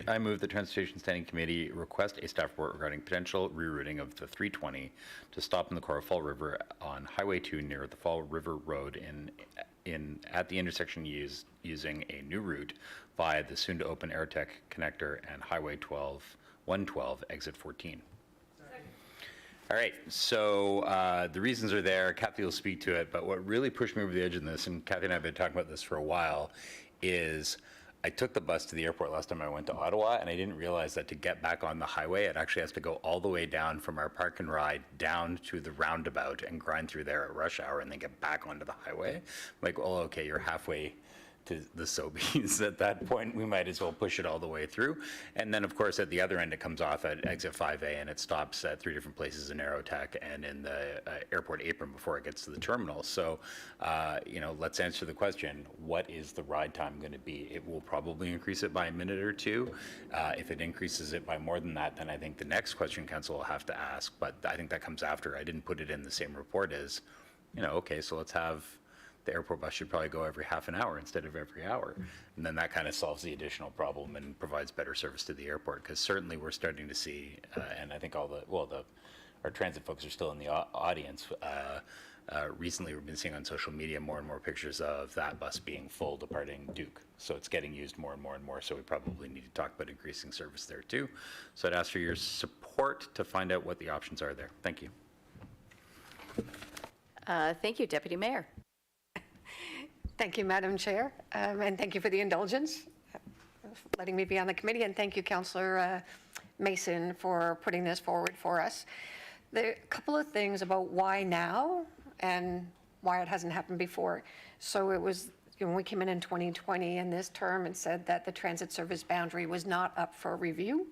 I move the Transportation Standing Committee request a staff report regarding potential rerouting of the 320 to stop in the core of Fall River on Highway 2 near the Fall River Road at the intersection using a new route via the soon-to-open Airtech connector and Highway 112 exit 14. All right, so the reasons are there. Kathy will speak to it, but what really pushed me over the edge in this, and Kathy and I have been talking about this for a while, is I took the bus to the airport last time I went to Ottawa, and I didn't realize that to get back on the highway, it actually has to go all the way down from our park and ride down to the roundabout and grind through there at rush hour and then get back onto the highway. I'm like, well, okay, you're halfway to the Sobeys at that point. We might as well push it all the way through. And then, of course, at the other end, it comes off at exit 5A and it stops at 3 different places in Aerotech and in the airport apron before it gets to the terminal. So, let's answer the question, what is the ride time going to be? It will probably increase it by a minute or two. If it increases it by more than that, then I think the next question council will have to ask, but I think that comes after. I didn't put it in the same report as, okay, so let's have the airport bus should probably go every half an hour instead of every hour. And then that kind of solves the additional problem and provides better service to the airport, because certainly we're starting to see, and I think our transit folks are still in the audience. Recently we've been seeing on social media more and more pictures of that bus being full departing Duke. So it's getting used more and more and more, so we probably need to talk about increasing service there too. So I'd ask for your support to find out what the options are there. Thank you. Thank you, Deputy Mayor. Thank you, Madam Chair, and thank you for the indulgence, letting me be on the committee, and thank you, Councillor Mason, for putting this forward for us. There are a couple of things about why now and why it hasn't happened before. So it was, when we came in 2020 in this term and said that the transit service boundary was not up for review.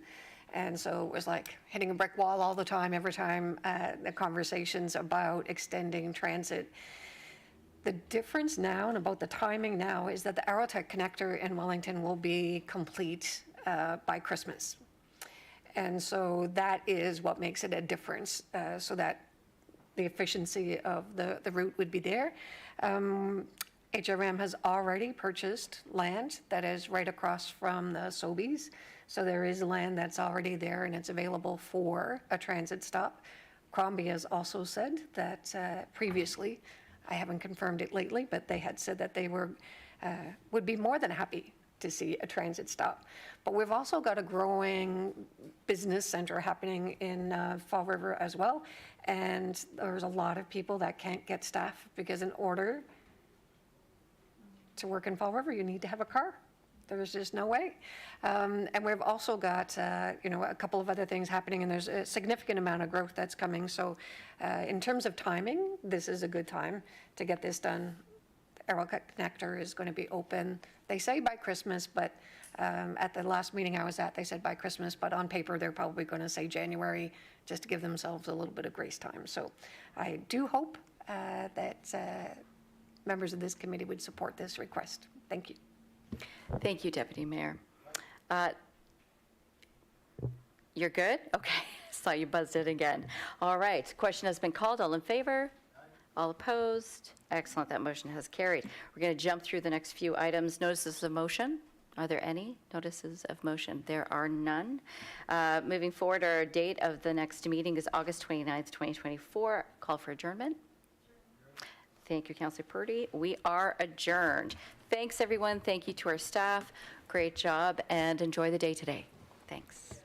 And so it was like hitting a brick wall all the time, every time the conversations about extending transit. The difference now and about the timing now is that the Aerotech connector in Wellington will be complete by Christmas. And so that is what makes it a difference, so that the efficiency of the route would be there. HRM has already purchased land that is right across from the Sobeys. So there is land that's already there and it's available for a transit stop. Crombie has also said that previously, I haven't confirmed it lately, but they had said that they would be more than happy to see a transit stop. But we've also got a growing business center happening in Fall River as well. And there's a lot of people that can't get staff because in order to work in Fall River, you need to have a car. There's just no way. And we've also got, a couple of other things happening, and there's a significant amount of growth that's coming. So in terms of timing, this is a good time to get this done. The Aerotech connector is going to be open, they say by Christmas, but at the last meeting I was at, they said by Christmas, but on paper, they're probably going to say January, just to give themselves a little bit of grace time. So I do hope that members of this committee would support this request. Thank you. Thank you, Deputy Mayor. You're good? Okay, saw you buzzed it again. All right, question has been called. All in favor? All opposed? Excellent, that motion has carried. We're going to jump through the next few items. Notices of motion. Are there any notices of motion? There are none. Moving forward, our date of the next meeting is August 29th, 2024. Call for adjournment. Thank you, Councillor Purdy. We are adjourned. Thanks, everyone. Thank you to our staff. Great job, and enjoy the day today. Thanks.